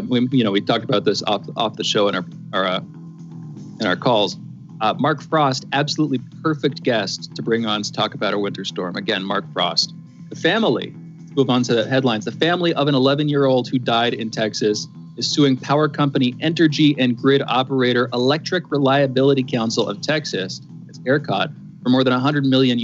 S4: We talked about this off the show in our calls. Mark Frost, absolutely perfect guest to bring on to talk about our winter storm. Again, Mark Frost. The family Move on to the headlines. The family of an 11-year-old who died in Texas is suing power company Entergy and grid operator Electric Reliability Council of Texas, that's ERCOT, for more than $100 million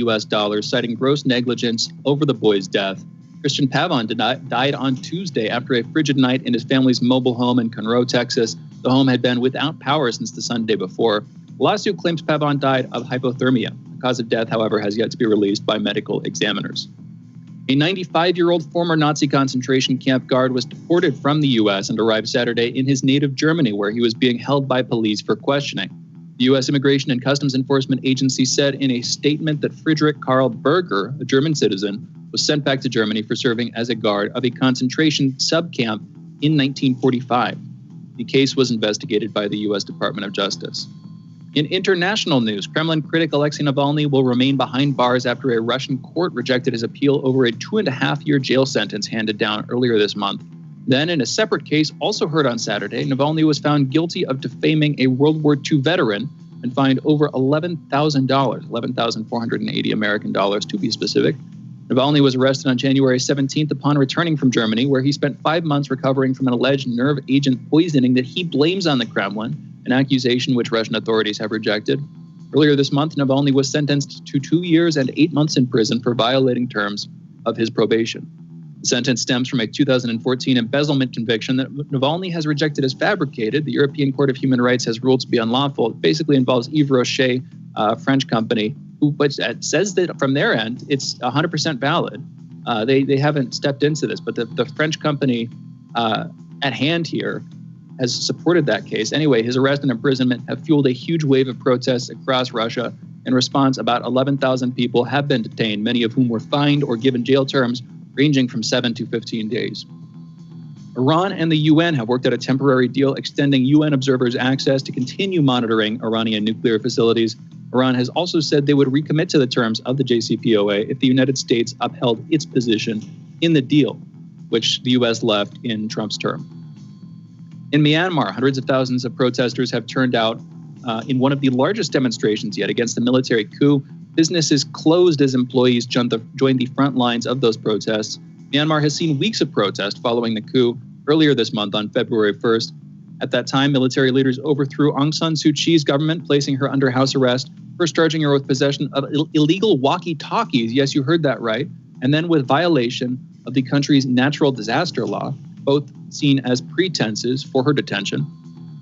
S4: citing gross negligence over the boy's death. Christian Pavon died on Tuesday after a frigid night in his family's mobile home in Conroe, Texas. The home had been without power since the Sunday before. The lawsuit claims Pavon died of hypothermia. The cause of death, however, has yet to be released by medical examiners. A 95-year-old former Nazi concentration camp guard was deported from the U.S. and arrived Saturday in his native Germany, where he was being held by police for questioning. The U.S. Immigration and Customs Enforcement Agency said in a statement that Friedrich Karl Berger, a German citizen, was sent back to Germany for serving as a guard of a concentration subcamp in 1945. The case was investigated by the U.S. Department of Justice. In international news, Kremlin critic Alexei Navalny will remain behind bars after a Russian court rejected his appeal over a 2.5-year jail sentence handed down earlier this month. Then, in a separate case also heard on Saturday, Navalny was found guilty of defaming a World War II veteran and fined over $11,480 American dollars to be specific. Navalny was arrested on January 17th upon returning from Germany, where he spent 5 months recovering from an alleged nerve agent poisoning that he blames on the Kremlin, an accusation which Russian authorities have rejected. Earlier this month, Navalny was sentenced to 2 years and 8 months in prison for violating terms of his probation. The sentence stems from a 2014 embezzlement conviction that Navalny has rejected as fabricated. The European Court of Human Rights has ruled to be unlawful. It basically involves Yves Rocher, a French company, who says that from their end, it's 100% valid. They haven't stepped into this, but the French company at hand here has supported that case. Anyway, his arrest and imprisonment have fueled a huge wave of protests across Russia. In response, about 11,000 people have been detained, many of whom were fined or given jail terms ranging from 7 to 15 days. Iran and the UN have worked out a temporary deal extending UN observers access to continue monitoring Iranian nuclear facilities. Iran has also said they would recommit to the terms of the JCPOA if the United States upheld its position in the deal, which the U.S. left in Trump's term. In Myanmar, hundreds of thousands of protesters have turned out in one of the largest demonstrations yet against the military coup. Businesses closed as employees joined the front lines of those protests. Myanmar has seen weeks of protest following the coup earlier this month on February 1st. At that time, military leaders overthrew Aung San Suu Kyi's government, placing her under house arrest, first charging her with possession of illegal walkie-talkies, yes, you heard that right, and then with violation of the country's natural disaster law, both seen as pretenses for her detention.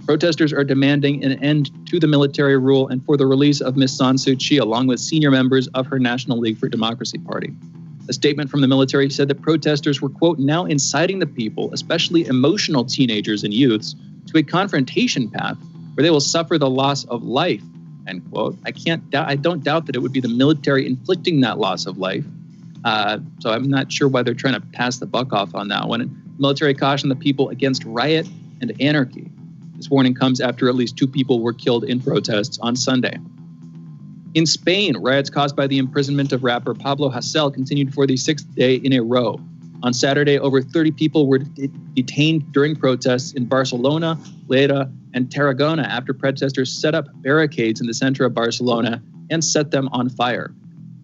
S4: Protesters are demanding an end to the military rule and for the release of Ms. San Suu Kyi, along with senior members of her National League for Democracy party. A statement from the military said that protesters were, quote, now inciting the people, especially emotional teenagers and youths, to a confrontation path where they will suffer the loss of life, end quote. I don't doubt that it would be the military inflicting that loss of life. So I'm not sure why they're trying to pass the buck off on that one. And military cautioned the people against riot and anarchy. This warning comes after at least 2 people were killed in protests on Sunday. In Spain, riots caused by the imprisonment of rapper Pablo Hasél continued for the 6th day in a row. On Saturday, over 30 people were detained during protests in Barcelona, Lleida, and Tarragona after protesters set up barricades in the center of Barcelona and set them on fire.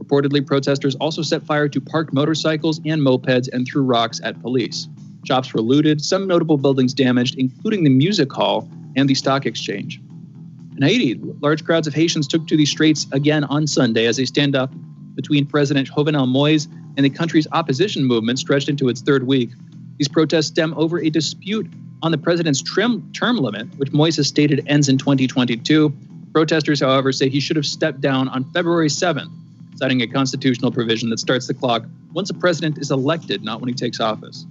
S4: Reportedly, protesters also set fire to parked motorcycles and mopeds and threw rocks at police. Shops were looted, some notable buildings damaged, including the music hall and the stock exchange. In Haiti, large crowds of Haitians took to the streets again on Sunday as a standoff between President Jovenel Moïse and the country's opposition movement stretched into its 3rd week. These protests stem over a dispute on the president's term limit, which Moïse has stated ends in 2022. Protesters, however, say he should have stepped down on February 7th, citing a constitutional provision that starts the clock once a president is elected, not when he takes office.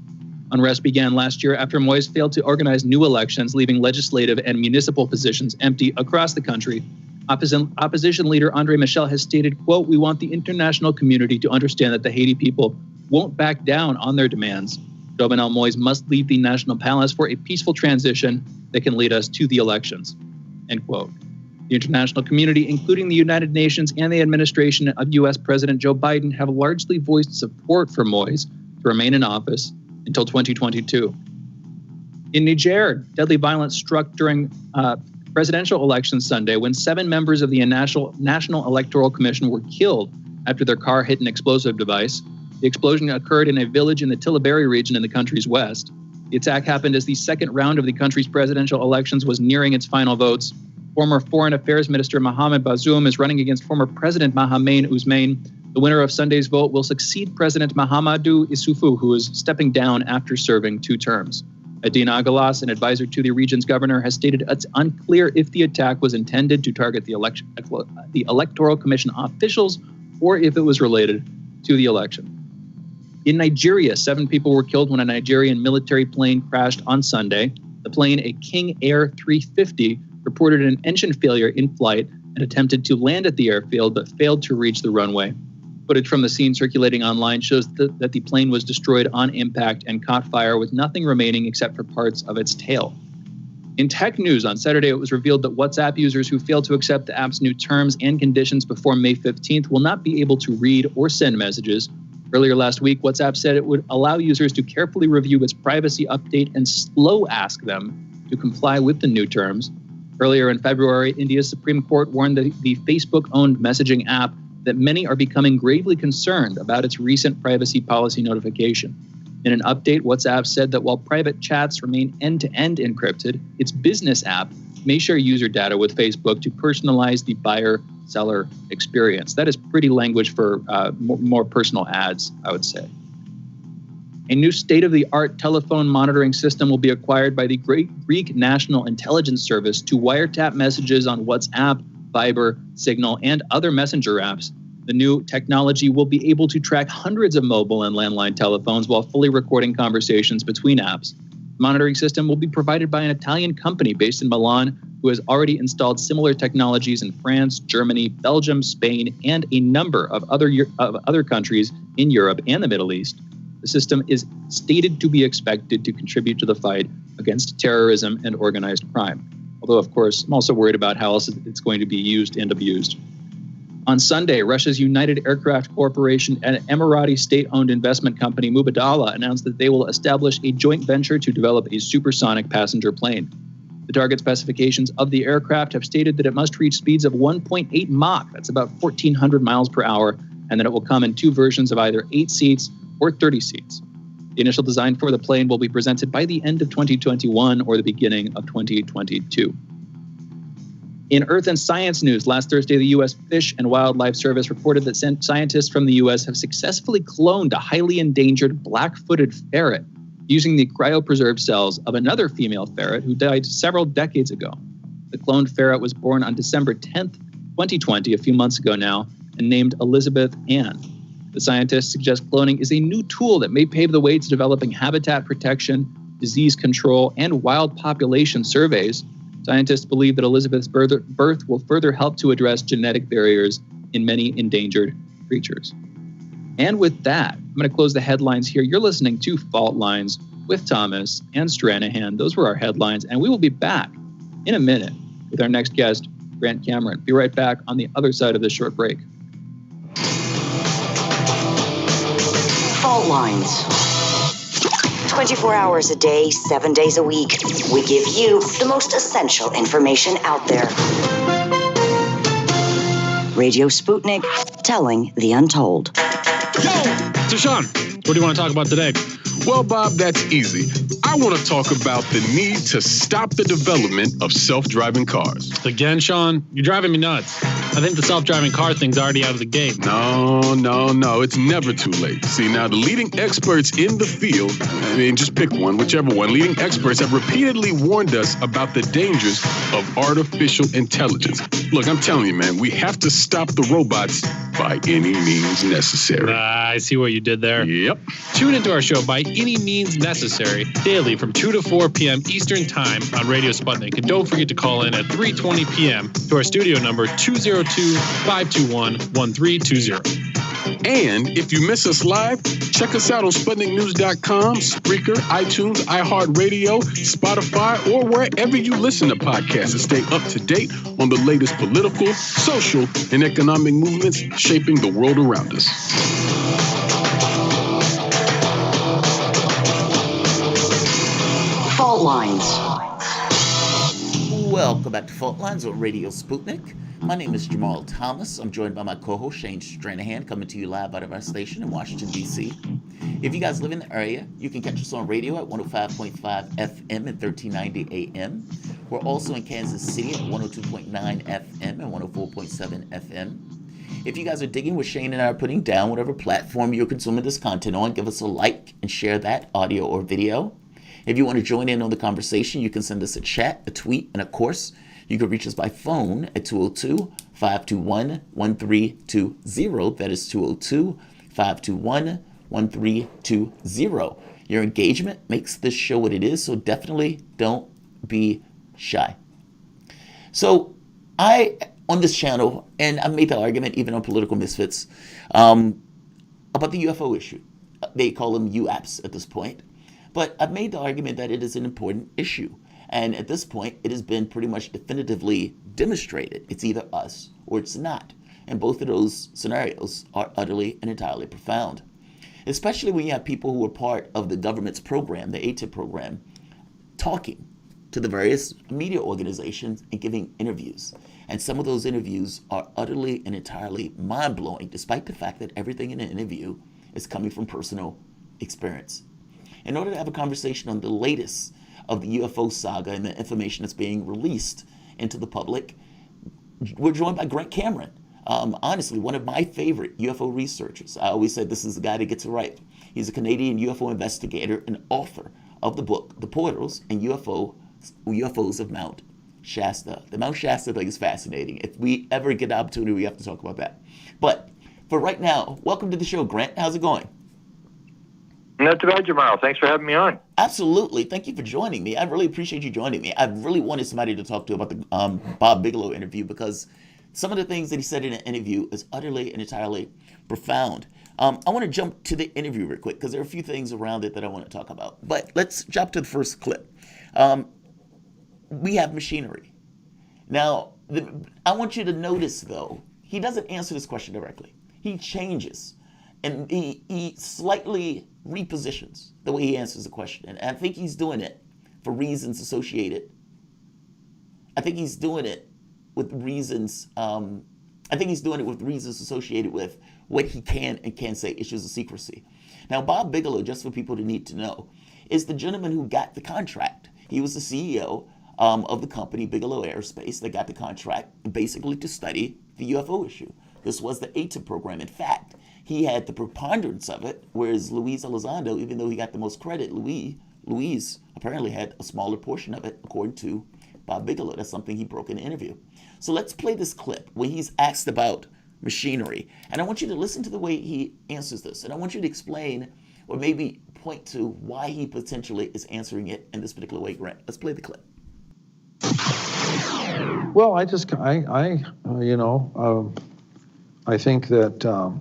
S4: Unrest began last year after Moïse failed to organize new elections, leaving legislative and municipal positions empty across the country. Opposition leader André Michel has stated, quote, we want the international community to understand that the Haiti people won't back down on their demands. Jovenel Moïse must leave the National Palace for a peaceful transition that can lead us to the elections, end quote. The international community, including the United Nations and the administration of U.S. President Joe Biden, have largely voiced support for Moïse to remain in office until 2022. In Niger, deadly violence struck during presidential election Sunday when 7 members of the National Electoral Commission were killed after their car hit an explosive device. The explosion occurred in a village in the Tillaberi region in the country's west. The attack happened as the second round of the country's presidential elections was nearing its final votes. Former Foreign Affairs Minister Mohamed Bazoum is running against former President Mahamat Ousmane. The winner of Sunday's vote will succeed President Mahamadou Issoufou, who is stepping down after serving 2 terms. Adina Agalas, an advisor to the region's governor, has stated it's unclear if the attack was intended to target the Electoral Commission officials or if it was related to the election. In Nigeria, 7 people were killed when a Nigerian military plane crashed on Sunday. The plane, a King Air 350, reported an engine failure in flight and attempted to land at the airfield but failed to reach the runway. Footage from the scene circulating online shows that the plane was destroyed on impact and caught fire with nothing remaining except for parts of its tail. In tech news, on Saturday, it was revealed that WhatsApp users who fail to accept the app's new terms and conditions before May 15th will not be able to read or send messages. Earlier last week, WhatsApp said it would allow users to carefully review its privacy update and slow ask them to comply with the new terms. Earlier in February, India's Supreme Court warned the Facebook-owned messaging app that many are becoming gravely concerned about its recent privacy policy notification. In an update, WhatsApp said that while private chats remain end-to-end encrypted, its business app may share user data with Facebook to personalize the buyer-seller experience. That is pretty language for more personal ads, I would say. A new state-of-the-art telephone monitoring system will be acquired by the Greek National Intelligence Service to wiretap messages on WhatsApp, Viber, Signal, and other messenger apps. The new technology will be able to track hundreds of mobile and landline telephones while fully recording conversations between apps. The monitoring system will be provided by an Italian company based in Milan who has already installed similar technologies in France, Germany, Belgium, Spain, and a number of other countries in Europe and the Middle East. The system is stated to be expected to contribute to the fight against terrorism and organized crime. Although, of course, I'm also worried about how else it's going to be used and abused. On Sunday, Russia's United Aircraft Corporation and Emirati state-owned investment company Mubadala announced that they will establish a joint venture to develop a supersonic passenger plane. The target specifications of the aircraft have stated that it must reach speeds of 1.8 Mach, that's about 1,400 miles per hour, and that it will come in 2 versions of either 8 seats or 30 seats. The initial design for the plane will be presented by the end of 2021 or the beginning of 2022. In Earth and Science news, last Thursday, the U.S. Fish and Wildlife Service reported that scientists from the U.S. have successfully cloned a highly endangered black-footed ferret using the cryopreserved cells of another female ferret who died several decades ago. The cloned ferret was born on December 10th, 2020, a few months ago now, and named Elizabeth Ann. The scientists suggest cloning is a new tool that may pave the way to developing habitat protection, disease control, and wild population surveys. Scientists believe that Elizabeth's birth will further help to address genetic barriers in many endangered creatures. And with that, I'm going to close the headlines here. You're listening to Fault Lines with Thomas and Stranahan. Those were our headlines, and we will be back in a minute with our next guest, Grant Cameron. Be right back on the other side of this short break.
S3: Fault Lines. 24 hours a day, 7 days a week. We give you the most essential information out there. Radio Sputnik, telling the untold.
S1: So, Sean, what do you want to talk about today?
S20: Well, Bob, that's easy. I want to talk about the need to stop the development of self-driving cars.
S1: Again, Sean, you're driving me nuts. I think the self-driving car thing's already out of the gate.
S20: No. It's never too late. See, now the leading experts in the field, just pick one, whichever one, leading experts have repeatedly warned us about the dangers of artificial intelligence. Look, I'm telling you, man, we have to stop the robots by any means necessary.
S1: I see what you did there.
S20: Yep.
S1: Tune into our show By Any Means Necessary daily from 2 to 4 p.m. Eastern Time on Radio Sputnik. And don't forget to call in at 3:20 p.m. to our studio number 202-521-1320.
S20: And if you miss us live, check us out on SputnikNews.com, Spreaker, iTunes, iHeartRadio, Spotify, or wherever you listen to podcasts to stay up to date on the latest political, social, and economic movements shaping the world around us.
S3: Fault Lines.
S5: Welcome back to Fault Lines on Radio Sputnik. My name is Jamarl Thomas. I'm joined by my co-host Shane Stranahan, coming to you live out of our station in Washington, D.C. If you guys live in the area, you can catch us on radio at 105.5 FM and 1390 AM. We're also in Kansas City at 102.9 FM and 104.7 FM. If you guys are digging what Shane and I are putting down, whatever platform you're consuming this content on, give us a like and share that audio or video. If you want to join in on the conversation, you can send us a chat, a tweet, and of course, you can reach us by phone at 202-521-1320. That is 202-521-1320. Your engagement makes this show what it is, so definitely don't be shy. So I, on this channel, and I made the argument even on Political Misfits, about the UFO issue. They call them UAPs at this point. But I've made the argument that it is an important issue. And at this point, it has been pretty much definitively demonstrated. It's either us or it's not. And both of those scenarios are utterly and entirely profound. Especially when you have people who are part of the government's program, the ATIP program, talking to the various media organizations and giving interviews. And some of those interviews are utterly and entirely mind-blowing, despite the fact that everything in an interview is coming from personal experience. In order to have a conversation on the latest of the UFO saga and the information that's being released into the public, we're joined by Grant Cameron. Honestly, one of my favorite UFO researchers. I always said this is the guy that gets it right. He's a Canadian UFO investigator and author of the book, The Portals and UFOs of Mount Shasta. The Mount Shasta thing is fascinating. If we ever get the opportunity, we have to talk about that. But for right now, welcome to the show, Grant. How's it going?
S12: Not too bad, Jamarl. Thanks for having me on.
S5: Absolutely. Thank you for joining me. I really appreciate you joining me. I really wanted somebody to talk to about the Bob Bigelow interview because some of the things that he said in an interview is utterly and entirely profound. I want to jump to the interview real quick because there are a few things around it that I want to talk about. But let's jump to the first clip. We have machinery. Now, I want you to notice, though, he doesn't answer this question directly. He changes. And he slightly repositions the way he answers the question. And I think he's doing it for reasons associated. I think he's doing it with reasons associated with what he can and can't say, issues of secrecy. Now, Bob Bigelow, just for people to need to know, is the gentleman who got the contract. He was the CEO of the company Bigelow Aerospace that got the contract basically to study the UFO issue. This was the ATIP program. In fact, he had the preponderance of it, whereas Luis Elizondo, even though he got the most credit, Luis apparently had a smaller portion of it, according to Bob Bigelow. That's something he broke in an interview. So let's play this clip when he's asked about machinery. And I want you to listen to the way he answers this. And I want you to explain or maybe point to why he potentially is answering it in this particular way, Grant. Let's play the clip.
S21: Well, I think that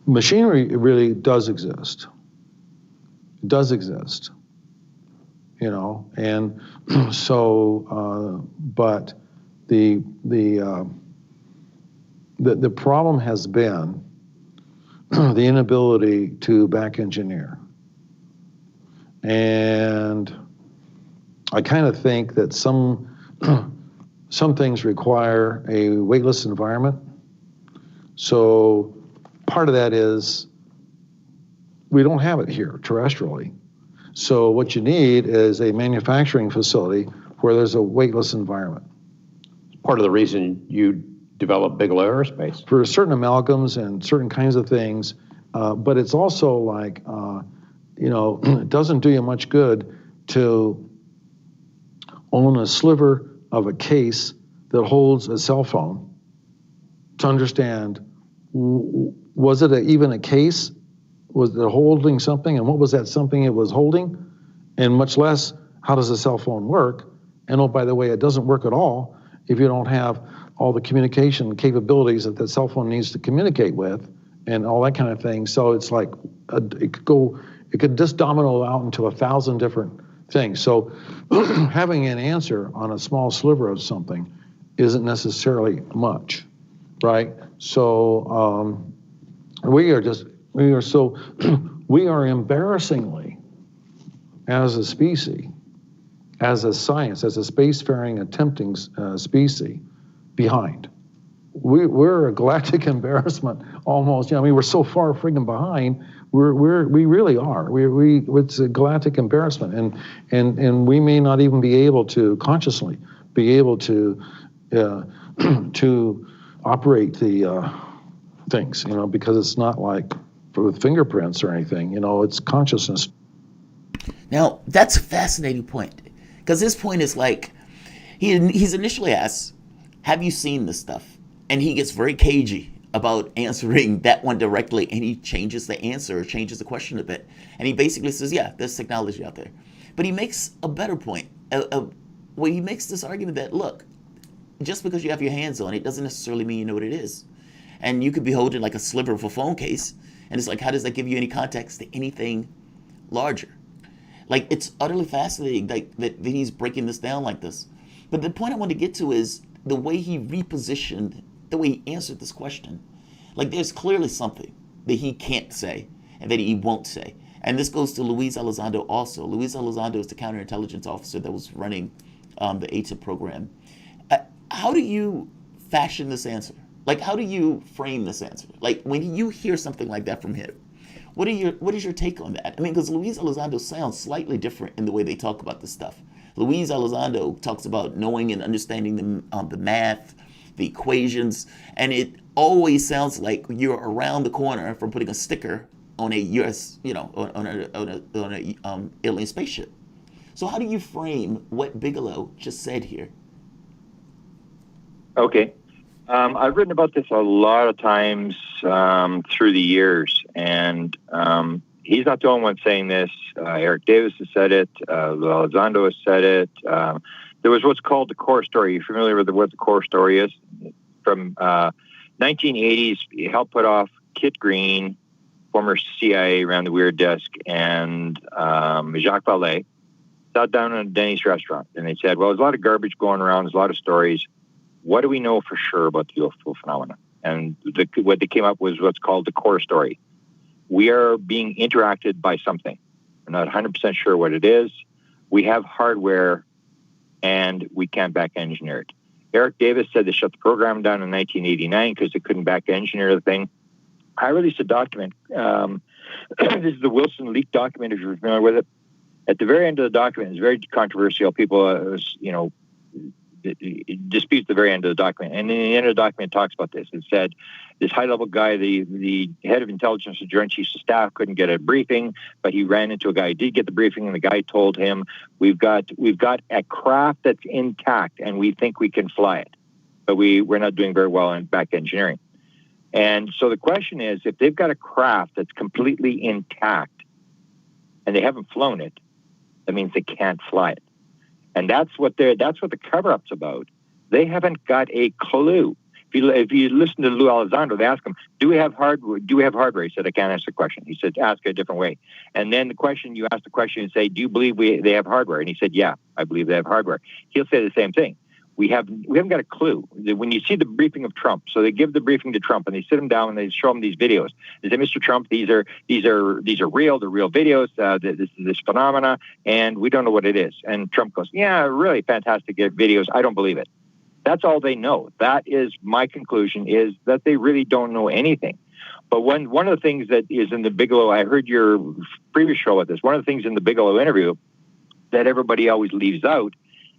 S21: machinery really does exist. It does exist, and so, but the problem has been the inability to back engineer, and I kind of think that some things require a weightless environment. So part of that is we don't have it here terrestrially. So what you need is a manufacturing facility where there's a weightless environment.
S22: Part of the reason you developed Bigelow Aerospace.
S21: For certain amalgams and certain kinds of things, but it's also like, it doesn't do you much good to own a sliver of a case that holds a cell phone to understand, was it even a case? Was it holding something? And what was that something it was holding? And much less, how does a cell phone work? And oh, by the way, it doesn't work at all if you don't have all the communication capabilities that the cell phone needs to communicate with and all that kind of thing. So it's like, it could just domino out into 1,000 different things. So having an answer on a small sliver of something isn't necessarily much, right? So we are embarrassingly, as a species, as a science, as a spacefaring attempting species, behind. We're a galactic embarrassment almost. We're so far friggin' behind. We really are. It's a galactic embarrassment, and we may not even be able to consciously be able to to operate the things, because it's not like with fingerprints or anything. It's consciousness.
S5: Now that's a fascinating point, because this point is like he's initially asked, "Have you seen this stuff?" And he gets very cagey about answering that one directly, and he changes the answer, or changes the question a bit. And he basically says, yeah, there's technology out there. But he makes a better point. Where he makes this argument that, look, just because you have your hands on it doesn't necessarily mean you know what it is. And you could be holding like a sliver of a phone case, and it's like, how does that give you any context to anything larger? Like, it's utterly fascinating that he's breaking this down like this. But the point I want to get to is the way he repositioned, the way he answered this question. Like, there's clearly something that he can't say and that he won't say. And this goes to Luis Elizondo also. Luis Elizondo is the counterintelligence officer that was running the ATIP program. How do you fashion this answer? Like, how do you frame this answer? Like, when you hear something like that from him, what is your take on that? I mean, because Luis Elizondo sounds slightly different in the way they talk about this stuff. Luis Elizondo talks about knowing and understanding the math, the equations, and it always sounds like you're around the corner from putting a sticker on a U.S., on a alien spaceship. So how do you frame what Bigelow just said here?
S12: Okay. I've written about this a lot of times through the years, and he's not the only one saying this. Eric Davis has said it. Elizondo has said it. There was what's called the core story. You're familiar with what the core story is? From 1980s, he helped put off Kit Green, former CIA, ran the Weird Desk, and Jacques Vallée sat down in a Denny's restaurant, and they said, well, there's a lot of garbage going around, there's a lot of stories. What do we know for sure about the UFO phenomena? And what they came up with was what's called the core story. We are being interacted by something. We're not 100% sure what it is. We have hardware, and we can't back engineer it. Eric Davis said they shut the program down in 1989 because they couldn't back engineer the thing. I released a document. This is the Wilson leak document, if you're familiar with it. At the very end of the document, it's very controversial. People, dispute the very end of the document. And in the end of the document, it talks about this. It said this high-level guy, the head of intelligence, the Joint Chiefs of Staff, couldn't get a briefing, but he ran into a guy who did get the briefing, and the guy told him, we've got a craft that's intact, and we think we can fly it. But we're not doing very well in back engineering. And so the question is, if they've got a craft that's completely intact, and they haven't flown it, that means they can't fly it. And that's what the cover-up's about. They haven't got a clue. If you listen to Lou Elizondo, they ask him, do we have hardware? He said, I can't answer the question. He said, ask it a different way. And then you ask the question and say, do you believe they have hardware? And he said, yeah, I believe they have hardware. He'll say the same thing. We haven't got a clue. When you see the briefing of Trump, so they give the briefing to Trump and they sit him down and they show him these videos. They say, Mr. Trump, these are real. They're real videos. This is this phenomena, and we don't know what it is. And Trump goes, yeah, really fantastic videos. I don't believe it. That's all they know. That is my conclusion, is that they really don't know anything. But one of the things that is in the Bigelow, I heard your previous show with this, one of the things in the Bigelow interview that everybody always leaves out,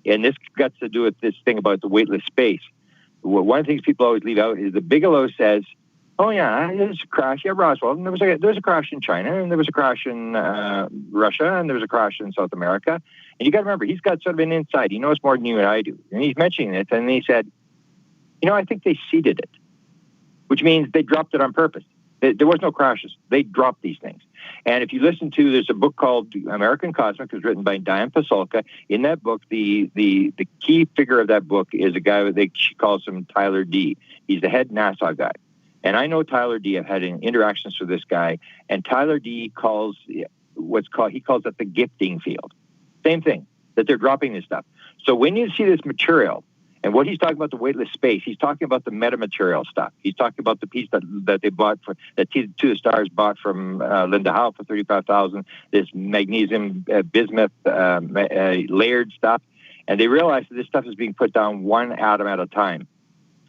S12: and this got to do with this thing about the weightless space. One of the things people always leave out is that Bigelow says, oh yeah, there's a crash. Yeah, Roswell. And there was a crash in China, and there was a crash in Russia, and there was a crash in South America. And you got to remember, he's got sort of an insight. He knows more than you and I do. And he's mentioning it, and he said, I think they seeded it, which means they dropped it on purpose. There was no crashes. They dropped these things. And if you listen to, there's a book called American Cosmic. It was written by Diane Pasulka. In that book, the key figure of that book is a guy she calls him Tyler D. He's the head NASA guy. And I know Tyler D. I've had interactions with this guy. And Tyler D. calls it the gifting field. Same thing, that they're dropping this stuff. So when you see this material, and what he's talking about, the weightless space, he's talking about the metamaterial stuff. He's talking about the piece that they bought that To the Stars bought from Linda Howe for $35,000. This magnesium bismuth layered stuff, and they realized that this stuff is being put down one atom at a time.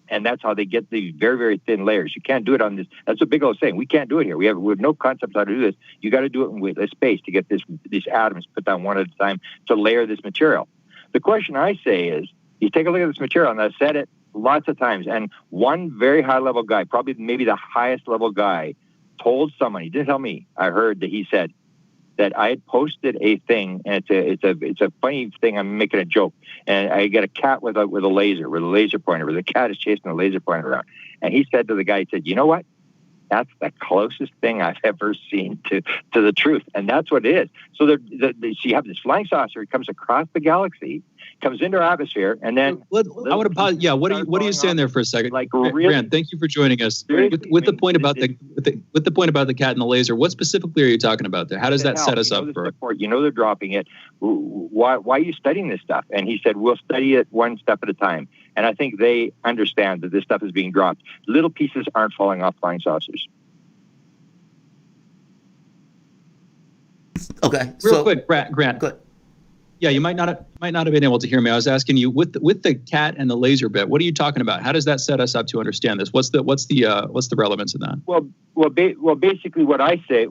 S12: And that's how they get these very, very thin layers. You can't do it on this. That's what Bigelow's saying. We can't do it here. We have no concept how to do this. You got to do it in weightless space to get these atoms put down one at a time to layer this material. The question I say is, you take a look at this material, and I've said it lots of times, and one very high-level guy, probably maybe the highest-level guy, told someone, he didn't tell me, I heard that he said that I had posted a thing, and it's a funny thing, I'm making a joke, and I get a cat with a laser pointer, where the cat is chasing a laser pointer around, and he said to the guy, he said, you know what? That's the closest thing I've ever seen to the truth. And that's what it is. So so you have this flying saucer. It comes across the galaxy, comes into our atmosphere, and then...
S4: I want to pause. Yeah, what are you saying there for a second?
S12: Like,
S4: Grant, thank you for joining us. With the point about the cat and the laser, what specifically are you talking about there? How does that set us up for it?
S12: You know they're dropping it. Why are you studying this stuff? And he said, we'll study it one step at a time. And I think they understand that this stuff is being dropped. Little pieces aren't falling off flying saucers.
S5: Okay.
S4: Real quick, Grant. Good. Yeah, you might not have been able to hear me. I was asking you with the cat and the laser bit. What are you talking about? How does that set us up to understand this? What's the relevance of that?
S12: Well, basically, what I say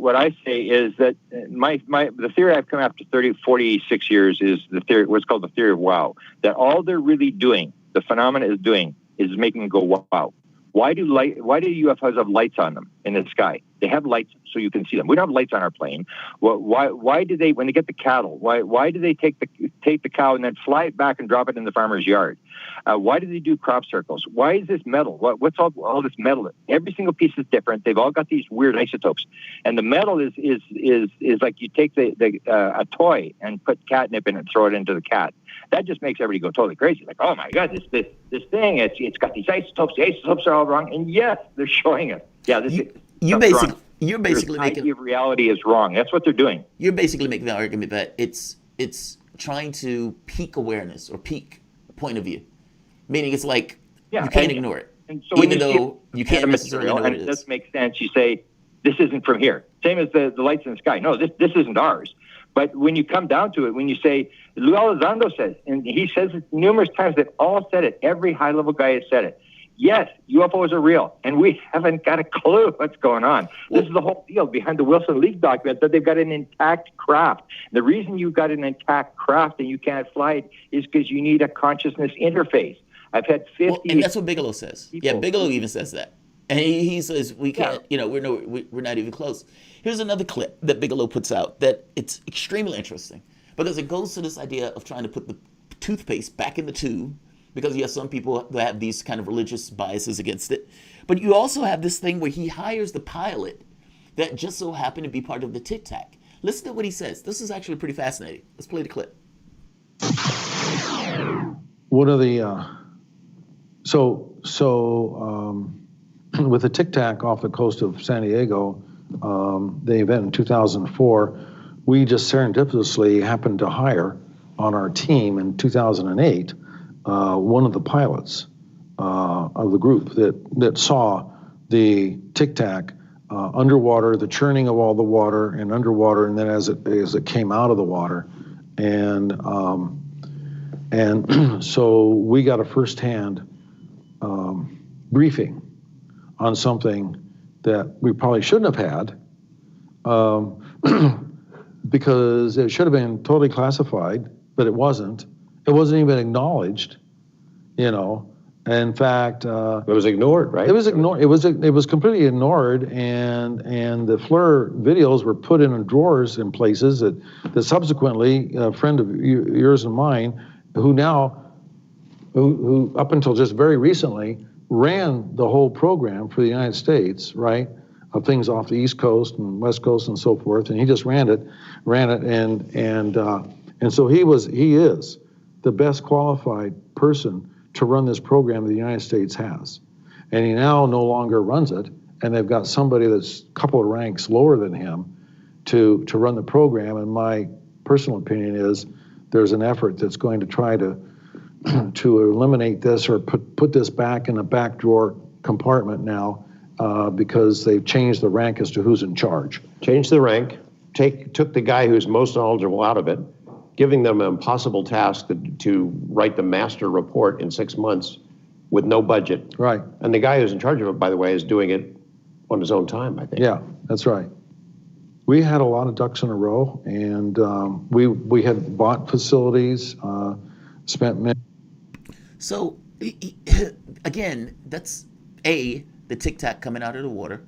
S12: is that the theory I've come after 46 years is the theory, what's called the theory of wow. That all they're really doing, the phenomena is doing, is making it go wow. Why do UFOs have lights on them in the sky? They have lights so you can see them. We don't have lights on our plane. Well, why do they, when they get the cattle, why do they take the cow and then fly it back and drop it in the farmer's yard? Why do they do crop circles? Why is this metal? What's all this metal? Every single piece is different. They've all got these weird isotopes. And the metal is like you take a toy and put catnip in it and throw it into the cat. That just makes everybody go totally crazy. Like, oh my God, this thing, it's got these isotopes. The isotopes are all wrong. And yes, they're showing us. Yeah, you're
S5: basically making
S12: of reality is wrong. That's what they're doing.
S5: You're basically making the argument that it's trying to peak awareness or peak point of view, meaning it's like you can't ignore it,
S12: and so even
S5: though you can't necessarily know what it is.
S12: It does make sense. You say this isn't from here. Same as the lights in the sky. No, this isn't ours. But when you come down to it, when you say, Lou Elizondo says, and he says it numerous times, they've all said it. Every high-level guy has said it. Yes, UFOs are real, and we haven't got a clue what's going on. This is the whole deal behind the Wilson Leak document, that they've got an intact craft. The reason you've got an intact craft and you can't fly it is because you need a consciousness interface. I've had 50...
S5: Well, and that's what Bigelow says. Yeah, Bigelow even says that. And he says we can't, we're not even close. Here's another clip that Bigelow puts out that it's extremely interesting because it goes to this idea of trying to put the toothpaste back in the tube, because you have some people that have these kind of religious biases against it. But you also have this thing where he hires the pilot that just so happened to be part of the Tic Tac. Listen to what he says. This is actually pretty fascinating. Let's play the clip.
S21: One of the, with the Tic Tac off the coast of San Diego, the event in 2004, we just serendipitously happened to hire on our team in 2008 one of the pilots of the group that saw the Tic Tac underwater, the churning of all the water and underwater, and then as it came out of the water, and so we got a firsthand briefing on something that we probably shouldn't have had, because it should have been totally classified, but it wasn't. It wasn't even acknowledged, In fact, it was ignored, right? It was ignored. It was completely ignored, and the FLIR videos were put in drawers in places that subsequently a friend of yours and mine, who up until just very recently ran the whole program for the United States, right, of things off the East Coast and West Coast and so forth, and he just ran it, and so he is the best qualified person to run this program the United States has. And he now no longer runs it, and they've got somebody that's a couple of ranks lower than him to run the program. And my personal opinion is there's an effort that's going to try to eliminate this or put this back in a back drawer compartment now, because they've changed the rank as to who's in charge.
S22: Changed the rank, took the guy who's most knowledgeable out of it, giving them an impossible task to write the master report in 6 months, with no budget.
S21: Right.
S22: And the guy who's in charge of it, by the way, is doing it on his own time, I think.
S21: Yeah, that's right. We had a lot of ducks in a row, and we had bought facilities, spent many.
S5: So, again, that's the Tic Tac coming out of the water.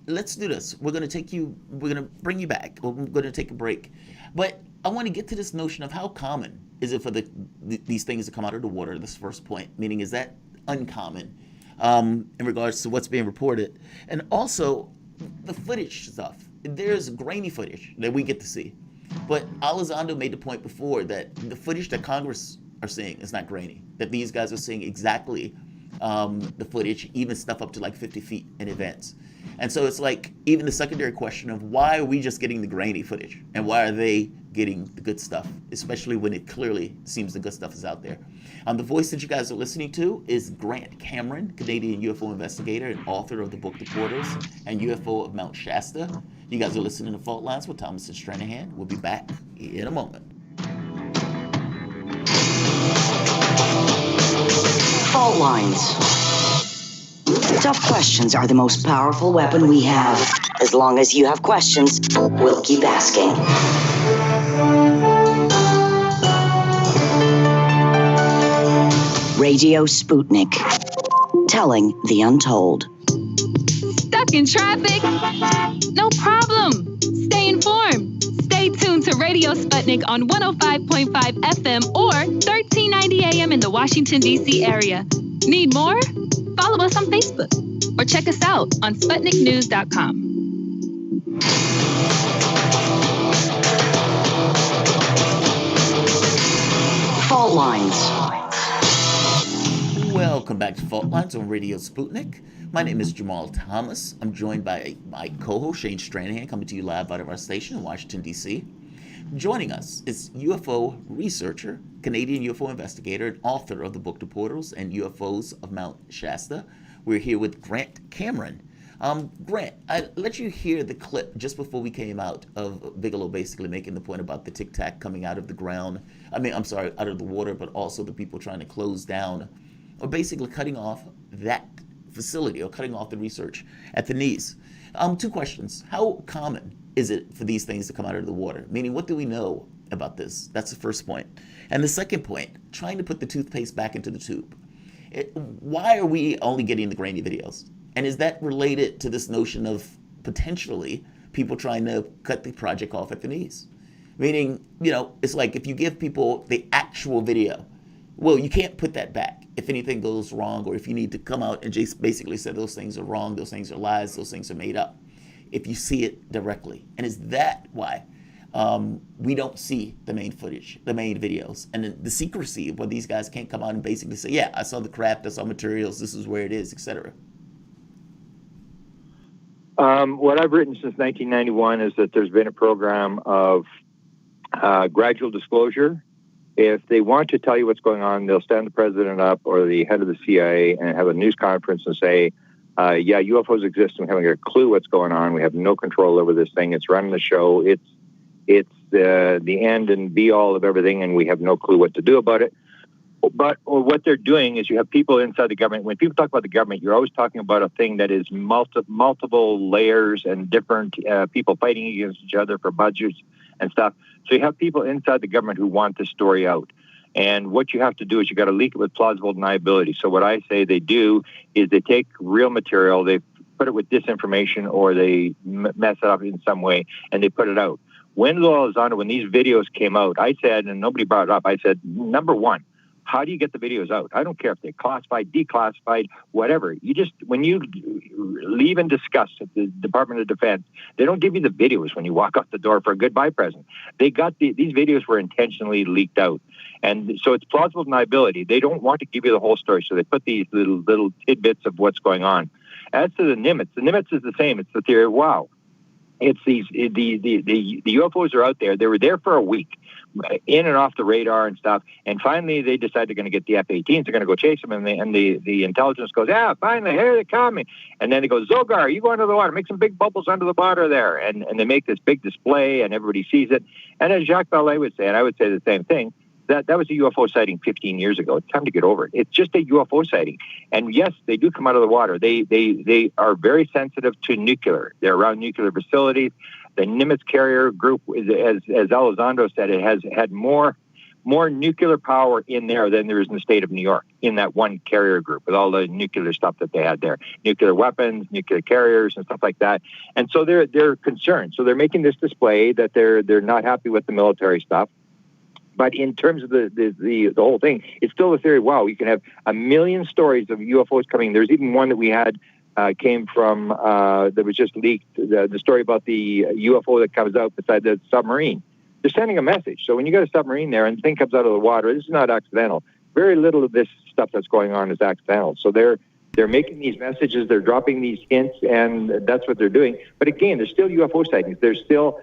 S5: Let's do this. We're going to bring you back. We're going to take a break. But I want to get to this notion of how common is it for these things to come out of the water, this first point, meaning is that uncommon in regards to what's being reported? And also, the footage stuff. There's grainy footage that we get to see. But Elizondo made the point before that the footage that Congress are seeing is not grainy, that these guys are seeing exactly the footage, even stuff up to like 50 feet in advance. And so it's like even the secondary question of why are we just getting the grainy footage and why are they getting the good stuff, especially when it clearly seems the good stuff is out there. The voice that you guys are listening to is Grant Cameron, Canadian UFO investigator and author of the book The Portals and UFO of Mount Shasta. You guys are listening to Fault Lines with Thomas and Stranahan. We'll be back in a moment.
S3: Fault lines. Tough questions are the most powerful weapon we have. As long as you have questions, we'll keep asking. Radio Sputnik. Telling the untold.
S6: Stuck in traffic? No problem. Stay informed. Stay tuned to Radio Sputnik on 105.5 FM or 1390 AM in the Washington, D.C. area. Need more? Follow us on Facebook or check us out on SputnikNews.com.
S3: Fault lines.
S5: Welcome back to Fault Lines on Radio Sputnik. My name is Jamarl Thomas. I'm joined by my co-host Shane Stranahan, coming to you live out of our station in Washington, D.C. Joining us is UFO researcher, Canadian UFO investigator, and author of the book The Portals and UFOs of Mount Shasta. We're here with Grant Cameron. Grant, I let you hear the clip just before we came out of Bigelow basically making the point about the Tic Tac coming out of the ground. out of the water, but also the people trying to close down or basically cutting off that facility or cutting off the research at the knees. Two questions. How common is it for these things to come out of the water? Meaning, what do we know about this? That's the first point. And the second point, trying to put the toothpaste back into the tube. Why are we only getting the grainy videos? And is that related to this notion of potentially people trying to cut the project off at the knees? Meaning, it's like if you give people the actual video, well, you can't put that back if anything goes wrong or if you need to come out and just basically say those things are wrong, those things are lies, those things are made up, if you see it directly. And is that why we don't see the main footage, the main videos, and the secrecy of where these guys can't come out and basically say, yeah, I saw the craft, I saw materials, this is where it is, etc.?
S12: What I've written since 1991 is that there's been a program of gradual disclosure. If they want to tell you what's going on, they'll stand the president up or the head of the CIA and have a news conference and say, yeah, UFOs exist and we haven't got a clue what's going on. We have no control over this thing. It's running the show. It's the end and be all of everything, and we have no clue what to do about it. But what they're doing is you have people inside the government. When people talk about the government, you're always talking about a thing that is multiple layers and different people fighting against each other for budgets and stuff. So you have people inside the government who want this story out. And what you have to do is you got to leak it with plausible deniability. So what I say they do is they take real material, they put it with disinformation, or they mess it up in some way, and they put it out. When these videos came out, I said, and nobody brought it up, I said, number one, how do you get the videos out? I don't care if they're classified, declassified, whatever. You just, when you leave in disgust at the Department of Defense, they don't give you the videos when you walk out the door for a goodbye present. These videos were intentionally leaked out. And so it's plausible deniability. They don't want to give you the whole story, so they put these little tidbits of what's going on. As to the Nimitz is the same. It's the theory of wow. It's the UFOs are out there. They were there for a week, in and off the radar and stuff. And finally, they decide they're going to get the F-18s. They're going to go chase them. And the intelligence goes, yeah, finally, here they come. And then they go, Zogar, you go under the water. Make some big bubbles under the water there. And they make this big display, and everybody sees it. And as Jacques Vallée would say, and I would say the same thing, that was a UFO sighting 15 years ago. It's time to get over it. It's just a UFO sighting. And yes, they do come out of the water. They are very sensitive to nuclear. They're around nuclear facilities. The Nimitz carrier group, as Elizondo said, it has had more nuclear power in there than there is in the state of New York, in that one carrier group with all the nuclear stuff that they had there, nuclear weapons, nuclear carriers, and stuff like that. And so they're concerned. So they're making this display that they're not happy with the military stuff. But in terms of the whole thing, it's still a theory. Wow, you can have a million stories of UFOs coming. There's even one that we had came from that was just leaked. The story about the UFO that comes out beside the submarine. They're sending a message. So when you got a submarine there and the thing comes out of the water, this is not accidental. Very little of this stuff that's going on is accidental. So they're making these messages, they're dropping these hints, and that's what they're doing. But again, there's still UFO sightings. They're still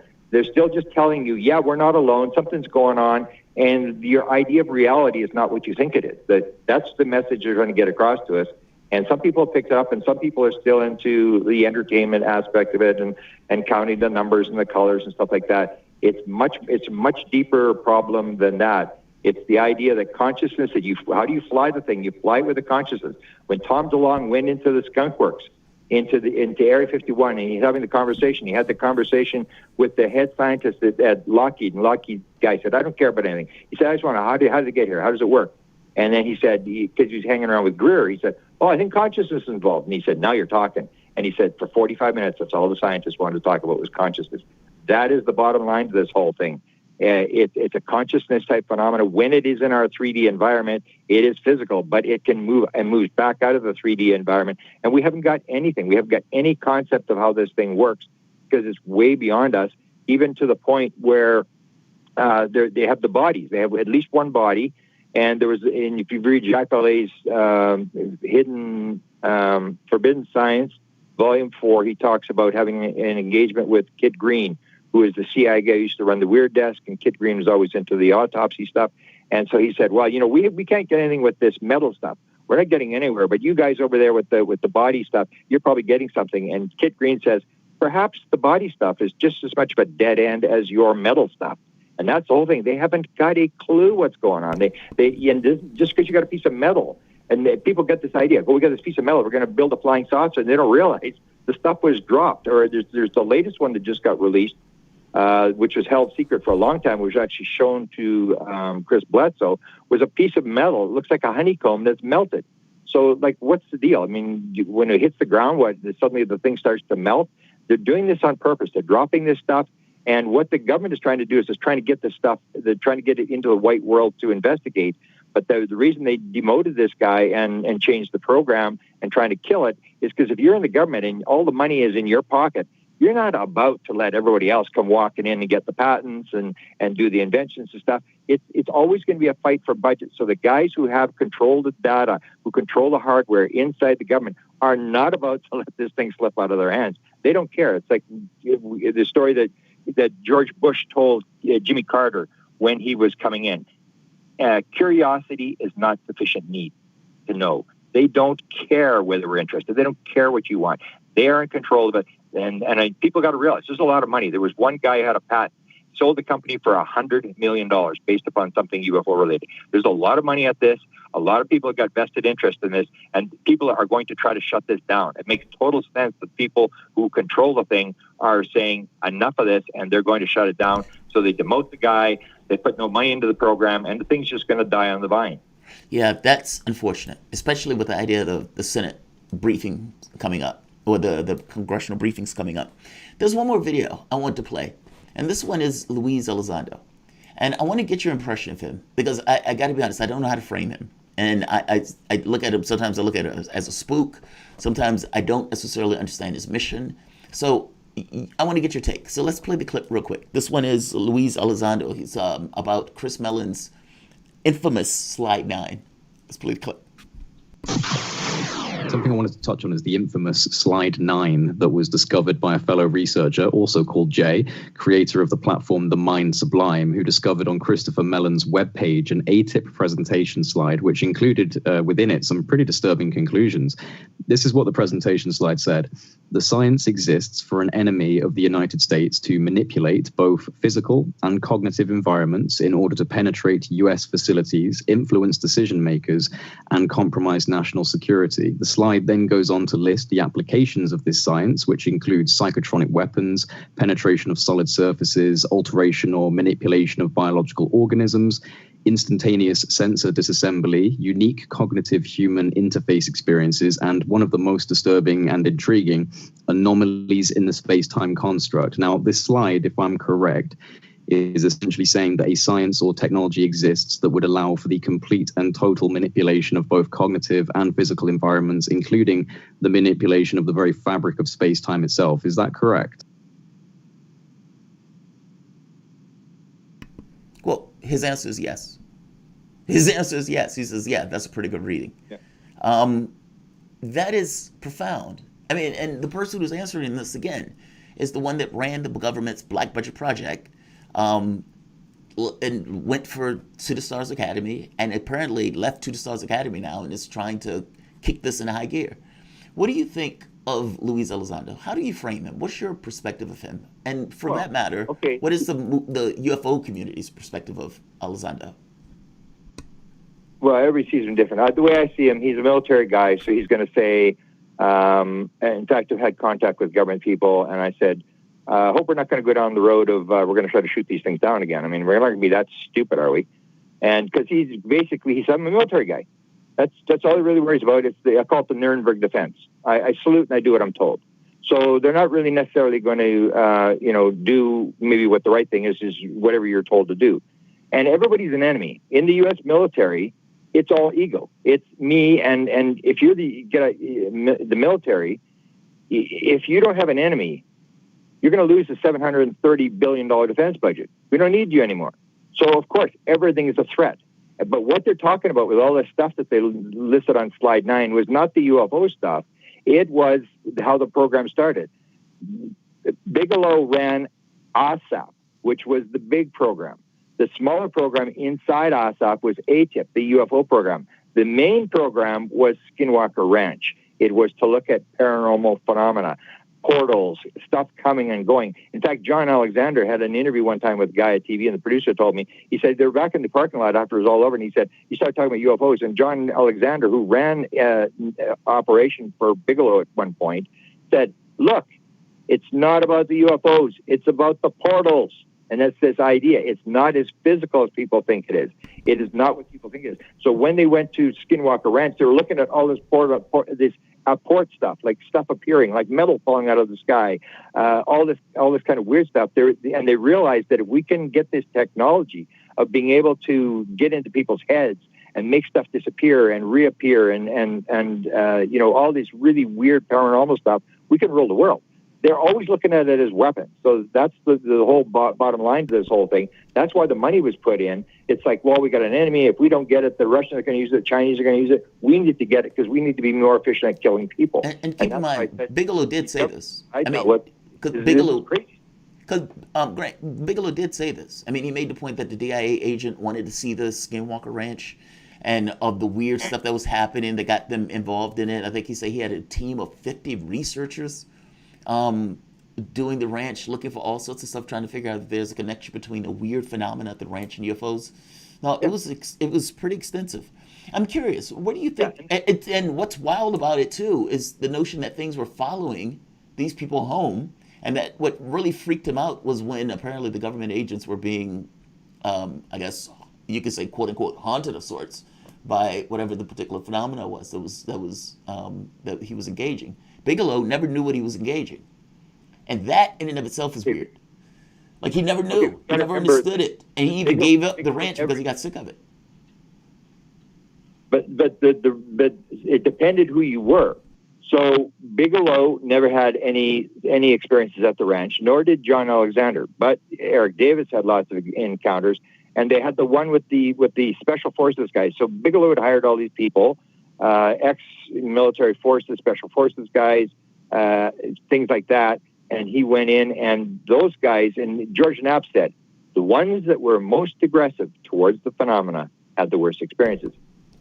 S12: just telling you, yeah, we're not alone. Something's going on, and your idea of reality is not what you think it is. That's the message they're trying to get across to us. And some people have picked it up, and some people are still into the entertainment aspect of it and counting the numbers and the colors and stuff like that. It's a much deeper problem than that. It's the idea that consciousness, how do you fly the thing? You fly with the consciousness. When Tom DeLonge went into the Skunk Works, into Area 51, and he's having the conversation, he had the conversation with the head scientist at Lockheed, and Lockheed guy said, I don't care about anything. He said, I just want to, how did it get here? How does it work? And then he said, because he was hanging around with Greer, he said, I think consciousness is involved. And he said, now you're talking. And he said, for 45 minutes, that's all the scientists wanted to talk about was consciousness. That is the bottom line to this whole thing. It's a consciousness type phenomenon. When it is in our 3D environment, it is physical, but it can move and moves back out of the 3D environment. And we haven't got anything. We haven't got any concept of how this thing works because it's way beyond us, even to the point where they have the bodies. They have at least one body. And if you read Jacques Vallée's Forbidden Science, Volume 4, he talks about having an engagement with Kit Green, who is the CIA guy who used to run the Weird Desk, and Kit Green was always into the autopsy stuff. And so he said, well, we can't get anything with this metal stuff. We're not getting anywhere, but you guys over there with the body stuff, you're probably getting something. And Kit Green says, perhaps the body stuff is just as much of a dead end as your metal stuff. And that's the whole thing. They haven't got a clue what's going on. Just because you got a piece of metal, and people get this idea, we got this piece of metal, we're going to build a flying saucer, and they don't realize the stuff was dropped. Or there's the latest one that just got released, which was held secret for a long time, which was actually shown to Chris Bledsoe, was a piece of metal. It looks like a honeycomb that's melted. So, what's the deal? I mean, when it hits the ground, suddenly the thing starts to melt? They're doing this on purpose. They're dropping this stuff. And what the government is trying to do is trying to get this stuff, they're trying to get it into the white world to investigate. But the reason they demoted this guy and changed the program and trying to kill it is because if you're in the government and all the money is in your pocket, you're not about to let everybody else come walking in and get the patents and do the inventions and stuff. It's always going to be a fight for budget. So the guys who have control the data, who control the hardware inside the government are not about to let this thing slip out of their hands. They don't care. It's like the story that George Bush told Jimmy Carter when he was coming in. Curiosity is not sufficient need to know. They don't care whether we're interested. They don't care what you want. They are in control of it. And people got to realize there's a lot of money. There was one guy who had a patent, sold the company for $100 million based upon something UFO related. There's a lot of money at this. A lot of people have got vested interest in this, and people are going to try to shut this down. It makes total sense that people who control the thing are saying enough of this, and they're going to shut it down. So they demote the guy, they put no money into the program, and the thing's just going to die on the vine.
S5: Yeah, that's unfortunate, especially with the idea of the Senate briefing coming up, or the congressional briefings coming up. There's one more video I want to play, and this one is Luis Elizondo. And I want to get your impression of him, because I got to be honest, I don't know how to frame him. And I look at him, sometimes I look at him as a spook. Sometimes I don't necessarily understand his mission. So I want to get your take. So let's play the clip real quick. This one is Luis Elizondo. He's about Chris Mellon's infamous Slide 9. Let's play the clip.
S13: Something I wanted to touch on is the infamous slide 9 that was discovered by a fellow researcher, also called Jay, creator of the platform The Mind Sublime, who discovered on Christopher Mellon's webpage an ATIP presentation slide, which included within it some pretty disturbing conclusions. This is what the presentation slide said. The science exists for an enemy of the United States to manipulate both physical and cognitive environments in order to penetrate US facilities, influence decision makers, and compromise national security. The slide then goes on to list the applications of this science, which includes psychotronic weapons, penetration of solid surfaces, alteration or manipulation of biological organisms, instantaneous sensor disassembly, unique cognitive human interface experiences, and one of the most disturbing and intriguing, anomalies in the space-time construct. Now, this slide, if I'm correct, is essentially saying that a science or technology exists that would allow for the complete and total manipulation of both cognitive and physical environments, including the manipulation of the very fabric of space-time itself. Is that correct?
S5: Well, his answer is yes. His answer is yes. He says, yeah, that's a pretty good reading. Yeah. That is profound. I mean, and the person who's answering this, again, is the one that ran the government's Black Budget Project, and went to the Stars Academy, and apparently left to the Stars Academy now and is trying to kick this into high gear. What do you think of Luis Elizondo? How do you frame him? What's your perspective of him? And for that matter, what is the UFO community's perspective of Elizondo?
S12: Well, every season different. The way I see him, he's a military guy, so he's going to say, in fact, I've had contact with government people, and I said, hope we're not going to go down the road of we're going to try to shoot these things down again. I mean, we're not going to be that stupid, are we? And because he's a military guy. That's all he really worries about. I call it the Nuremberg defense. I salute and I do what I'm told. So they're not really necessarily going to, do maybe what the right thing is whatever you're told to do. And everybody's an enemy. In the U.S. military, it's all ego. It's me, and if you're the military, if you don't have an enemy, you're going to lose the $730 billion defense budget. We don't need you anymore. So, of course, everything is a threat. But what they're talking about with all this stuff that they listed on slide 9 was not the UFO stuff. It was how the program started. Bigelow ran OSAP, which was the big program. The smaller program inside OSAP was ATIP, the UFO program. The main program was Skinwalker Ranch. It was to look at paranormal phenomena, portals, stuff coming and going. In fact, John Alexander had an interview one time with a guy at TV, and the producer told me, he said they were back in the parking lot after it was all over, and he said, he started talking about UFOs, and John Alexander, who ran operation for Bigelow at one point, said, look, it's not about the UFOs, it's about the portals. And that's this idea. It's not as physical as people think it is. It is not what people think it is. So when they went to Skinwalker Ranch, they were looking at all this port stuff, like stuff appearing, like metal falling out of the sky, all this kind of weird stuff. And they realized that if we can get this technology of being able to get into people's heads and make stuff disappear and reappear and all this really weird paranormal stuff, we can rule the world. They're always looking at it as weapons. So that's the whole bottom line to this whole thing. That's why the money was put in. It's like, well, we got an enemy. If we don't get it, the Russians are going to use it. The Chinese are going to use it. We need to get it because we need to be more efficient at killing people.
S5: And keep in mind, Bigelow did say this.
S12: Bigelow
S5: did say this. I mean, he made the point that the DIA agent wanted to see the Skinwalker Ranch and of the weird stuff that was happening that got them involved in it. I think he said he had a team of 50 researchers doing the ranch, looking for all sorts of stuff, trying to figure out if there's a connection between a weird phenomena at the ranch and UFOs. No, it was pretty extensive. I'm curious, what do you think? And what's wild about it too is the notion that things were following these people home, and that what really freaked him out was when apparently the government agents were being, I guess you could say, quote unquote, haunted of sorts by whatever the particular phenomena was that he was engaging. Bigelow never knew what he was engaging. And that in and of itself is weird. Like he never knew. He never understood it. And he even gave up the ranch because he got sick of it.
S12: But it depended who you were. So Bigelow never had any experiences at the ranch, nor did John Alexander. But Eric Davis had lots of encounters, and they had the one with the special forces guys. So Bigelow had hired all these people. ex-military forces, special forces guys, things like that. And he went in, and those guys, and George Knapp said, the ones that were most aggressive towards the phenomena had the worst experiences.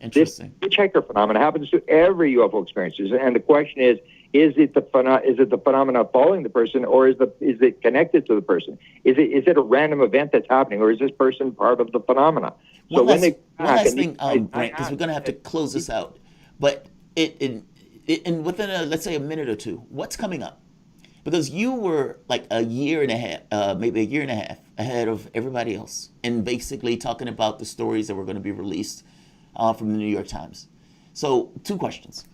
S5: Interesting.
S12: This hitchhiker phenomena happens to every UFO experience. And the question is it the phenomena following the person, or is it connected to the person? Is it a random event that's happening, or is this person part of the phenomena? So
S5: One last thing, Brent, because we're going to have to close this out. But within let's say a minute or two, what's coming up? Because you were like a year and a half ahead of everybody else, and basically talking about the stories that were going to be released from the New York Times. So 2 questions.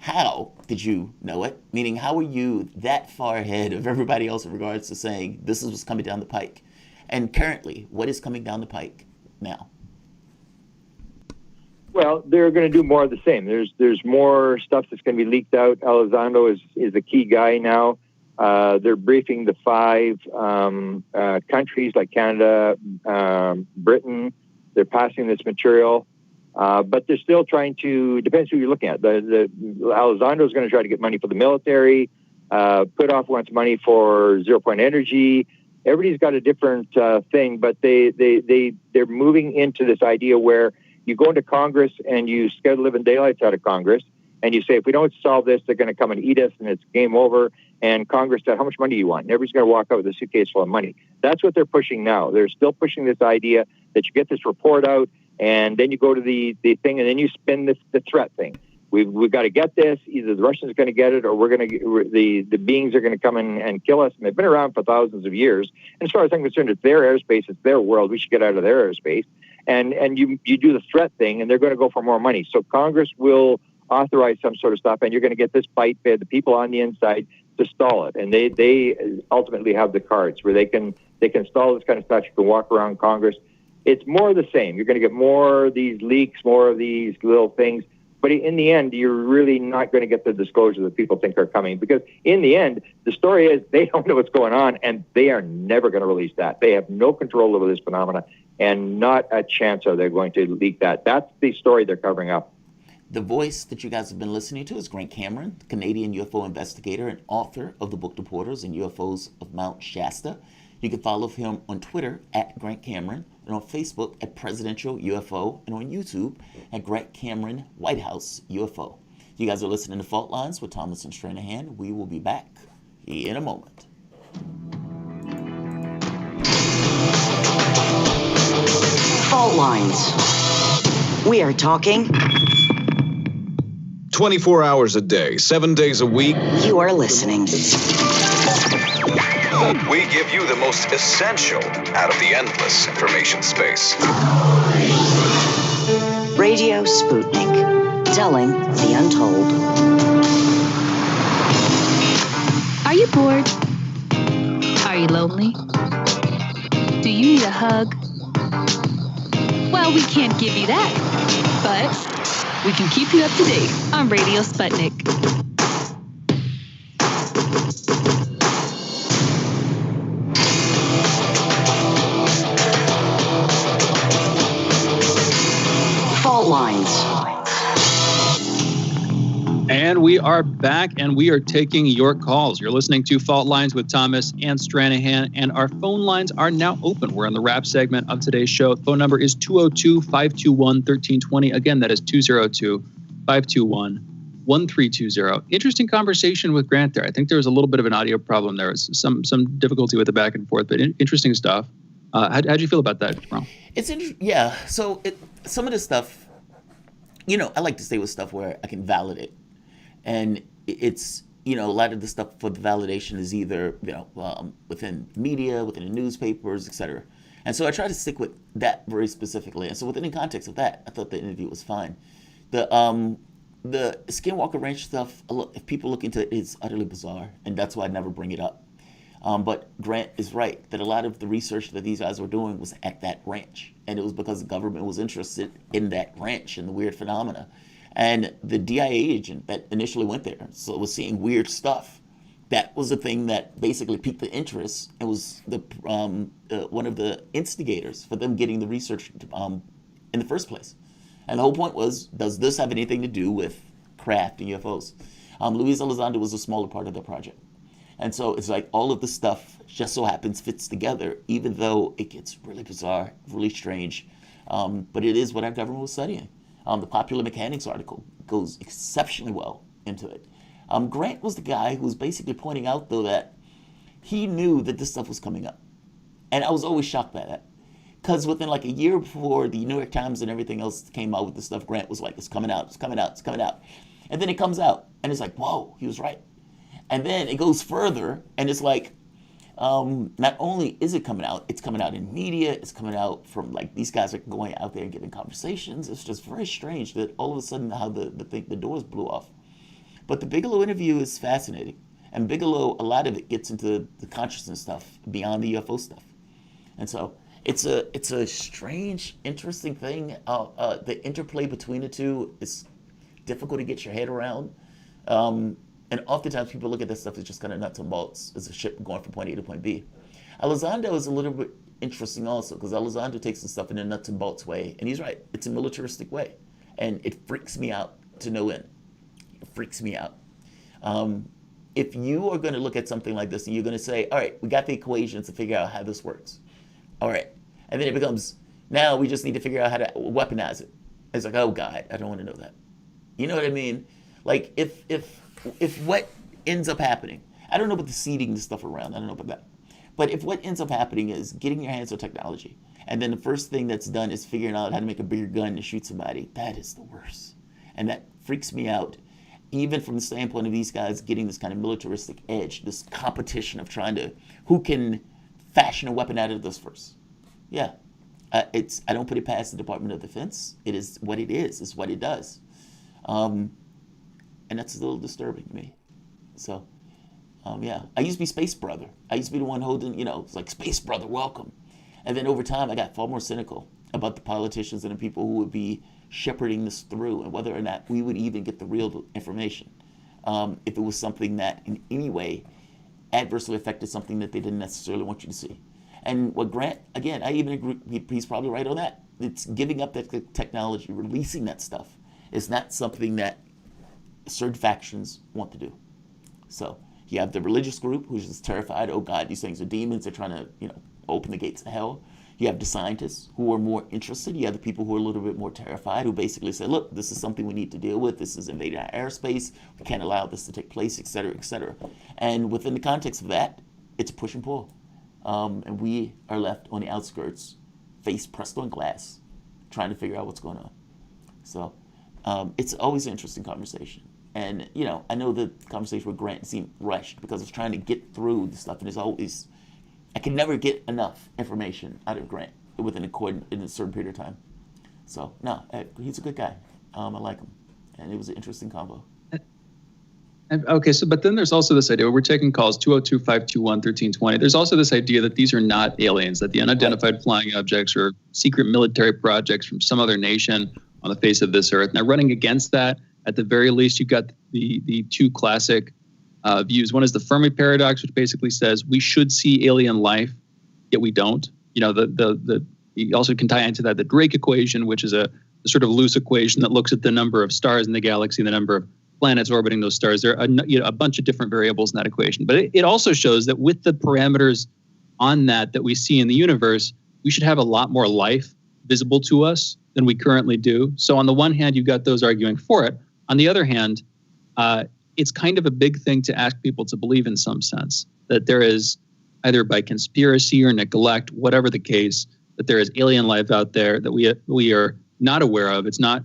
S5: How did you know it? Meaning, how were you that far ahead of everybody else in regards to saying this is what's coming down the pike? And currently, what is coming down the pike now?
S12: Well, they're going to do more of the same. There's more stuff that's going to be leaked out. Elizondo is a key guy now. They're briefing the 5 countries like Canada, Britain. They're passing this material. But they're still trying to, depends who you're looking at. The Elizondo is going to try to get money for the military. Putoff wants money for zero-point energy. Everybody's got a different thing, but they're moving into this idea where you go into Congress and you scare the living daylights out of Congress, and you say, if we don't solve this, they're going to come and eat us, and it's game over. And Congress said, how much money do you want? And everybody's going to walk out with a suitcase full of money. That's what they're pushing now. They're still pushing this idea that you get this report out, and then you go to the thing, and then you spin the threat thing. We've got to get this. Either the Russians are going to get it, or the beings are going to come and kill us. And they've been around for thousands of years. And as far as I'm concerned, it's their airspace, it's their world. We should get out of their airspace. And you do the threat thing, and they're going to go for more money. So Congress will authorize some sort of stuff, and you're going to get this fight by the people on the inside to stall it. And they ultimately have the cards where they can stall this kind of stuff. You can walk around Congress. It's more of the same. You're going to get more of these leaks, more of these little things. But in the end, you're really not going to get the disclosure that people think are coming, because in the end, the story is they don't know what's going on, and they are never going to release that. They have no control over this phenomena, and not a chance are they going to leak that. That's the story they're covering up.
S5: The voice that you guys have been listening to is Grant Cameron, Canadian UFO investigator and author of the book Deporters and UFOs of Mount Shasta. You can follow him on Twitter at Grant Cameron, and on Facebook at Presidential UFO, and on YouTube at Grant Cameron White House UFO. You guys are listening to Fault Lines with Thomas and Stranahan. We will be back in a moment.
S3: Fault Lines. We are talking
S2: 24 hours a day, 7 days a week.
S3: You are listening.
S2: We give you the most essential out of the endless information space.
S3: Radio Sputnik, telling the untold.
S6: Are you bored? Are you lonely? Do you need a hug? Well, we can't give you that, but we can keep you up to date on Radio Sputnik.
S3: Fault Lines.
S4: And we are back, and we are taking your calls. You're listening to Fault Lines with Thomas and Stranahan, and our phone lines are now open. We're on the wrap segment of today's show. Phone number is 202-521-1320. Again, that is 202-521-1320. Interesting conversation with Grant there. I think there was a little bit of an audio problem. There was some difficulty with the back and forth, but interesting stuff. How'd you feel about that, Jamarl?
S5: It's interesting. Yeah. So some of this stuff, I like to stay with stuff where I can validate. And it's, a lot of the stuff for the validation is either, within media, within the newspapers, etc. And so I try to stick with that very specifically. And so within the context of that, I thought the interview was fine. The Skinwalker Ranch stuff, if people look into it, it's utterly bizarre. And that's why I never bring it up. But Grant is right that a lot of the research that these guys were doing was at that ranch. And it was because the government was interested in that ranch and the weird phenomena. And the DIA agent that initially went there, so was seeing weird stuff. That was the thing that basically piqued the interest and was one of the instigators for them getting the research in the first place. And the whole point was, does this have anything to do with craft and UFOs? Luis Elizondo was a smaller part of the project. And so it's like all of the stuff just so happens fits together, even though it gets really bizarre, really strange. But it is what our government was studying. The Popular Mechanics article goes exceptionally well into it. Grant was the guy who was basically pointing out, though, that he knew that this stuff was coming up. And I was always shocked by that. Because within like a year before the New York Times and everything else came out with this stuff, Grant was like, it's coming out, it's coming out, it's coming out. And then it comes out, and it's like, whoa, he was right. And then it goes further, and it's like, not only is it coming out, it's coming out in media, it's coming out from, like, these guys are going out there and giving conversations. It's just very strange that all of a sudden how the doors blew off. But the Bigelow interview is fascinating. And Bigelow, a lot of it gets into the consciousness stuff beyond the UFO stuff. And so it's a strange, interesting thing. The interplay between the two is difficult to get your head around. And oftentimes people look at this stuff as just kind of nuts and bolts as a ship going from point A to point B. Elizondo is a little bit interesting also, because Elizondo takes the stuff in a nuts and bolts way. And he's right. It's a militaristic way. And it freaks me out to no end. It freaks me out. If you are going to look at something like this and you're going to say, all right, we got the equations to figure out how this works. All right. And then it becomes, now we just need to figure out how to weaponize it. It's like, oh, God, I don't want to know that. You know what I mean? Like, if what ends up happening, I don't know about the seeding the stuff around, I don't know about that. But if what ends up happening is getting your hands on technology, and then the first thing that's done is figuring out how to make a bigger gun to shoot somebody, that is the worst. And that freaks me out, even from the standpoint of these guys getting this kind of militaristic edge, this competition of trying to, who can fashion a weapon out of this first. Yeah, I don't put it past the Department of Defense. It is what it is. It's what it does. And that's a little disturbing to me. So, yeah, I used to be Space Brother. I used to be the one holding, it's like, Space Brother, welcome. And then over time, I got far more cynical about the politicians and the people who would be shepherding this through and whether or not we would even get the real information. If it was something that in any way adversely affected something that they didn't necessarily want you to see. And what Grant, again, I even agree, he's probably right on that. It's giving up that technology, releasing that stuff is not something that certain factions want to do. So you have the religious group who's just terrified, oh God, these things are demons, they're trying to, open the gates of hell. You have the scientists who are more interested. You have the people who are a little bit more terrified, who basically say, look, this is something we need to deal with. This is invading our airspace. We can't allow this to take place, et cetera, et cetera. And within the context of that, it's a push and pull. And we are left on the outskirts, face pressed on glass, trying to figure out what's going on. So it's always an interesting conversation. And, I know the conversation with Grant seemed rushed because I was trying to get through the stuff. And it's always, I can never get enough information out of Grant within in a certain period of time. So, no, he's a good guy. I like him. And it was an interesting convo.
S4: Okay, but then there's also this idea, we're taking calls 202-521-1320. There's also this idea that these are not aliens, that the unidentified flying objects are secret military projects from some other nation on the face of this earth. Now, running against that, at the very least, you've got the two classic views. One is the Fermi paradox, which basically says we should see alien life, yet we don't. You also can tie into that the Drake equation, which is a sort of loose equation that looks at the number of stars in the galaxy, the number of planets orbiting those stars. There are a bunch of different variables in that equation. But it also shows that with the parameters on that we see in the universe, we should have a lot more life visible to us than we currently do. So on the one hand, you've got those arguing for it. On the other hand, it's kind of a big thing to ask people to believe in some sense, that there is, either by conspiracy or neglect, whatever the case, that there is alien life out there that we are not aware of. It's not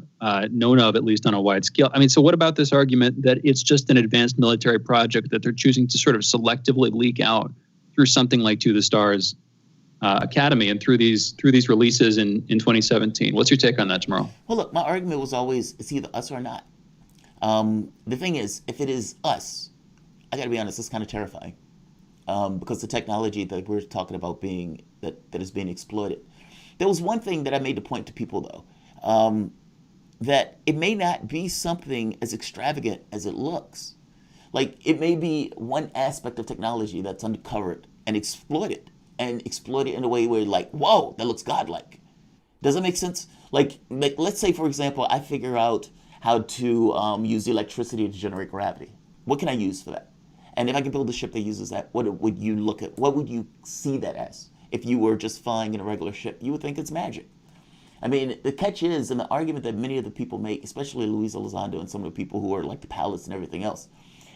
S4: known of, at least on a wide scale. I mean, so what about this argument that it's just an advanced military project that they're choosing to sort of selectively leak out through something like To the Stars Academy and through these releases in 2017? What's your take on that, Jamarl?
S5: Well, look, my argument was always it's either us or not. The thing is, if it is us, I got to be honest, it's kind of terrifying because the technology that we're talking about that is being exploited. There was one thing that I made the point to people, though, that it may not be something as extravagant as it looks. Like, it may be one aspect of technology that's uncovered and exploited in a way where, like, whoa, that looks godlike. Does that make sense? Like let's say, for example, I figure out how to use electricity to generate gravity. What can I use for that? And if I can build a ship that uses that, what would you look at? What would you see that as? If you were just flying in a regular ship, you would think it's magic. I mean, the catch is, and the argument that many of the people make, especially Luis Elizondo and some of the people who are like the pilots and everything else,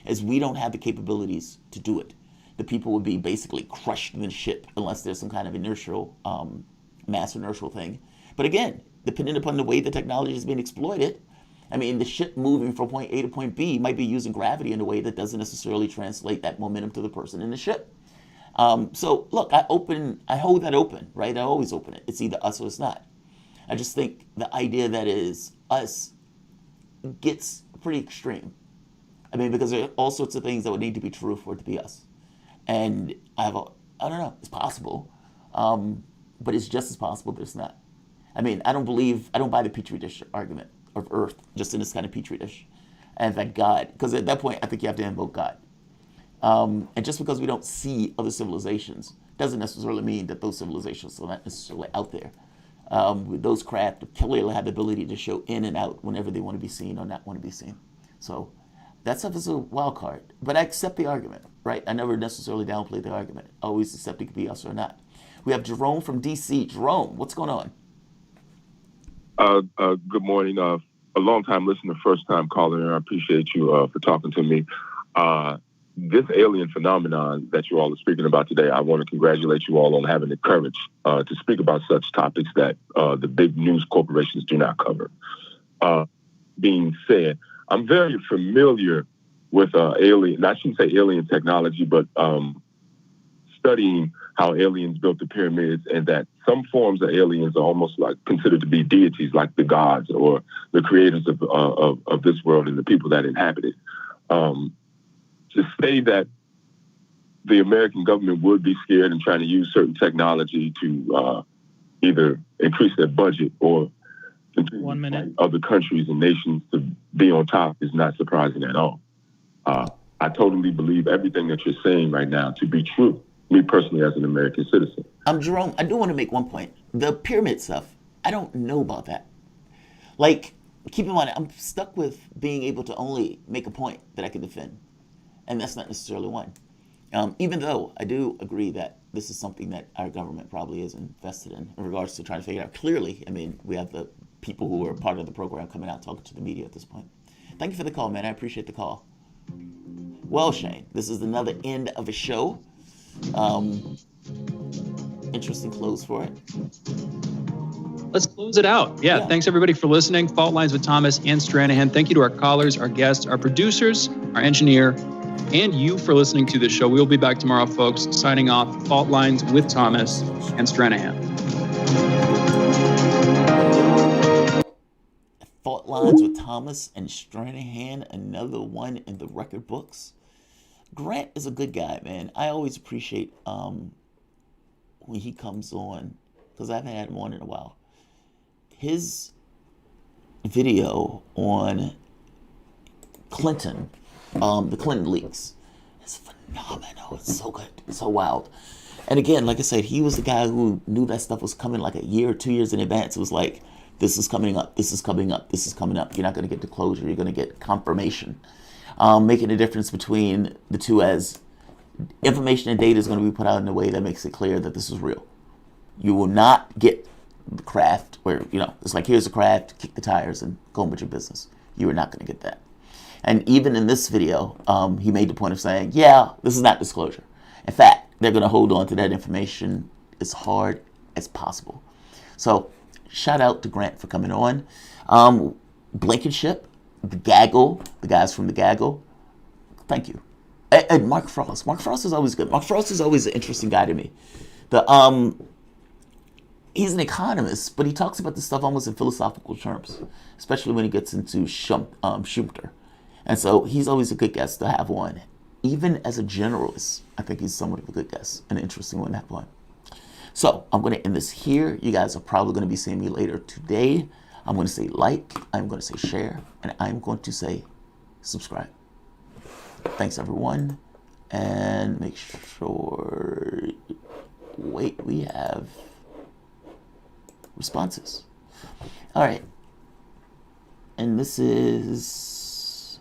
S5: is we don't have the capabilities to do it. The people would be basically crushed in the ship unless there's some kind of inertial, mass inertial thing. But again, depending upon the way the technology is being exploited, I mean, the ship moving from point A to point B might be using gravity in a way that doesn't necessarily translate that momentum to the person in the ship. So look, I hold that open, right? I always open it. It's either us or it's not. I just think the idea that is us gets pretty extreme. I mean, because there are all sorts of things that would need to be true for it to be us. And I don't know, it's possible. But it's just as possible that it's not. I mean, I don't buy the Petri dish argument of Earth just in this kind of Petri dish. And that God, because at that point, I think you have to invoke God. And just because we don't see other civilizations doesn't necessarily mean that those civilizations are not necessarily out there. Those craft clearly have the ability to show in and out whenever they want to be seen or not want to be seen. So that stuff is a wild card. But I accept the argument, right? I never necessarily downplay the argument. I always accept it could be us or not. We have Jerome from D.C. Jerome, what's going on?
S14: Good morning. A long-time listener, first-time caller, and I appreciate you for talking to me. This alien phenomenon that you all are speaking about today, I want to congratulate you all on having the courage to speak about such topics that the big news corporations do not cover. Being said, I'm very familiar with alien, I shouldn't say alien technology, but studying how aliens built the pyramids, and that some forms of aliens are almost like considered to be deities, like the gods or the creators of this world and the people that inhabit it. To say that the American government would be scared and trying to use certain technology to either increase their budget or other countries and nations to be on top is not surprising at all. I totally believe everything that you're saying right now to be true, me personally as an American citizen.
S5: Jerome, I do want to make one point. The pyramid stuff, I don't know about that. Like, keep in mind, I'm stuck with being able to only make a point that I can defend. And that's not necessarily one. Even though I do agree that this is something that our government probably is invested in regards to trying to figure out clearly. I mean, we have the people who are part of the program coming out talking to the media at this point. Thank you for the call, man. I appreciate the call. Well, Shane, this is another end of a show. Interesting close for it.
S4: Let's close it out. Yeah, thanks everybody for listening. Fault Lines with Thomas and Stranahan. Thank you to our callers, our guests, our producers, our engineer, and you for listening to the show. We'll be back tomorrow, folks. Signing off, Fault Lines with Thomas and Stranahan.
S5: Fault Lines with Thomas and Stranahan, another one in the record books. Grant is a good guy, man. I always appreciate when he comes on, because I haven't had him on in a while. His video on Clinton, the Clinton leaks, is phenomenal. It's so good. It's so wild. And again, like I said, he was the guy who knew that stuff was coming like a year or 2 years in advance. It was like, this is coming up, this is coming up, this is coming up. You're not going to get disclosure. You're going to get confirmation. Making a difference between the two as information and data is going to be put out in a way that makes it clear that this is real. You will not get the craft where, it's like, here's the craft, kick the tires and go on with your business. You are not going to get that. And even in this video, he made the point of saying, yeah, this is not disclosure. In fact, they're going to hold on to that information as hard as possible. So shout out to Grant for coming on. Blankenship, the Gaggle, the guys from the Gaggle, thank you. And Mark Frost. Mark Frost is always good. Mark Frost is always an interesting guy to me. He's an economist, but he talks about this stuff almost in philosophical terms, especially when he gets into Schumpeter. And so he's always a good guest to have on. Even as a generalist, I think he's somewhat of a good guest, an interesting one to have on. So I'm going to end this here. You guys are probably going to be seeing me later today. I'm going to say like, I'm going to say share, and I'm going to say subscribe. Thanks, everyone. And make sure, wait, we have responses. All right. And this is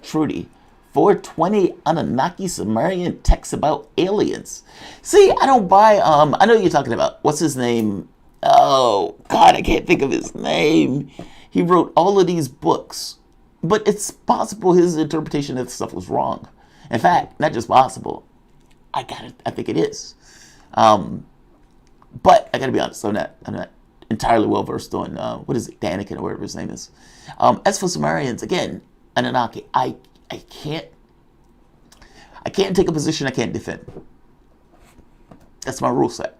S5: Trudy. 420 Anunnaki Sumerian text about aliens. See, I don't buy, I know you're talking about, what's his name? Oh, God, I can't think of his name. He wrote all of these books, but it's possible his interpretation of the stuff was wrong. In fact, not just possible, I think it is. But I gotta be honest, I'm not entirely well versed on, what is it, Daniken or whatever his name is. As for Sumerians, again, Anunnaki, I can't take a position I can't defend. That's my rule set.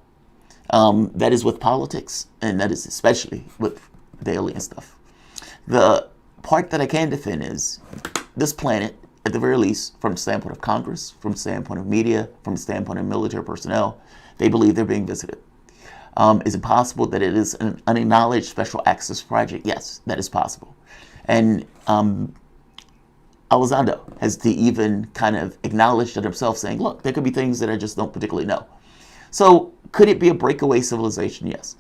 S5: That is with politics, and that is especially with the alien stuff. The part that I can defend is this planet, at the very least, from the standpoint of Congress, from the standpoint of media, from the standpoint of military personnel, they believe they're being visited. Is it possible that it is an unacknowledged special access project? Yes, that is possible. And Elizondo has to even kind of acknowledge it himself, saying, look, there could be things that I just don't particularly know. So could it be a breakaway civilization? Yes.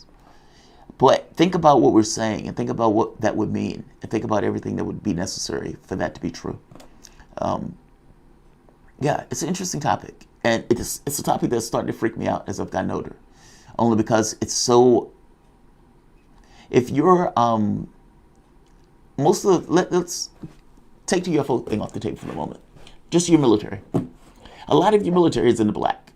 S5: But think about what we're saying, and think about what that would mean, and think about everything that would be necessary for that to be true. Yeah, it's an interesting topic. And it's a topic that's starting to freak me out as I've gotten older. Only because it's so... If you're... let's take the UFO thing off the table for a moment. Just your military. A lot of your military is in the black.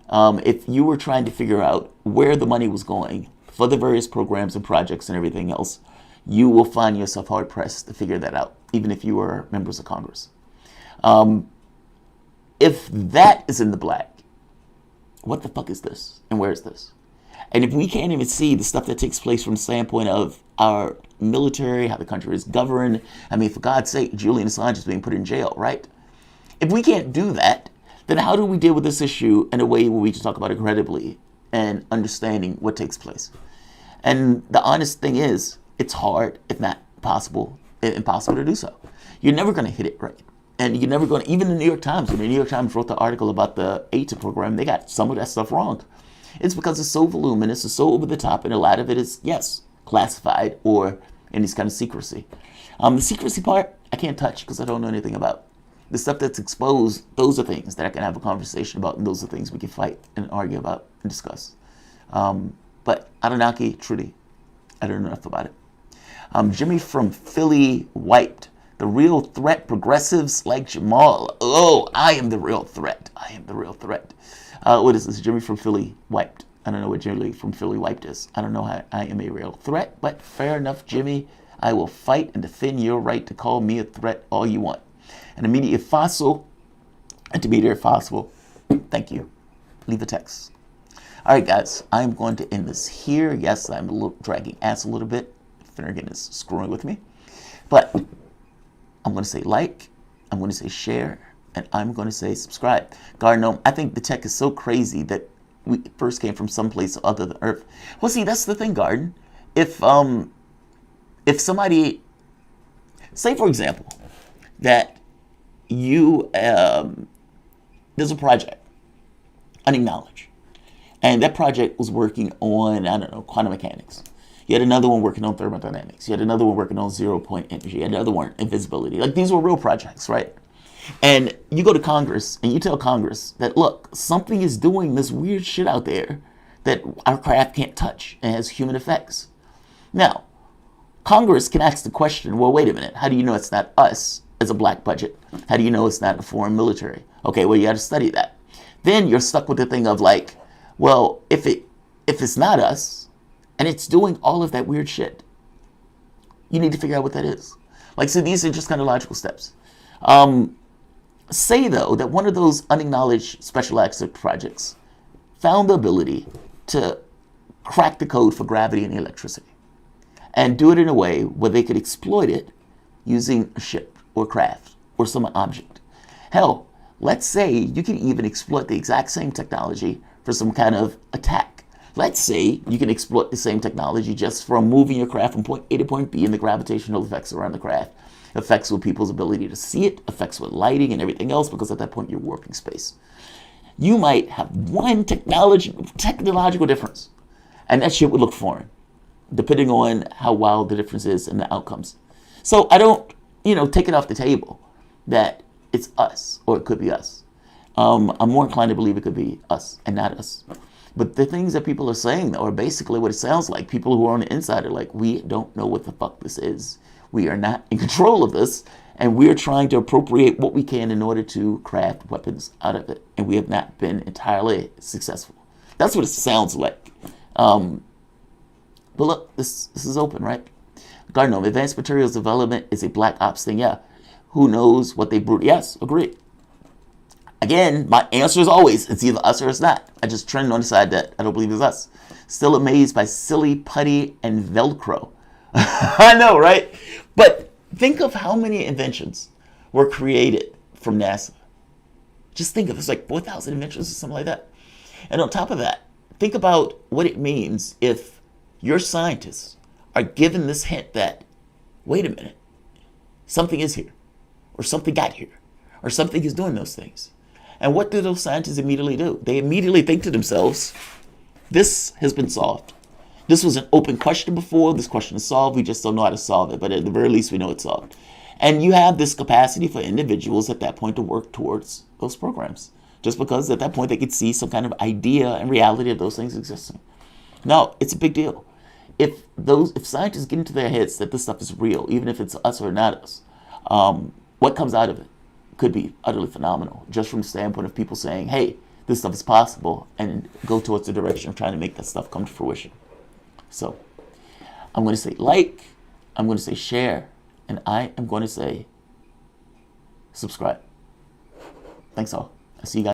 S5: If you were trying to figure out where the money was going for the various programs and projects and everything else, you will find yourself hard-pressed to figure that out, even if you were members of Congress. If that is in the black, what the fuck is this? And where is this? And if we can't even see the stuff that takes place from the standpoint of our military, how the country is governed, I mean, for God's sake, Julian Assange is being put in jail, right? If we can't do that, then how do we deal with this issue in a way where we can talk about it credibly and understanding what takes place? And the honest thing is, it's hard, if not possible, impossible to do so. You're never going to hit it right. And you're never going to, even the New York Times, when the New York Times wrote the article about the ATIP program, they got some of that stuff wrong. It's because it's so voluminous, it's so over the top, and a lot of it is, yes, classified or in this kind of secrecy. The secrecy part, I can't touch because I don't know anything about. The stuff that's exposed, those are things that I can have a conversation about, and those are things we can fight and argue about and discuss. But Anunnaki, truly, I don't know enough about it. Jimmy from Philly wiped. The real threat, progressives like Jamarl. Oh, I am the real threat. I am the real threat. What is this? Jimmy from Philly wiped. I don't know what Jimmy from Philly wiped is. I don't know how I am a real threat, but fair enough, Jimmy. I will fight and defend your right to call me a threat all you want. An immediate fossil, intermediate fossil. Thank you. Leave a text. All right, guys, I'm going to end this here. Yes, I'm dragging ass a little bit. Finnegan is screwing with me. But I'm going to say like, I'm going to say share, and I'm going to say subscribe. Gardenome, I think the tech is so crazy that we first came from someplace other than Earth. Well, see, that's the thing, Garden. If somebody, say for example, that you, there's a project, unacknowledged, and that project was working on, I don't know, quantum mechanics. You had another one working on thermodynamics. You had another one working on zero-point energy. You had another one, invisibility. Like, these were real projects, right? And you go to Congress, and you tell Congress that, look, something is doing this weird shit out there that our craft can't touch and has human effects. Now, Congress can ask the question, well, wait a minute. How do you know it's not us as a black budget? How do you know it's not a foreign military? Okay, well, you got to study that. Then you're stuck with the thing of, like, well, if it's not us, and it's doing all of that weird shit, you need to figure out what that is. Like, so these are just kind of logical steps. Say, though, that one of those unacknowledged special access projects found the ability to crack the code for gravity and electricity and do it in a way where they could exploit it using a ship or craft or some object. Hell, let's say you can even exploit the exact same technology for some kind of attack. Let's say you can exploit the same technology just from moving your craft from point A to point B, and the gravitational effects around the craft affects with people's ability to see it, affects with lighting and everything else, because at that point you're warping space. You might have one technological difference, And that shit would look foreign, depending on how wild the difference is in the outcomes. So I don't, take it off the table that it's us, or it could be us. I'm more inclined to believe it could be us and not us. But the things that people are saying, though, are basically what it sounds like. People who are on the inside are like, we don't know what the fuck this is. We are not in control of this, and we're trying to appropriate what we can in order to craft weapons out of it. And we have not been entirely successful. That's what it sounds like. But look, this is open, right? Gardner, advanced materials development is a black ops thing. Yeah. Who knows what they brute? Yes, agree. Again, my answer is always, it's either us or it's not. I just trend on the side that I don't believe it's us. Still amazed by silly putty and Velcro. I know, right? But think of how many inventions were created from NASA. Just think of it. It's like 4,000 inventions or something like that. And on top of that, think about what it means if your scientists are given this hint that, wait a minute, something is here, or something got here, or something is doing those things. And what do those scientists immediately do? They immediately think to themselves, this has been solved. This was an open question before. This question is solved. We just don't know how to solve it. But at the very least, we know it's solved. And you have this capacity for individuals at that point to work towards those programs. Just because at that point they could see some kind of idea and reality of those things existing. No, it's a big deal. If scientists get into their heads that this stuff is real, even if it's us or not us, what comes out of it could be utterly phenomenal, just from the standpoint of people saying, hey, this stuff is possible, and go towards the direction of trying to make that stuff come to fruition. So I'm going to say like, I'm going to say share, and I am going to say subscribe. Thanks all. I'll see you guys.